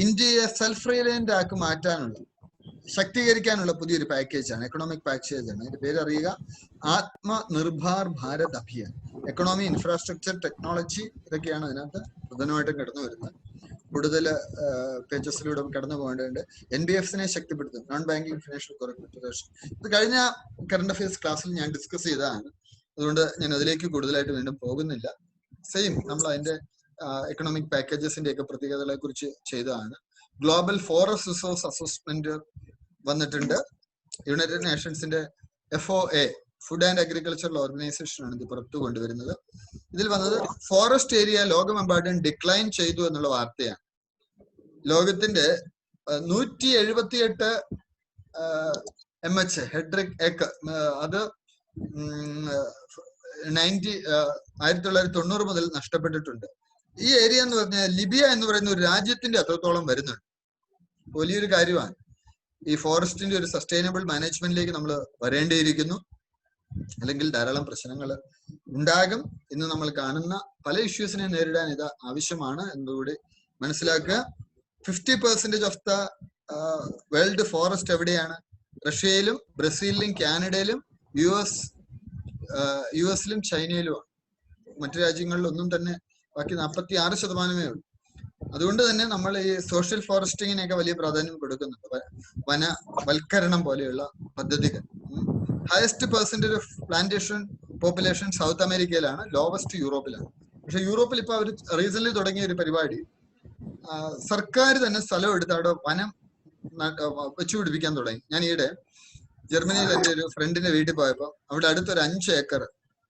S1: ഇന്ത്യയെ സെൽഫ് റിലയന്റ് ആക്കി മാറ്റാനുള്ള, ശക്തീകരിക്കാനുള്ള പുതിയൊരു പാക്കേജ് ആണ്, എക്കണോമിക് പാക്കേജ് ആണ്. അതിന്റെ പേര് അറിയുക, Atma Nirbhar Bharat Abhiyan. Economy, infrastructure, technology ഇതൊക്കെയാണ് അതിനകത്ത് പ്രധാനമായിട്ടും കടന്നു വരുന്നത്. കൂടുതൽ പേജസിലൂടെ കടന്നു പോകേണ്ടതുണ്ട്. NBFCനെ ശക്തിപ്പെടുത്തും, നോൺ ബാങ്കിങ് ഫിനാൻഷ്യൽ കോർപ്പറേഷൻ. ഇത് കഴിഞ്ഞ കറണ്ട് അഫയേഴ്സ് ക്ലാസ്സിൽ ഞാൻ ഡിസ്കസ് ചെയ്തതാണ്. അതുകൊണ്ട് ഞാൻ അതിലേക്ക് കൂടുതലായിട്ട് വീണ്ടും പോകുന്നില്ല. സെയിം നമ്മൾ അതിന്റെ എക്കണോമിക് പാക്കേജസിന്റെ ഒക്കെ പ്രത്യേകതകളെ കുറിച്ച് ചെയ്തതാണ്. ഗ്ലോബൽ ഫോറസ്റ്റ് റിസോഴ്സ് അസസ്മെന്റ് വന്നിട്ടുണ്ട്. യുണൈറ്റഡ് നേഷൻസിന്റെ FOA, food and agricultural organisation ആണ് ഇത് പുറത്തു കൊണ്ടുവരുന്നത്. ഇതിൽ വന്നത് ഫോറസ്റ്റ് ഏരിയ ലോകമെമ്പാടും ഡിക്ലൈൻ ചെയ്തു എന്നുള്ള വാർത്തയാണ്. ലോകത്തിന്റെ 178 MH ഹെക്ടർ ഏക്കർ, അത് 1990 മുതൽ നഷ്ടപ്പെട്ടിട്ടുണ്ട്. ഈ ഏരിയ എന്ന് പറഞ്ഞാൽ ലിബിയ എന്ന് പറയുന്ന ഒരു രാജ്യത്തിന്റെ അത്രത്തോളം വരുന്നുണ്ട്. വലിയൊരു കാര്യമാണ്. ഈ ഫോറസ്റ്റിന്റെ ഒരു സസ്റ്റൈനബിൾ മാനേജ്മെന്റിലേക്ക് നമ്മൾ വരേണ്ടിയിരിക്കുന്നു. അല്ലെങ്കിൽ ധാരാളം പ്രശ്നങ്ങൾ ഉണ്ടാകും. ഇന്ന് നമ്മൾ കാണുന്ന പല ഇഷ്യൂസിനെ നേരിടാൻ ഇത് ആവശ്യമാണ് എന്നുകൂടി മനസ്സിലാക്കുക. 50% ഓഫ് ദ വേൾഡ് ഫോറസ്റ്റ് എവിടെയാണ്? റഷ്യയിലും ബ്രസീലിലും കാനഡയിലും US-ലും ചൈനയിലുമാണ്. മറ്റു രാജ്യങ്ങളിലൊന്നും തന്നെ ബാക്കി 46% ഉള്ളൂ. അതുകൊണ്ട് തന്നെ നമ്മൾ ഈ സോഷ്യൽ ഫോറസ്റ്റിങ്ങിനൊക്കെ വലിയ പ്രാധാന്യം കൊടുക്കുന്നുണ്ട്. വനവൽക്കരണം പോലെയുള്ള പദ്ധതികൾ. Highest percentage of plantation population south അമേരിക്കയിലാണ്, ലോവസ്റ്റ് യൂറോപ്പിലാണ്. പക്ഷെ യൂറോപ്പിൽ ഇപ്പൊ അവർ റീസെന്റ് തുടങ്ങിയ ഒരു പരിപാടി, സർക്കാർ തന്നെ സ്ഥലം എടുത്ത് അവിടെ വനം വെച്ചുപിടിപ്പിക്കാൻ തുടങ്ങി. ഞാൻ ഈയിടെ ജർമ്മനിയിൽ എൻ്റെ ഒരു ഫ്രണ്ടിന്റെ വീട്ടിൽ പോയപ്പോൾ അവിടെ അടുത്തൊരു 5 ഏക്കർ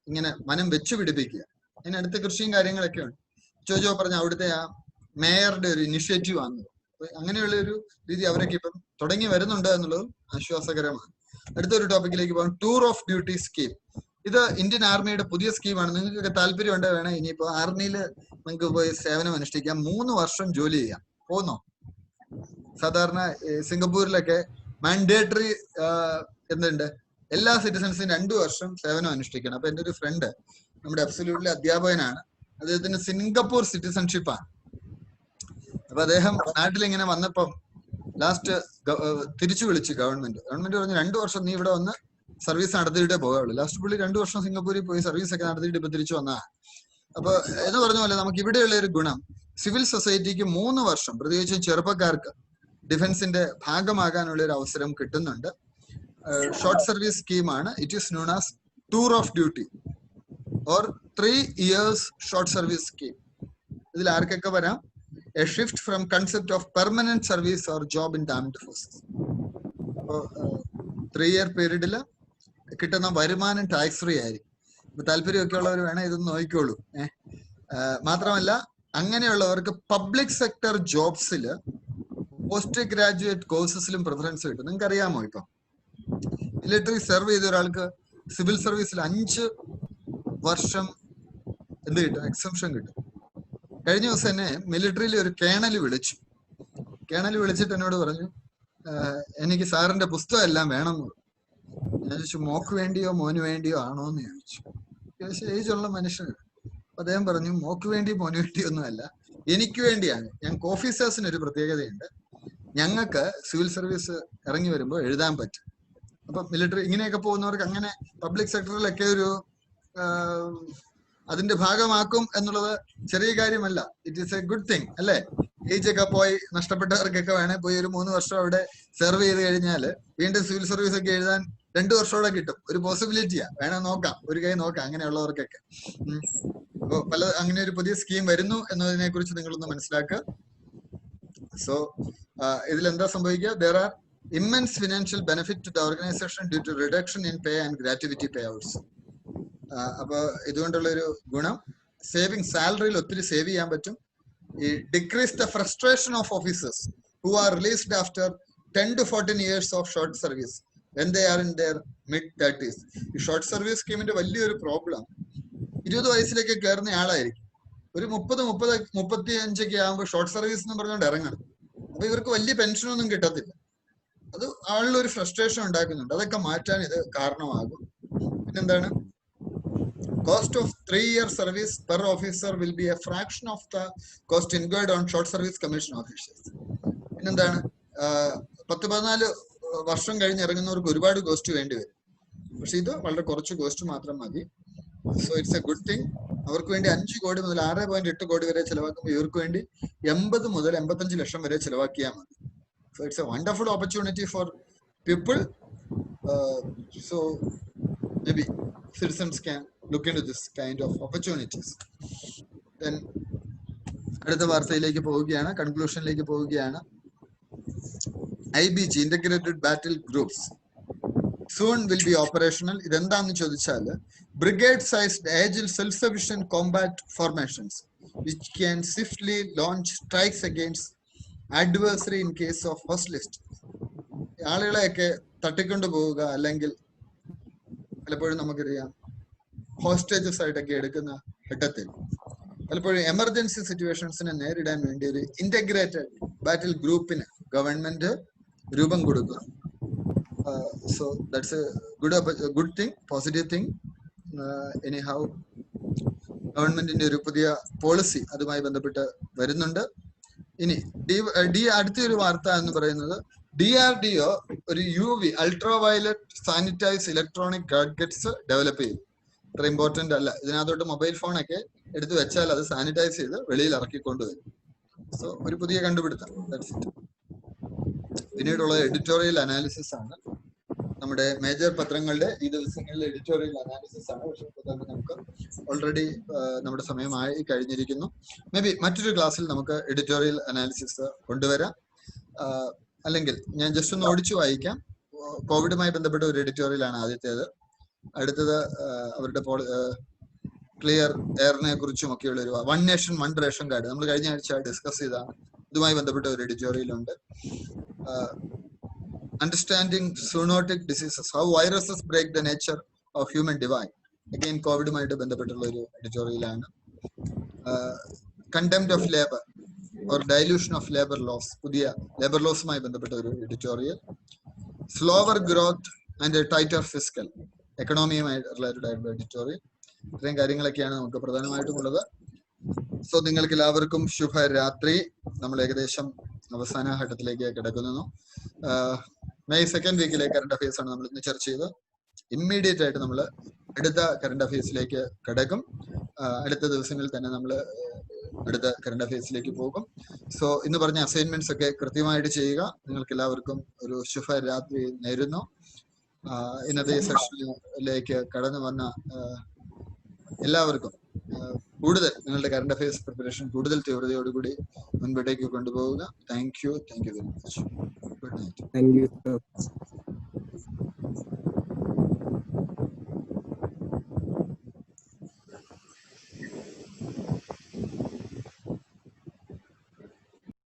S1: ഇങ്ങനെ വനം വെച്ചുപിടിപ്പിക്കുക. അതിനടുത്ത് കൃഷിയും കാര്യങ്ങളൊക്കെ ഉണ്ട്. ചോദിച്ചോ പറഞ്ഞ അവിടുത്തെ ആ മേയറുടെ ഒരു ഇനിഷ്യേറ്റീവ് ആണ്. അങ്ങനെയുള്ള ഒരു രീതി അവരൊക്കെ ഇപ്പം തുടങ്ങി വരുന്നുണ്ട് എന്നുള്ളതും ആശ്വാസകരമാണ്. അടുത്തൊരു ടോപ്പിക്കിലേക്ക് പോകാം. Tour of duty scheme. ഇത് ഇന്ത്യൻ ആർമിയുടെ പുതിയ സ്കീമാണ്. നിങ്ങൾക്കൊക്കെ താല്പര്യം ഉണ്ടോ വേണേ ഇനിയിപ്പോ ആർമിയിൽ നിങ്ങൾക്ക് പോയി സേവനം അനുഷ്ഠിക്കാം. 3 വർഷം ജോലി ചെയ്യാം. പോന്നോ? സാധാരണ സിംഗപ്പൂരിലൊക്കെ മാൻഡേറ്ററി എന്തുണ്ട്, എല്ലാ സിറ്റിസൺസിനും 2 വർഷം സേവനം അനുഷ്ഠിക്കണം. അപ്പൊ എൻ്റെ ഒരു ഫ്രണ്ട് നമ്മുടെ അബ്സല്യൂട്ട്ലി അധ്യാപകനാണ്. അദ്ദേഹത്തിന് സിംഗപ്പൂർ സിറ്റിസൺഷിപ്പാണ്. അപ്പൊ അദ്ദേഹം നാട്ടിലിങ്ങനെ വന്നപ്പം ലാസ്റ്റ് തിരിച്ചു വിളിച്ചു ഗവൺമെന്റ് പറഞ്ഞു 2 വർഷം നീ ഇവിടെ വന്ന് സർവീസ് നടത്തിയിട്ടേ പോവുള്ളൂ. ലാസ്റ്റ് പുള്ളി 2 വർഷം സിംഗപ്പൂരിൽ പോയി സർവീസ് ഒക്കെ നടത്തിയിട്ട് ഇപ്പൊ തിരിച്ചു വന്നതാണ്. അപ്പൊ എന്ന് പറഞ്ഞ പോലെ നമുക്ക് ഇവിടെയുള്ള ഒരു ഗുണം, സിവിൽ സൊസൈറ്റിക്ക് 3 വർഷം പ്രത്യേകിച്ചും ചെറുപ്പക്കാർക്ക് ഡിഫൻസിന്റെ ഭാഗമാകാനുള്ള ഒരു അവസരം കിട്ടുന്നുണ്ട്. ഷോർട്ട് സർവീസ് സ്കീമാണ്. It is known as tour of duty or 3 years short service scheme. ഇതിൽ ആർക്കൊക്കെ വരാം? A shift from concept of permanent service or job in the armed forces. അപ്പോൾ 3 year പീരീഡിൽ കിട്ടുന്ന വരുമാനം ടാക്സ് ഫ്രീ ആയിരിക്കും. ഇപ്പൊ താല്പര്യമൊക്കെ ഉള്ളവർ വേണേ ഇതൊന്ന് നോക്കിക്കോളൂ. മാത്രമല്ല അങ്ങനെയുള്ളവർക്ക് പബ്ലിക് സെക്ടർ ജോബ്സിൽ പോസ്റ്റ് ഗ്രാജുവേറ്റ് കോഴ്സസിലും പ്രിഫറൻസ് കിട്ടും. നിങ്ങൾക്ക് അറിയാമോ? ഇപ്പൊ മിലിറ്ററി സെർവ് ചെയ്ത ഒരാൾക്ക് സിവിൽ സർവീസിൽ 5 വർഷം എന്ത് കിട്ടും? എക്സംഷൻ കിട്ടും. കഴിഞ്ഞ ദിവസം എന്നെ മിലിറ്ററിയിൽ ഒരു കേണൽ വിളിച്ചു. കേണൽ വിളിച്ചിട്ട് എന്നോട് പറഞ്ഞു, എനിക്ക് സാറിന്റെ പുസ്തകം എല്ലാം വേണമെന്ന്. ഞാൻ ചോദിച്ചു, മോക്ക് വേണ്ടിയോ മോന് വേണ്ടിയോ ആണോന്ന് ചോദിച്ചു. ഏജുള്ള മനുഷ്യനാണ്. അദ്ദേഹം പറഞ്ഞു, മോക്ക് വേണ്ടി മോന് വേണ്ടിയോ ഒന്നും അല്ല, എനിക്ക് വേണ്ടിയാണ്. ഞങ്ങൾക്ക് ഓഫീസേഴ്സിന് ഒരു പ്രത്യേകതയുണ്ട്, ഞങ്ങൾക്ക് സിവിൽ സർവീസ് ഇറങ്ങി വരുമ്പോൾ എഴുതാൻ പറ്റും. അപ്പൊ മിലിറ്ററി ഇങ്ങനെയൊക്കെ പോകുന്നവർക്ക് അങ്ങനെ പബ്ലിക് സെക്ടറിലൊക്കെ ഒരു അതിന്റെ ഭാഗമാക്കും എന്നുള്ളത് ചെറിയ കാര്യമല്ല. It is A good thing അല്ലേ? ഏജ് ഒക്കെ പോയി നഷ്ടപ്പെട്ടവർക്കൊക്കെ വേണേൽ പോയി ഒരു 3 വർഷം അവിടെ സെർവ് ചെയ്ത് കഴിഞ്ഞാൽ വീണ്ടും സിവിൽ സർവീസ് ഒക്കെ എഴുതാൻ 2 വർഷത്തോടെ കിട്ടും. ഒരു പോസിബിലിറ്റിയാ, വേണേ നോക്കാം, ഒരു കൈ നോക്കാം അങ്ങനെയുള്ളവർക്കൊക്കെ. അപ്പൊ അങ്ങനെ ഒരു പുതിയ സ്കീം വരുന്നു എന്നതിനെ കുറിച്ച് നിങ്ങളൊന്ന് മനസ്സിലാക്കുക. സോ ഇതിലെന്താ സംഭവിക്കുക? there are immense financial benefit to the organization due to reduction in pay and gratuity payouts. അപ്പൊ ഇതുകൊണ്ടുള്ള ഒരു ഗുണം, സേവിങ്, സാലറിയിൽ ഒത്തിരി സേവ് ചെയ്യാൻ പറ്റും. ഈ decrease the frustration of officers who are released after 10 to 14 years of short service when they are in their mid-30s. ഈ ഷോർട്ട് സർവീസ് സ്കീമിന്റെ വലിയൊരു പ്രോബ്ലം 20 വയസ്സിലേക്ക് കയറുന്ന ആളായിരിക്കും. ഒരു 30-35 ആകുമ്പോൾ ഷോർട്ട് സർവീസ് എന്ന് പറഞ്ഞുകൊണ്ട് ഇറങ്ങണം. അപ്പൊ ഇവർക്ക് വലിയ പെൻഷനൊന്നും കിട്ടത്തില്ല. അത് ആളിലൊരു ഫ്രസ്ട്രേഷൻ ഉണ്ടാക്കുന്നുണ്ട്. അതൊക്കെ മാറ്റാൻ ഇത് കാരണമാകും. പിന്നെന്താണ്? Cost of 3-year service per officer will be a fraction of the cost incurred on short service commission officers. പിന്നെന്താണ്? 10-14 വർഷം കഴിഞ്ഞ് ഇറങ്ങുന്നവർക്ക് ഒരുപാട് കോസ്റ്റ് വേണ്ടി വരും. പക്ഷെ ഇത് വളരെ കുറച്ച് കോസ്റ്റ് മാത്രം മതി. So it's A good thing. അവർക്ക് വേണ്ടി 5 കോടി മുതൽ 6.8 കോടി വരെ ചെലവാക്കുമ്പോൾ ഇവർക്ക് വേണ്ടി 80 മുതൽ 85 ലക്ഷം വരെ ചെലവാക്കിയാൽ മതി. So it's a wonderful opportunity for people. So maybe citizens can look into this kind of opportunities. Then അടുത്ത വാർത്തയിലേക്ക് പോവുകയാണ്, കൺക്ലൂഷനിലേക്ക് പോവുകയാണ്. IBG, Integrated Battle Groups, soon will be operational. ഇതെന്താന്ന് ചോദിച്ചാൽ, brigade sized agile self-sufficient combat formations which can swiftly launch strikes against adversary in case of hostility. ആളുകളെയൊക്കെ തട്ടിക്കൊണ്ടു പോവുക, അല്ലെങ്കിൽ പലപ്പോഴും നമുക്കറിയാം ഹോസ്റ്റേജസ് ആയിട്ടൊക്കെ എടുക്കുന്ന ഘട്ടത്തിൽ പലപ്പോഴും എമർജൻസി സിറ്റുവേഷൻസിനെ നേരിടാൻ വേണ്ടി ഒരു ഇന്റഗ്രേറ്റഡ് ബാറ്റിൽ ഗ്രൂപ്പിന് ഗവൺമെന്റ് രൂപം കൊടുക്കുക. So that's A good thing, positive thing. Anyhow ഗവൺമെന്റിന്റെ ഒരു പുതിയ പോളിസി അതുമായി ബന്ധപ്പെട്ട് വരുന്നുണ്ട്. ഇനി അടുത്തൊരു വാർത്ത എന്ന് പറയുന്നത്, DRDO ഒരു UV ultraviolet sanitise electronic gadgets develop ചെയ്തു. അത്ര ഇമ്പോർട്ടന്റ് അല്ല. ഇതിനകത്തോട്ട് മൊബൈൽ ഫോണൊക്കെ എടുത്ത് വെച്ചാൽ അത് സാനിറ്റൈസ് ചെയ്ത് വെളിയിൽ ഇറക്കിക്കൊണ്ടുവരും. സോ ഒരു പുതിയ കണ്ടുപിടുത്തം. പിന്നീടുള്ള എഡിറ്റോറിയൽ അനാലിസിസ് ആണ്. നമ്മുടെ മേജർ പത്രങ്ങളുടെ ഈ ദിവസങ്ങളിലെ എഡിറ്റോറിയൽ അനാലിസിസ് ആണ്. പക്ഷെ നമുക്ക് ഓൾറെഡി നമ്മുടെ സമയമായി കഴിഞ്ഞിരിക്കുന്നു. മേ ബി മറ്റൊരു ക്ലാസ്സിൽ നമുക്ക് എഡിറ്റോറിയൽ അനാലിസിസ് കൊണ്ടുവരാം. അല്ലെങ്കിൽ ഞാൻ ജസ്റ്റ് ഒന്ന് ഓടിച്ചു വായിക്കാം. കോവിഡുമായി ബന്ധപ്പെട്ട ഒരു എഡിറ്റോറിയൽ ആണ് ആദ്യത്തേത്. അടുത്തത് അവരുടെ ക്ലിയർ എയറിനെ കുറിച്ചും ഒക്കെയുള്ള ഒരു one nation one ration card നമ്മൾ കഴിഞ്ഞ ആഴ്ച ഡിസ്കസ് ചെയ്താണ്. ഇതുമായി ബന്ധപ്പെട്ട ഒരു എഡിറ്റോറിയൽ ഉണ്ട്. Understanding zoonotic diseases, how viruses break the nature of human divine, again കോവിഡുമായിട്ട് ബന്ധപ്പെട്ടുള്ള ഒരു എഡിറ്റോറിയലാണ്. Contempt of labour or dilution of labour laws, പുതിയ ലേബർ ലോസുമായി ബന്ധപ്പെട്ട ഒരു editorial. Slower growth and tighter fiscal, എക്കണോമിയുമായി റിലേറ്റഡ് ആയിട്ടുള്ള എഡിറ്റോറിയൽ. ഇത്രയും കാര്യങ്ങളൊക്കെയാണ് നമുക്ക് പ്രധാനമായിട്ടും ഉള്ളത്. സോ നിങ്ങൾക്ക് എല്ലാവർക്കും ശുഭരാത്രി. നമ്മൾ ഏകദേശം അവസാന ഘട്ടത്തിലേക്ക് കിടക്കുന്നു. മെയ് 2nd വീക്കിലെ കറണ്ട് അഫയേഴ്സ് ആണ് നമ്മൾ ഇന്ന് ചർച്ച ചെയ്തത്. ഇമ്മീഡിയറ്റ് ആയിട്ട് നമ്മൾ അടുത്ത കറണ്ട് അഫയേഴ്സിലേക്ക് കിടക്കും. അടുത്ത ദിവസങ്ങളിൽ തന്നെ നമ്മൾ അടുത്ത കറണ്ട് അഫയേഴ്സിലേക്ക് പോകും. സോ ഇന്ന് പറഞ്ഞ അസൈൻമെന്റ്സ് ഒക്കെ കൃത്യമായിട്ട് ചെയ്യുക. നിങ്ങൾക്ക് എല്ലാവർക്കും ഒരു ശുഭരാത്രി നേരുന്നു. ഇന്നത്തെ സെഷനിലേക്ക് കടന്നു വന്ന എല്ലാവർക്കും കൂടുതൽ നിങ്ങളുടെ കറണ്ട് അഫയേഴ്സ് പ്രിപ്പറേഷൻ കൂടുതൽ തീവ്രതയോടുകൂടി മുൻപോട്ടേക്ക് കൊണ്ടുപോകുക. Thank you very much. Good night.
S5: Thank you.